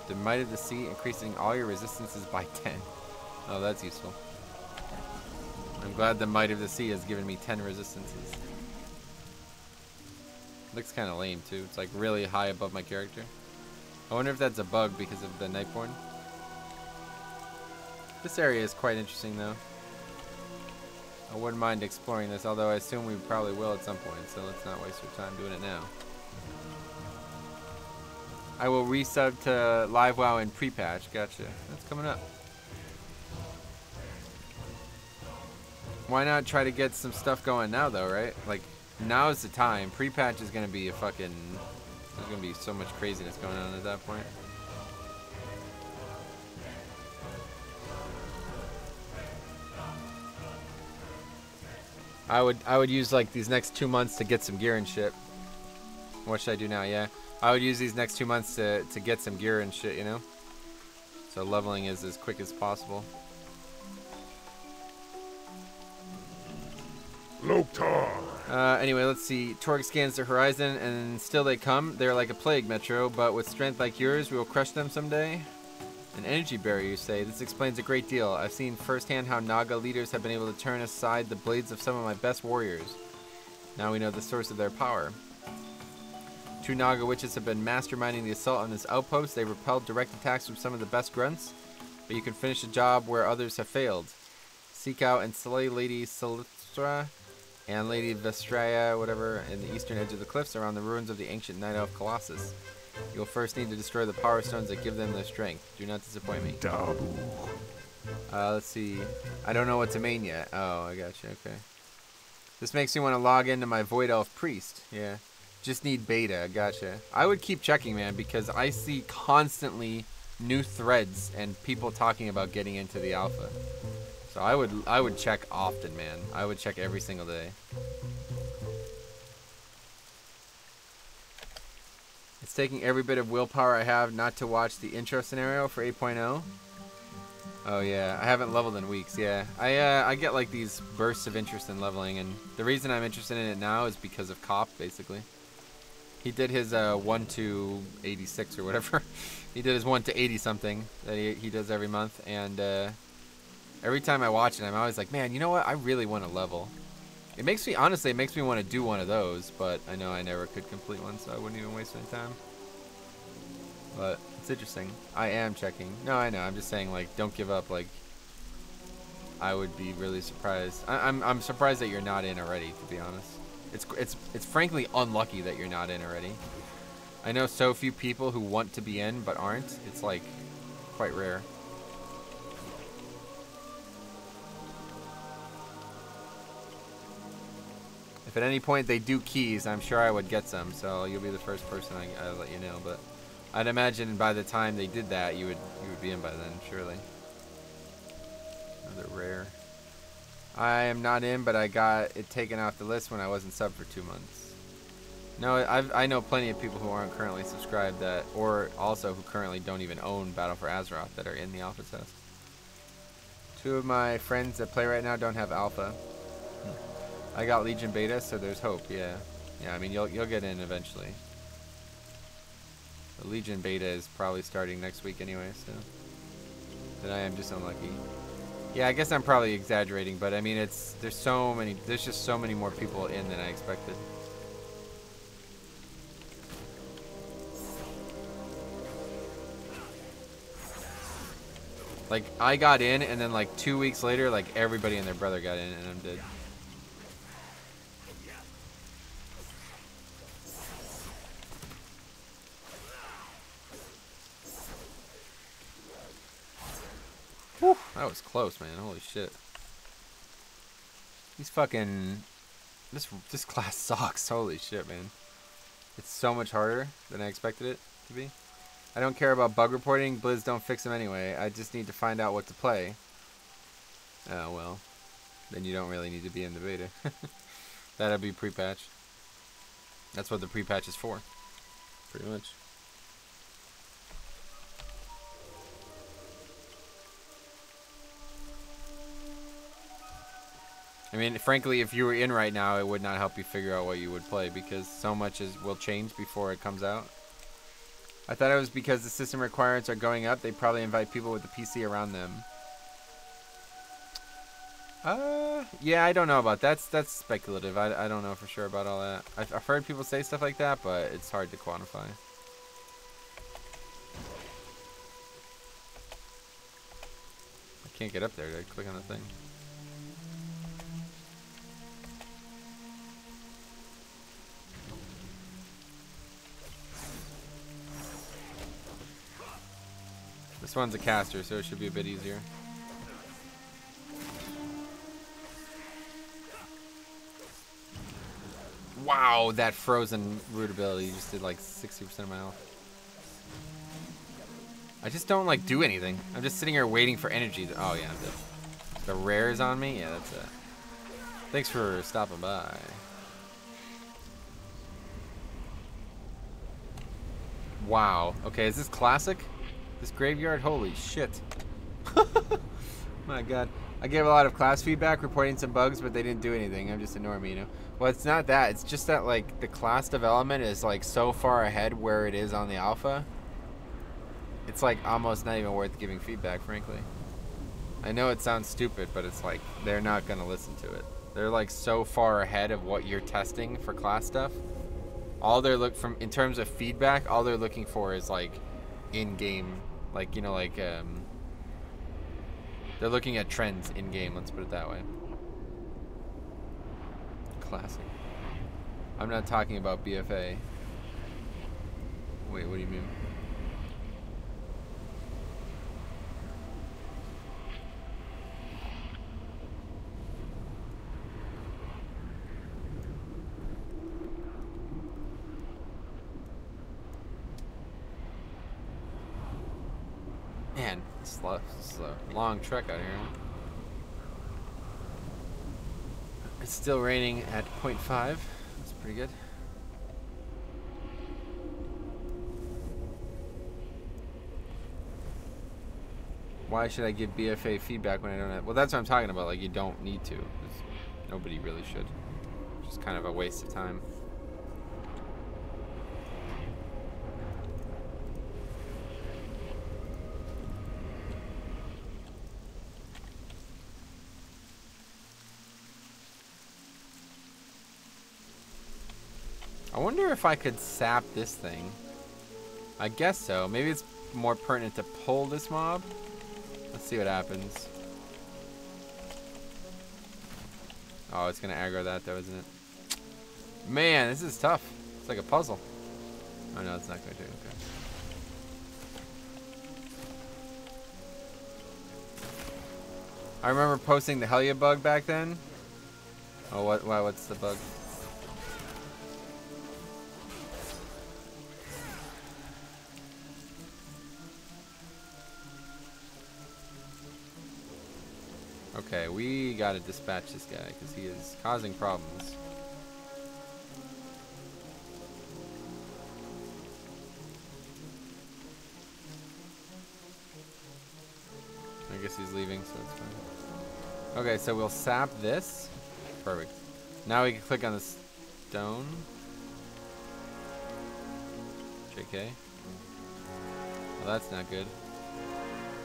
The Might of the Sea, increasing all your resistances by 10. Oh, that's useful. I'm glad the Might of the Sea has given me 10 resistances. Looks kind of lame too. It's like really high above my character. I wonder if that's a bug because of the Nightborne. This area is quite interesting though. I wouldn't mind exploring this, although I assume we probably will at some point, so let's not waste our time doing it now. I will resub to live WoW in pre-patch. Gotcha. That's coming up. Why not try to get some stuff going now, though, right? Like, now is the time. Pre-patch is going to be a fucking... There's going to be so much craziness going on at that point. I would use, like, these next 2 months to get some gear and shit. What should I do now? Yeah. I would use these next 2 months to get some gear and shit, you know? So leveling is as quick as possible. Anyway, let's see. Torg scans the horizon, and still they come. They're like a plague, Metro, but with strength like yours, we will crush them someday. An energy barrier, you say? This explains a great deal. I've seen firsthand how Naga leaders have been able to turn aside the blades of some of my best warriors. Now we know the source of their power. 2 Naga witches have been masterminding the assault on this outpost. They repelled direct attacks from some of the best grunts, but you can finish the job where others have failed. Seek out and slay Lady Salistra and Lady Vestraya, whatever, in the eastern edge of the cliffs around the ruins of the ancient Night Elf Colossus. You'll first need to destroy the power stones that give them their strength. Do not disappoint me. Let's see. I don't know what to main yet. Oh, I gotcha. Okay. This makes me want to log into my Void Elf Priest. Yeah. Just need beta. Gotcha. I would keep checking, man, because I see constantly new threads and people talking about getting into the alpha. So I would check often, man. I would check every single day. It's taking every bit of willpower I have not to watch the intro scenario for 8.0. Oh yeah, I haven't leveled in weeks. Yeah, I get like these bursts of interest in leveling, and the reason I'm interested in it now is because of Cop, basically. He did his 1 to 86 or whatever. He did his 1 to 80 something that he does every month, and every time I watch it, I'm always like, man, you know what? I really want to level. It makes me, honestly, it makes me want to do one of those, but I know I never could complete one, so I wouldn't even waste my time. But it's interesting. I am checking. No, I know. I'm just saying, like, don't give up. Like, I would be really surprised. I'm surprised that you're not in already, to be honest. It's frankly unlucky that you're not in already. I know so few people who want to be in but aren't. It's like quite rare. If at any point they do keys, I'm sure I would get some, so you'll be the first person I'll let you know. But I'd imagine by the time they did that, you would be in by then, surely. Another rare. I am not in, but I got it taken off the list when I wasn't subbed for 2 months. No, I know plenty of people who aren't currently subscribed that, or also who currently don't even own Battle for Azeroth that are in the alpha test. 2 of my friends that play right now don't have alpha. I got Legion Beta, so there's hope. Yeah, I mean you'll get in eventually. The Legion Beta is probably starting next week anyway, so then I am just unlucky. Yeah, I guess I'm probably exaggerating, but I mean there's just so many more people in than I expected. Like I got in, and then like 2 weeks later, like everybody and their brother got in, and I'm dead. Whew, that was close, man. Holy shit. These fucking... This class sucks. Holy shit, man. It's so much harder than I expected it to be. I don't care about bug reporting. Blizz don't fix them anyway. I just need to find out what to play. Oh, well. Then you don't really need to be in the beta. That'll be pre-patch. That's what the pre-patch is for. Pretty much. I mean, frankly, if you were in right now, it would not help you figure out what you would play because so much will change before it comes out. I thought it was because the system requirements are going up. They probably invite people with the PC around them. Yeah, I don't know about that. That's speculative. I don't know for sure about all that. I've heard people say stuff like that, but it's hard to quantify. I can't get up there to click on the thing. This one's a caster, so it should be a bit easier. Wow, that frozen root ability just did like 60% of my health. I just don't like do anything. I'm just sitting here waiting for energy. Oh yeah, the rare is on me. Yeah, that's it. Thanks for stopping by. Wow. Okay, is this classic? This graveyard? Holy shit. My god. I gave a lot of class feedback reporting some bugs, but they didn't do anything. I'm just ignoring me, you know? Well, it's not that. It's just that, like, the class development is, like, so far ahead where it is on the alpha. It's, like, almost not even worth giving feedback, frankly. I know it sounds stupid, but it's, like, they're not going to listen to it. They're, like, so far ahead of what you're testing for class stuff. All they're in terms of feedback, all they're looking for is, like, in-game, like, you know, like, they're looking at trends in-game, let's put it that way. Classic. I'm not talking about BFA. Wait, what do you mean? Man, this is a long trek out here. It's still raining at 0.5. That's pretty good. Why should I give BFA feedback when I don't have... Well, that's what I'm talking about. Like, you don't need to. Nobody really should. It's just kind of a waste of time. I wonder if I could sap this thing. I guess so. Maybe it's more pertinent to pull this mob. Let's see what happens. Oh, it's gonna aggro that though, isn't it? Man, this is tough. It's like a puzzle. Oh no, it's not going to. Okay. I remember posting the Hellia bug back then. Oh, what's the bug? Okay, we gotta dispatch this guy because he is causing problems. I guess he's leaving, so it's fine. Okay, so we'll sap this. Perfect. Now we can click on the stone. JK. Well, that's not good.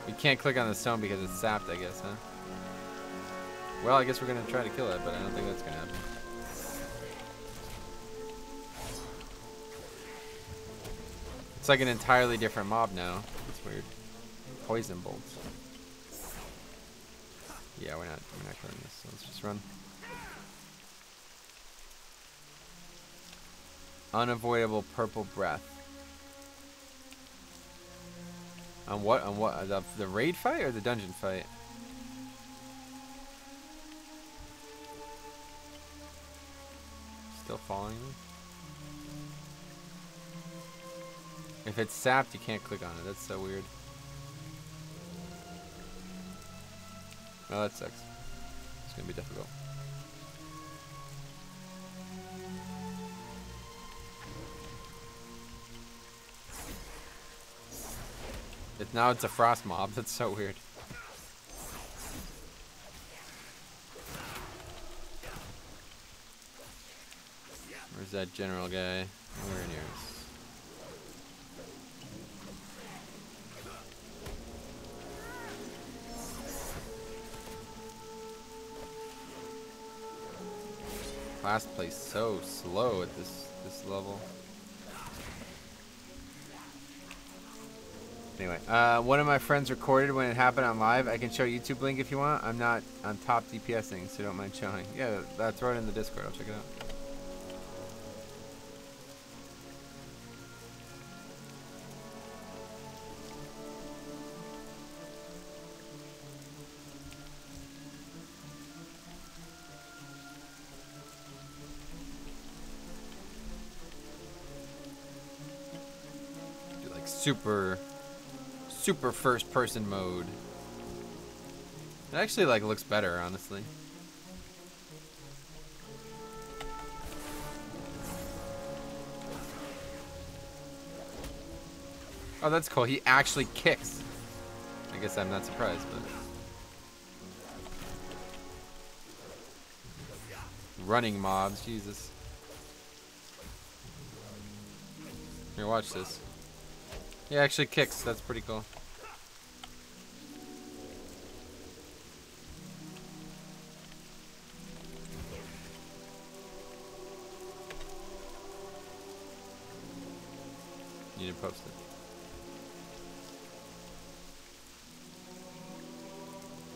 We can't click on the stone because it's sapped, I guess, huh? Well, I guess we're gonna try to kill it, but I don't think that's gonna happen. It's like an entirely different mob now. It's weird. Poison bolts. Yeah, we're not killing this, so let's just run. Unavoidable purple breath. On what? On what? The raid fight or the dungeon fight? Still following me? If it's sapped, you can't click on it. That's so weird. Oh, that sucks. It's gonna be difficult. Now it's a frost mob. That's so weird. Where's that general guy? Nowhere near us. Last place so slow at this level. Anyway, one of my friends recorded when it happened on live. I can show YouTube link if you want. I'm not on top DPSing, so don't mind showing. Yeah, throw it in the Discord. I'll check it out. super first person mode. It actually like looks better, honestly. Oh, that's cool. He actually kicks. I guess I'm not surprised, but running mobs, Jesus. Here, watch this. He actually kicks. That's pretty cool. You need to post it.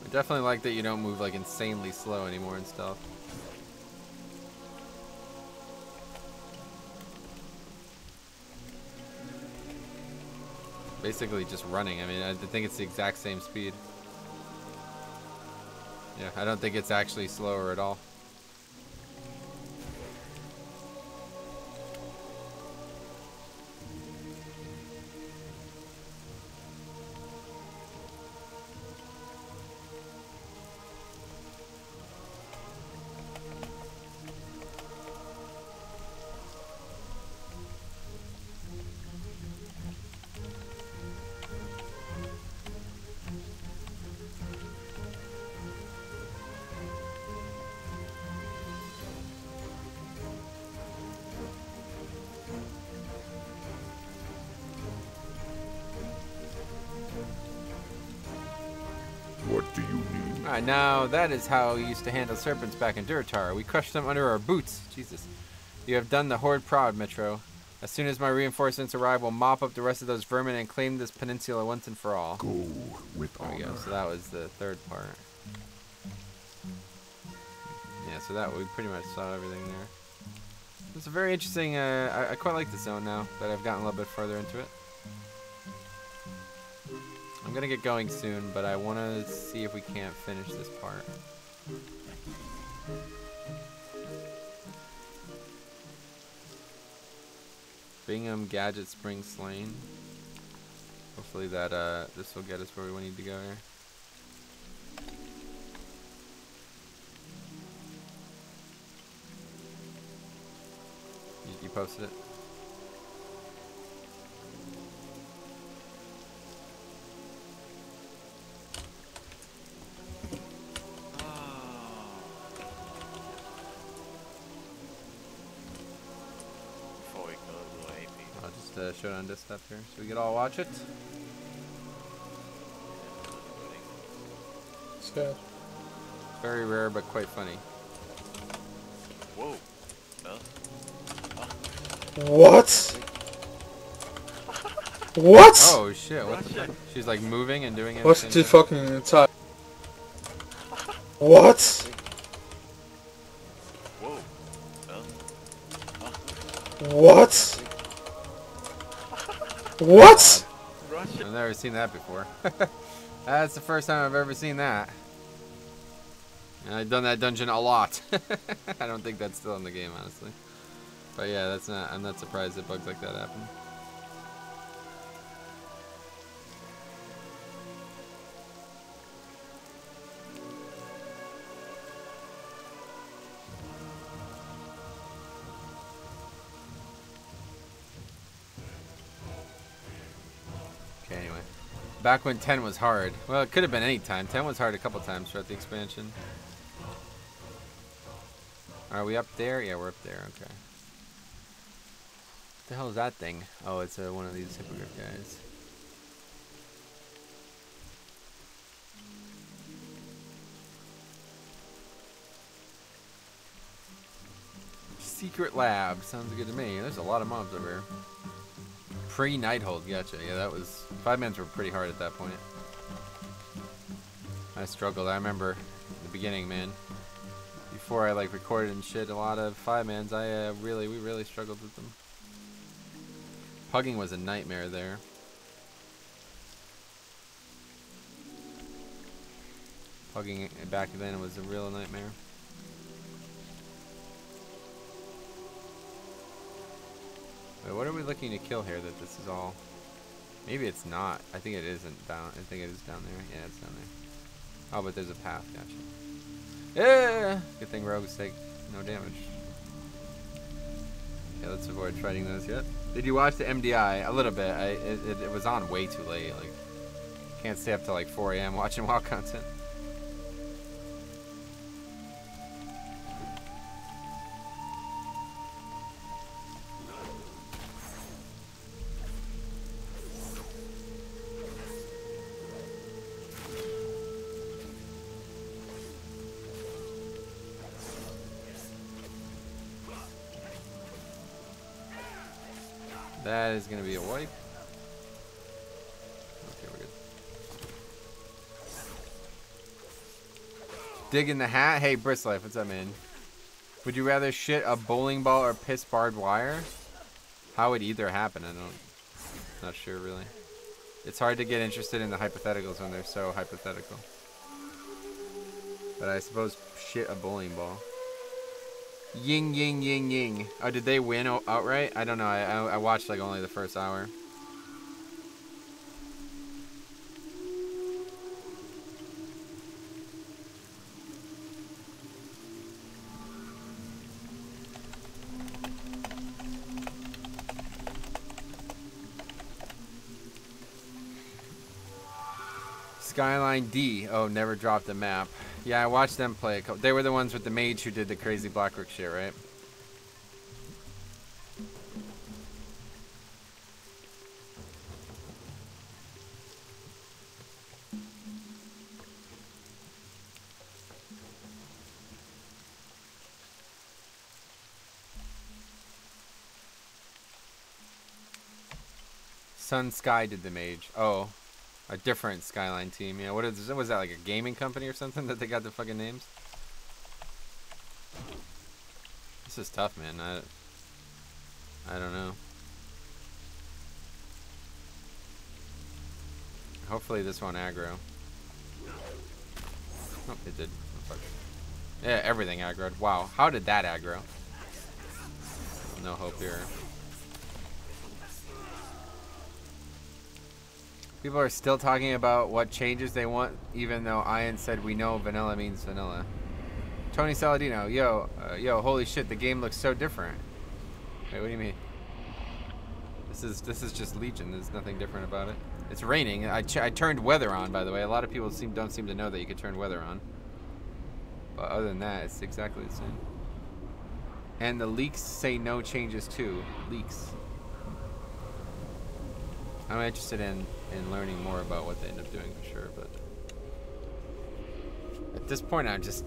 I definitely like that you don't move like insanely slow anymore and stuff. Basically just running. I mean, I think it's the exact same speed. Yeah, I don't think it's actually slower at all. What do you need? Alright, now that is how we used to handle serpents back in Durotar. We crushed them under our boots. Jesus. You have done the horde proud, Metro. As soon as my reinforcements arrive, we'll mop up the rest of those vermin and claim this peninsula once and for all. Go with There we go. honor. So that was the third part. Yeah, so that we pretty much saw everything there. It's a very interesting, I quite like the zone now that I've gotten a little bit further into it. I'm gonna get going soon, but I want to see if we can't finish this part. Bingham Gadget Spring Slain. Hopefully that this will get us where we need to go here. You posted it? Before we go to the AP. I'll just show it on desktop here so we can all watch it. Sad. Very rare but quite funny. Whoa. No. What? What? Oh shit, what the fuck? She's like moving and doing it. What's at the the same time. fucking time? What? Whoa. No. What? What? I've never seen that before. That's the first time I've ever seen that. And I've done that dungeon a lot. I don't think that's still in the game, honestly. But yeah, that's not. I'm not surprised that bugs like that happen. Okay, anyway. Back when 10 was hard. Well, it could have been any time. 10 was hard a couple times throughout the expansion. Are we up there? Yeah, we're up there. Okay. What the hell is that thing? Oh, it's one of these hippogriff guys. Secret lab. Sounds good to me. There's a lot of mobs over here. Pre-Nighthold, gotcha. Yeah, that was... 5-mans were pretty hard at that point. I struggled. I remember the beginning, man. Before I like recorded and shit, a lot of 5-mans, we really struggled with them. Pugging was a nightmare there. Pugging back then was a real nightmare. Wait, what are we looking to kill here that this is all... Maybe it's not. I think it isn't down. I think it is down there. Yeah, it's down there. Oh, but there's a path. Gotcha. Yeah. Good thing rogues take no damage. Yeah, let's avoid fighting those yet. Did you watch the MDI? A little bit. It was on way too late. Like, can't stay up till like 4 a.m. watching WoW content. That is going to be a wipe. Okay, we're good. Dig in the hat? Hey, Bristlife, what's up, man? Would you rather shit a bowling ball or piss barbed wire? How would either happen? Not sure, really. It's hard to get interested in the hypotheticals when they're so hypothetical. But I suppose shit a bowling ball. Ying, ying, ying, ying. Oh, did they win outright? I don't know. I watched like only the first hour. Skyline D. Oh, never dropped a map. Yeah, I watched them play a couple. They were the ones with the mage who did the crazy Blackrook shit, right? Sun Sky did the mage. Oh. A different Skyline team, yeah. Was that, like a gaming company or something that they got the fucking names? This is tough, man. I don't know. Hopefully this won't aggro. Oh, it did. Oh, fuck. Yeah, everything aggroed. Wow, how did that aggro? No hope here. People are still talking about what changes they want, even though Ian said we know vanilla means vanilla. Tony Saladino, yo, holy shit, the game looks so different. Wait, what do you mean? This is just Legion. There's nothing different about it. It's raining. I turned weather on, by the way. A lot of people don't seem to know that you could turn weather on. But other than that, it's exactly the same. And the leaks say no changes too. Leaks. I'm interested in learning more about what they end up doing for sure, but at this point I just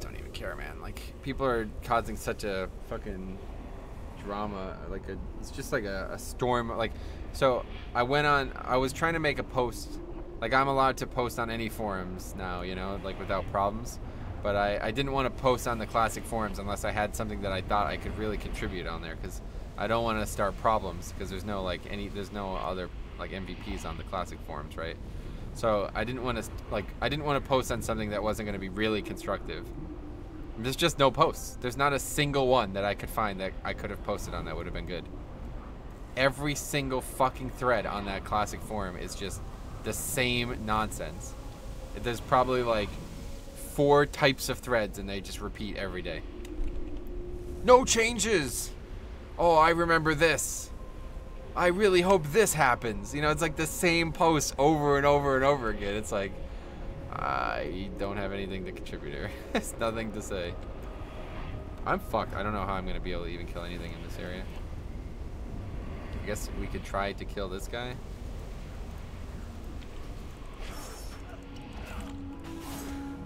don't even care, man. Like, people are causing such a fucking drama, it's just like a storm. Like, so I was trying to make a post, like, I'm allowed to post on any forums now, you know, like, without problems, but I didn't want to post on the classic forums unless I had something that I thought I could really contribute on there, because I don't want to start problems, because there's no other like MVPs on the classic forums, right? So I didn't want to post on something that wasn't going to be really constructive. There's just no posts. There's not a single one that I could find that I could have posted on that would have been good. Every single fucking thread on that classic forum is just the same nonsense. There's probably like 4 types of threads and they just repeat every day. No changes! Oh, I remember this. I really hope this happens. You know, it's like the same post over and over and over again. It's like, I don't have anything to contribute here. There's nothing to say. I'm fucked. I don't know how I'm going to be able to even kill anything in this area. I guess we could try to kill this guy.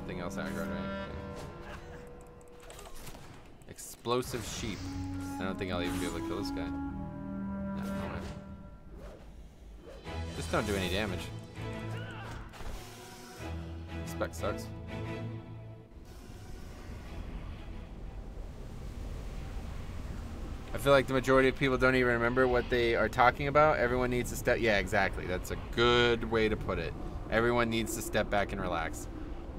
Nothing else aggro, right? Explosive sheep. I don't think I'll even be able to kill this guy. No, no way. Just don't do any damage. Spec sucks. I feel like the majority of people don't even remember what they are talking about. Everyone needs to step... Yeah, exactly. That's a good way to put it. Everyone needs to step back and relax.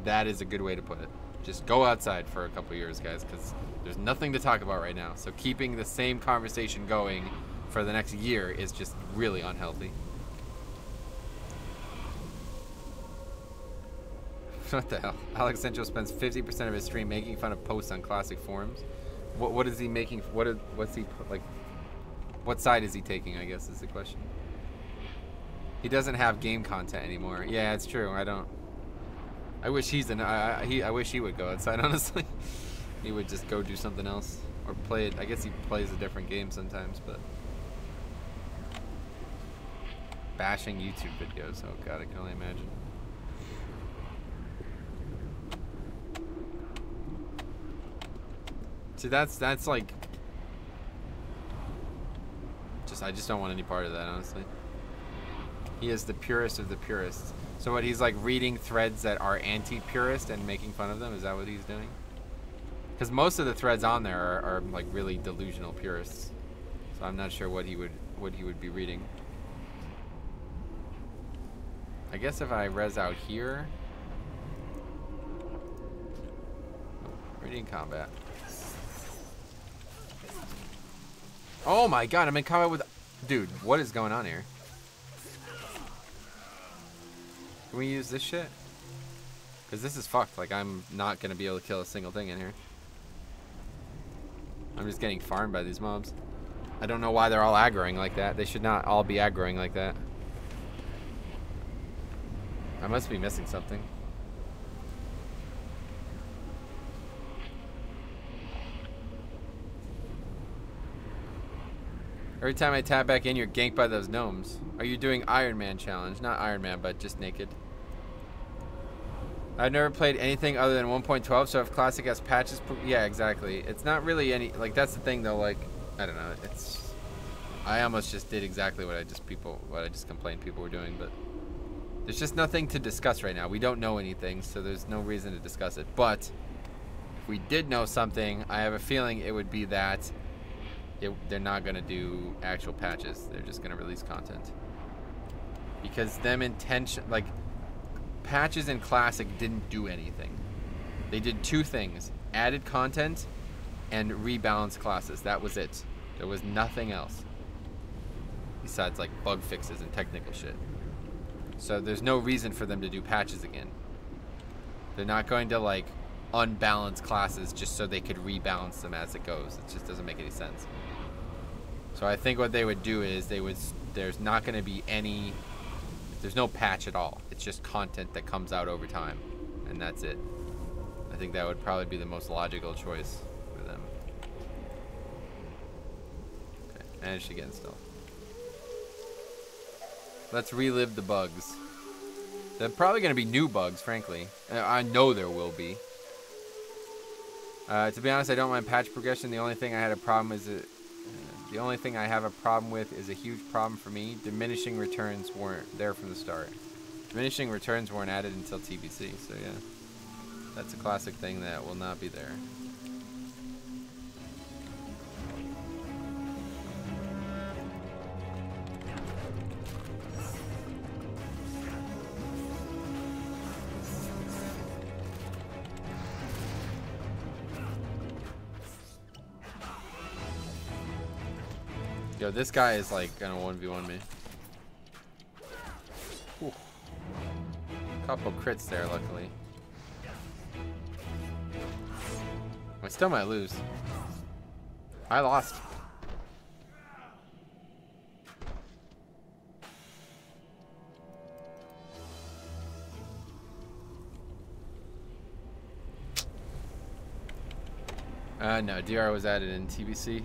That is a good way to put it. Just go outside for a couple years, guys, because there's nothing to talk about right now. So keeping the same conversation going for the next year is just really unhealthy. What the hell? Alex Central spends 50% of his stream making fun of posts on classic forums. What is he making? What's he like? What side is he taking? I guess is the question. He doesn't have game content anymore. Yeah, it's true. I don't. I wish I wish he would go outside. Honestly, he would just go do something else or play it. I guess he plays a different game sometimes, but bashing YouTube videos. Oh god, I can only imagine. See, that's like, I just don't want any part of that, honestly. He is the purest of the purists. So what, he's like reading threads that are anti-purist and making fun of them? Is that what he's doing? Because most of the threads on there are like really delusional purists. So I'm not sure what he would be reading. I guess if I res out here. Oh, reading combat. Oh my god, I'm in combat with... Dude, what is going on here? Can we use this shit? Because this is fucked. Like, I'm not going to be able to kill a single thing in here. I'm just getting farmed by these mobs. I don't know why they're all aggroing like that. They should not all be aggroing like that. I must be missing something. Every time I tap back in, you're ganked by those gnomes. Are you doing Iron Man challenge? Not Iron Man, but just naked. I've never played anything other than 1.12, so if Classic has patches... Yeah, exactly. It's not really any... Like, that's the thing, though, like... I don't know. It's... I almost just did exactly what I just complained people were doing, but... There's just nothing to discuss right now. We don't know anything, so there's no reason to discuss it. But, if we did know something, I have a feeling it would be that... they're not going to do actual patches. They're just going to release content. Because like, patches in Classic didn't do anything. They did two things. Added content and rebalanced classes. That was it. There was nothing else. Besides, like, bug fixes and technical shit. So there's no reason for them to do patches again. They're not going to, like, unbalance classes just so they could rebalance them as it goes. It just doesn't make any sense. So I think what they would do is there's not going to be there's no patch at all. It's just content that comes out over time, and that's it. I think that would probably be the most logical choice for them. Okay, managed to get installed. Let's relive the bugs. There are probably going to be new bugs, frankly. I know there will be. To be honest, I don't mind patch progression. The only thing I have a problem with is a huge problem for me. Diminishing returns weren't there from the start. Diminishing returns weren't added until TBC, so yeah. That's a classic thing that will not be there. Yo, this guy is like gonna 1v1 me. Whew. Couple crits there, luckily. I still might lose. I lost. No, DR was added in TBC.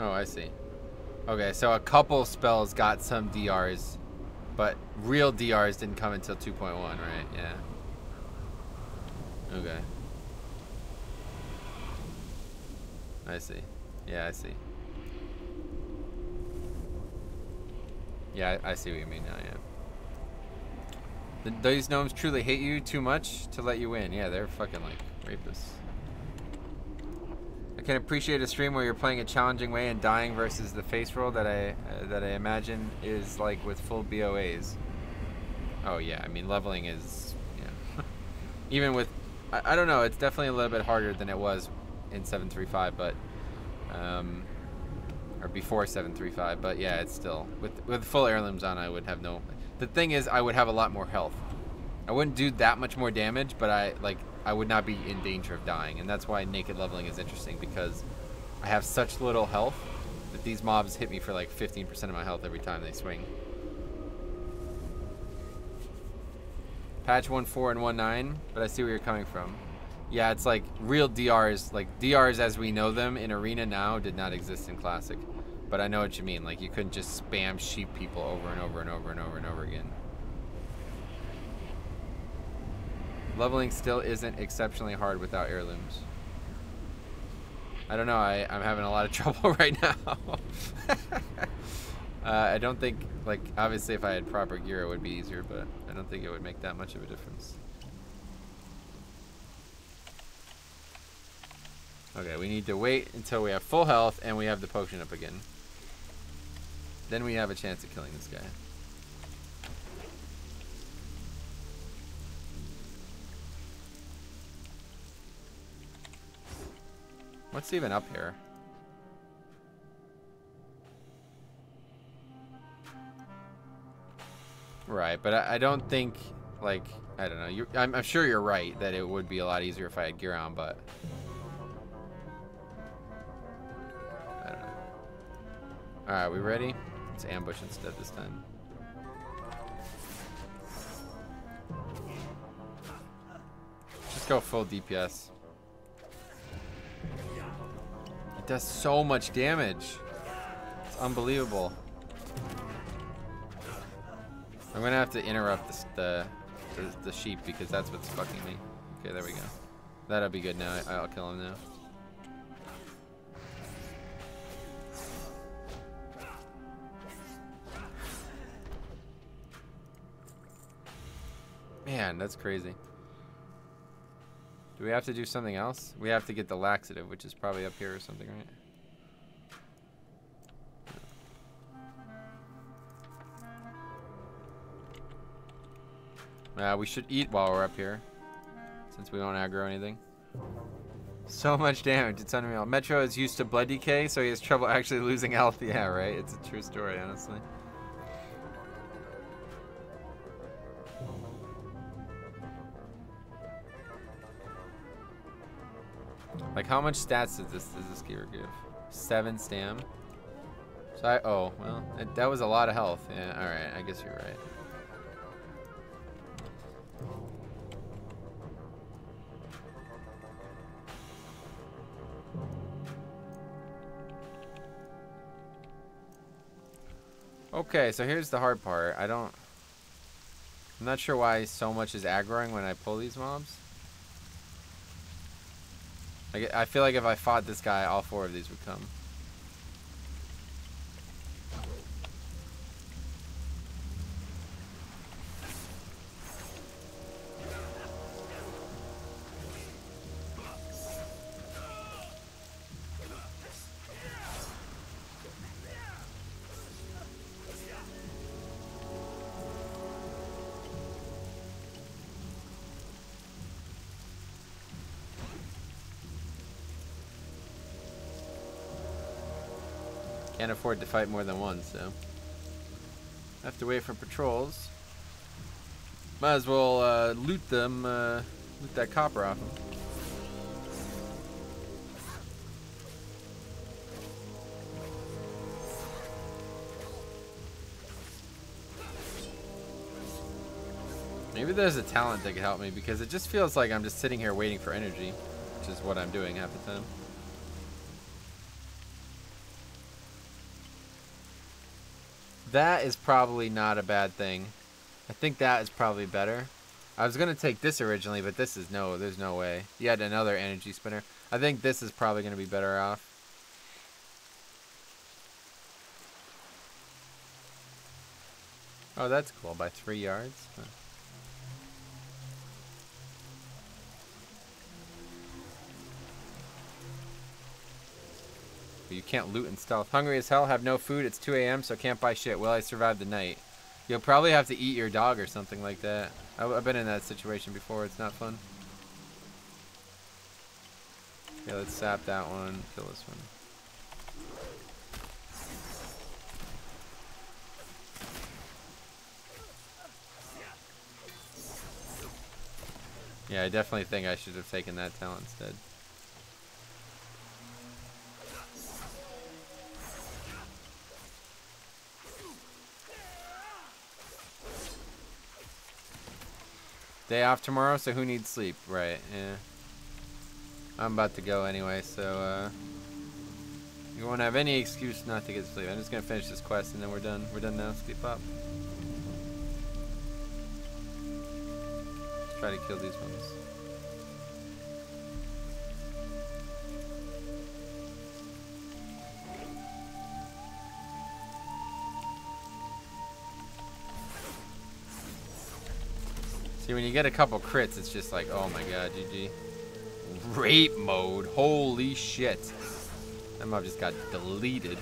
Oh, I see. Okay, so a couple spells got some DRs, but real DRs didn't come until 2.1, right? Yeah. Okay. I see. Yeah, I see. Yeah, I see what you mean now, yeah. These gnomes truly hate you too much to let you win. Yeah, they're fucking like rapists. I can appreciate a stream where you're playing a challenging way and dying versus the face roll that I imagine is like with full BOAs. Oh yeah, I mean leveling is, yeah. Even with, I don't know, it's definitely a little bit harder than it was in 735, but or before 735, but yeah, it's still with full heirlooms on, I would have no. The thing is, I would have a lot more health. I wouldn't do that much more damage, but I would not be in danger of dying, and that's why naked leveling is interesting, because I have such little health that these mobs hit me for like 15% of my health every time they swing. Patch 1.4 and 1.9, but I see where you're coming from. Yeah, it's like real DRs, like DRs as we know them in Arena now did not exist in Classic. But I know what you mean, like you couldn't just spam sheep people over and over and over and over and over again. Leveling still isn't exceptionally hard without heirlooms. I don't know, I'm having a lot of trouble right now. I don't think, like, obviously if I had proper gear it would be easier, but I don't think it would make that much of a difference. Okay, we need to wait until we have full health and we have the potion up again. Then we have a chance of killing this guy. What's even up here? Right, but I don't think, like, I don't know. I'm sure you're right that it would be a lot easier if I had gear on, but I don't know. Alright, we ready? Let's ambush instead this time. Just go full DPS. It does so much damage. It's unbelievable. I'm gonna have to interrupt the sheep because that's what's fucking me. Okay, there we go. That'll be good now. I'll kill him now. Man, that's crazy. Do we have to do something else? We have to get the laxative, which is probably up here or something, right? We should eat while we're up here, since we don't aggro anything. So much damage, it's unreal. Metro is used to blood decay, so he has trouble actually losing health. Yeah, right? It's a true story, honestly. Like, how much stats does this gear give? 7 stam. So oh, well, that was a lot of health. Yeah, alright, I guess you're right. Okay, so here's the hard part. I'm not sure why so much is aggroing when I pull these mobs. I feel like if I fought this guy, all 4 of these would come. Can't afford to fight more than one, so I have to wait for patrols. Might as well loot them, loot that copper off them. Maybe there's a talent that could help me, because it just feels like I'm just sitting here waiting for energy, which is what I'm doing half the time. That is probably not a bad thing. I think that is probably better. I was gonna take this originally, but this is there's no way. You had another energy spinner. I think this is probably gonna be better off. Oh, that's cool. By 3 yards. Huh. But you can't loot and stealth. Hungry as hell, have no food. It's 2 a.m. so can't buy shit. Will I survive the night? You'll probably have to eat your dog or something like that. I've been in that situation before. It's not fun. Okay, let's sap that one. Kill this one. Yeah, I definitely think I should have taken that talent instead. Day off tomorrow, so who needs sleep? Right, yeah. I'm about to go anyway, so you won't have any excuse not to get sleep. I'm just gonna finish this quest and then we're done. We're done now. Sleep up. Let's try to kill these ones. See, when you get a couple crits, it's just like, oh my god, GG. Rape mode, holy shit. That mob just got deleted.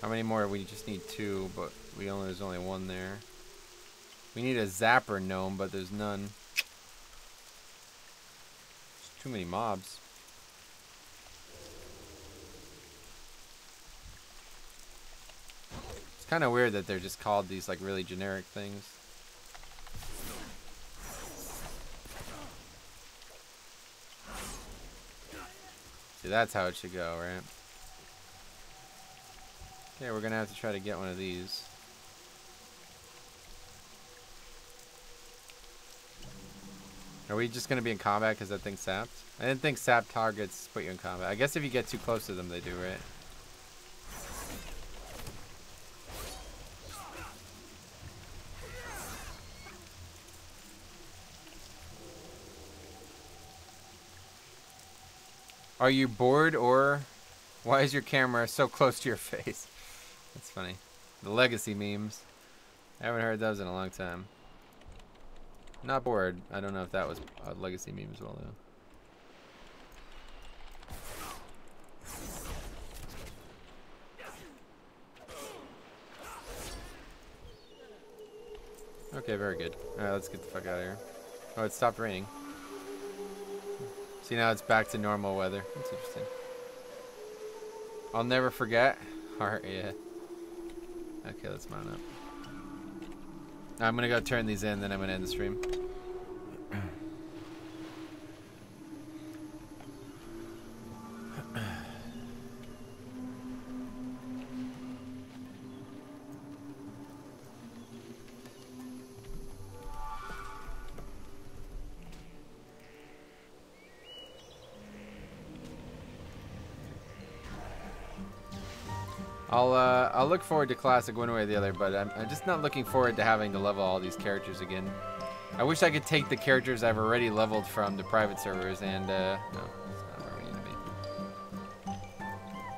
How many more? We just need 2, but there's only 1 there. We need a zapper gnome, but there's none. There's too many mobs. It's kind of weird that they're just called these like really generic things. See, that's how it should go, right? Okay, we're gonna have to try to get one of these. Are we just gonna be in combat because that thing's sapped? I didn't think sap targets put you in combat. I guess if you get too close to them, they do, right? Are you bored, or why is your camera so close to your face? That's funny. The legacy memes. I haven't heard those in a long time. Not bored. I don't know if that was a legacy meme as well, though. Okay, very good. Alright, let's get the fuck out of here. Oh, it stopped raining. See, now it's back to normal weather. That's interesting. I'll never forget. Heart, yeah. Okay, let's mount up. I'm gonna go turn these in, then I'm gonna end the stream. I'll look forward to Classic one way or the other, but I'm just not looking forward to having to level all these characters again. I wish I could take the characters I've already leveled from the private servers and, no, that's not where we need to be.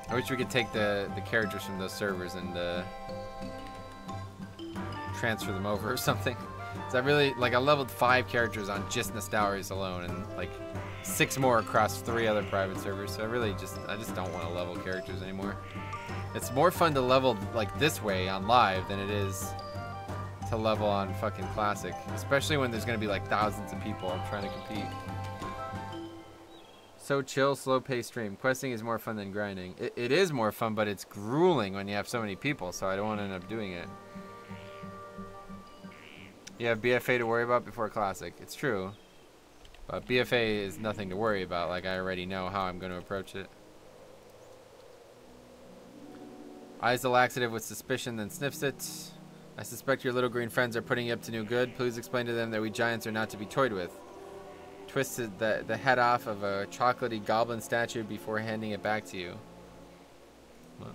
I wish we could take the characters from those servers and, transfer them over or something. So I leveled 5 characters on just Nostalrius alone and, like, 6 more across 3 other private servers, so I just don't want to level characters anymore. It's more fun to level like this way on live than it is to level on fucking Classic. Especially when there's gonna be like thousands of people trying to compete. So chill, slow paced stream. Questing is more fun than grinding. It is more fun, but it's grueling when you have so many people, so I don't want to end up doing it. You have BFA to worry about before Classic. It's true. But BFA is nothing to worry about, like I already know how I'm going to approach it. Eyes the laxative with suspicion, then sniffs it. I suspect your little green friends are putting you up to no good. Please explain to them that we giants are not to be toyed with. Twisted the head off of a chocolatey goblin statue before handing it back to you. What?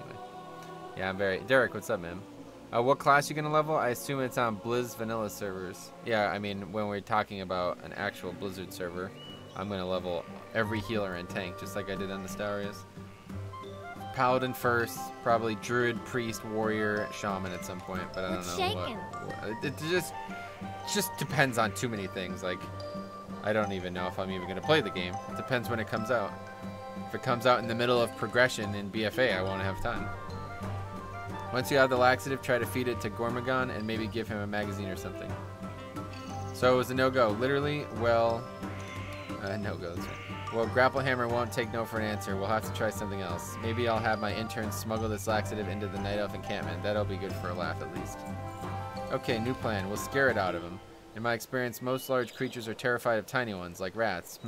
Anyway. Yeah, I'm very... Derek, what's up, man? What class you gonna level? I assume it's on Blizz vanilla servers. Yeah, I mean, when we're talking about an actual Blizzard server, I'm gonna level every healer and tank, just like I did on Nostalrius. Paladin first, probably Druid, Priest, Warrior, Shaman at some point, but I don't What's know shaking? what. It just depends on too many things. Like, I don't even know if I'm even going to play the game. It depends when it comes out. If it comes out in the middle of progression in BFA, I won't have time. Once you have the laxative, try to feed it to Gormagon and maybe give him a magazine or something. So it was a no-go. Literally, well... no-go, that's right. Well, Grapple Hammer won't take no for an answer. We'll have to try something else. Maybe I'll have my intern smuggle this laxative into the Night Elf encampment. That'll be good for a laugh, at least. Okay, new plan. We'll scare it out of him. In my experience, most large creatures are terrified of tiny ones, like rats.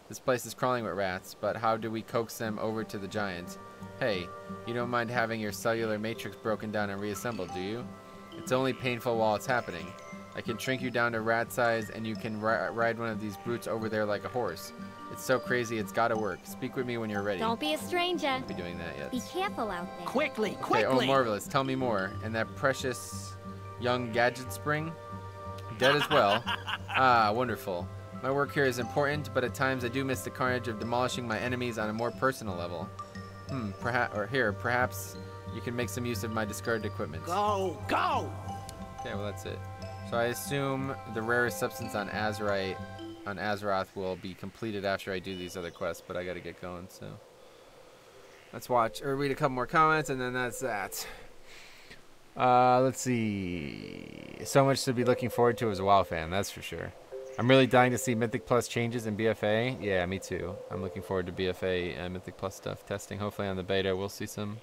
This place is crawling with rats, but how do we coax them over to the giant? Hey, you don't mind having your cellular matrix broken down and reassembled, do you? It's only painful while it's happening. I can shrink you down to rat size, and you can ride one of these brutes over there like a horse. It's so crazy, it's gotta work. Speak with me when you're ready. Don't be a stranger. I'll be doing that, yes. Be careful out there. Quickly, Okay, quickly! oh, marvelous. Tell me more. And that precious young gadget spring? Dead as well. Ah, wonderful. My work here is important, but at times I do miss the carnage of demolishing my enemies on a more personal level. Perhaps you can make some use of my discarded equipment. Go, go! Okay, well that's it. So I assume the rarest substance on Azurite, on Azeroth, will be completed after I do these other quests, but I gotta get going, so. Let's watch, or read a couple more comments, and then that's that. Let's see. So much to be looking forward to as a WoW fan, that's for sure. I'm really dying to see Mythic Plus changes in BFA. Yeah, me too. I'm looking forward to BFA and Mythic Plus stuff testing. Hopefully on the beta we'll see some.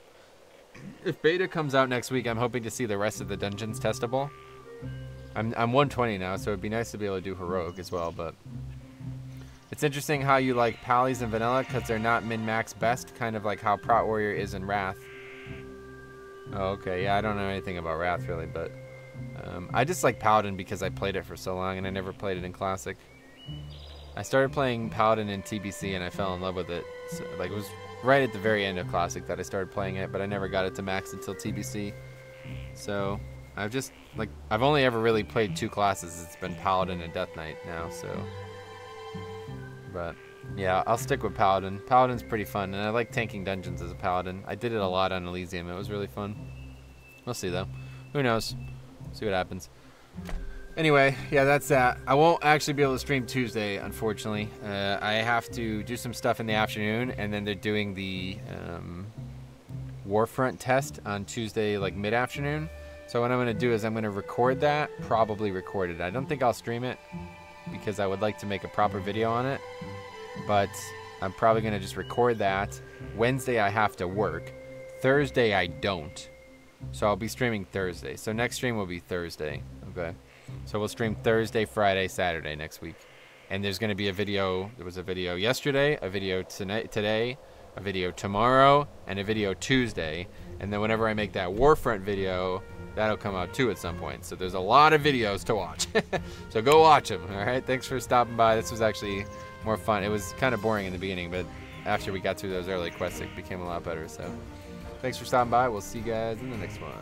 If beta comes out next week, I'm hoping to see the rest of the dungeons testable. I'm 120 now, so it'd be nice to be able to do heroic as well, but it's interesting how you like Pallies and Vanilla because they're not min-max best, kind of like how Prot Warrior is in Wrath. Oh, okay, yeah, I don't know anything about Wrath really, but I just like Paladin because I played it for so long and I never played it in Classic. I started playing Paladin in TBC and I fell in love with it. So, like, it was right at the very end of Classic that I started playing it, but I never got it to max until TBC. So I've only ever really played 2 classes. It's been Paladin and Death Knight now, so. But yeah, I'll stick with Paladin. Paladin's pretty fun, and I like tanking dungeons as a Paladin. I did it a lot on Elysium. It was really fun. We'll see though. Who knows? See what happens. Anyway, yeah, that's that. I won't actually be able to stream Tuesday, unfortunately. I have to do some stuff in the afternoon, and then they're doing the Warfront test on Tuesday, like mid-afternoon. So what I'm going to do is I'm going to record that, probably record it. I don't think I'll stream it because I would like to make a proper video on it. But I'm probably going to just record that. Wednesday I have to work. Thursday I don't. So I'll be streaming Thursday. So next stream will be Thursday. Okay. So we'll stream Thursday, Friday, Saturday next week. And there's going to be a video. There was a video yesterday, a video today, a video tomorrow, and a video Tuesday. And then whenever I make that Warfront video, that'll come out too at some point. So there's a lot of videos to watch. So go watch them. All right. Thanks for stopping by. This was actually more fun. It was kind of boring in the beginning, but after we got through those early quests, it became a lot better. So thanks for stopping by. We'll see you guys in the next one.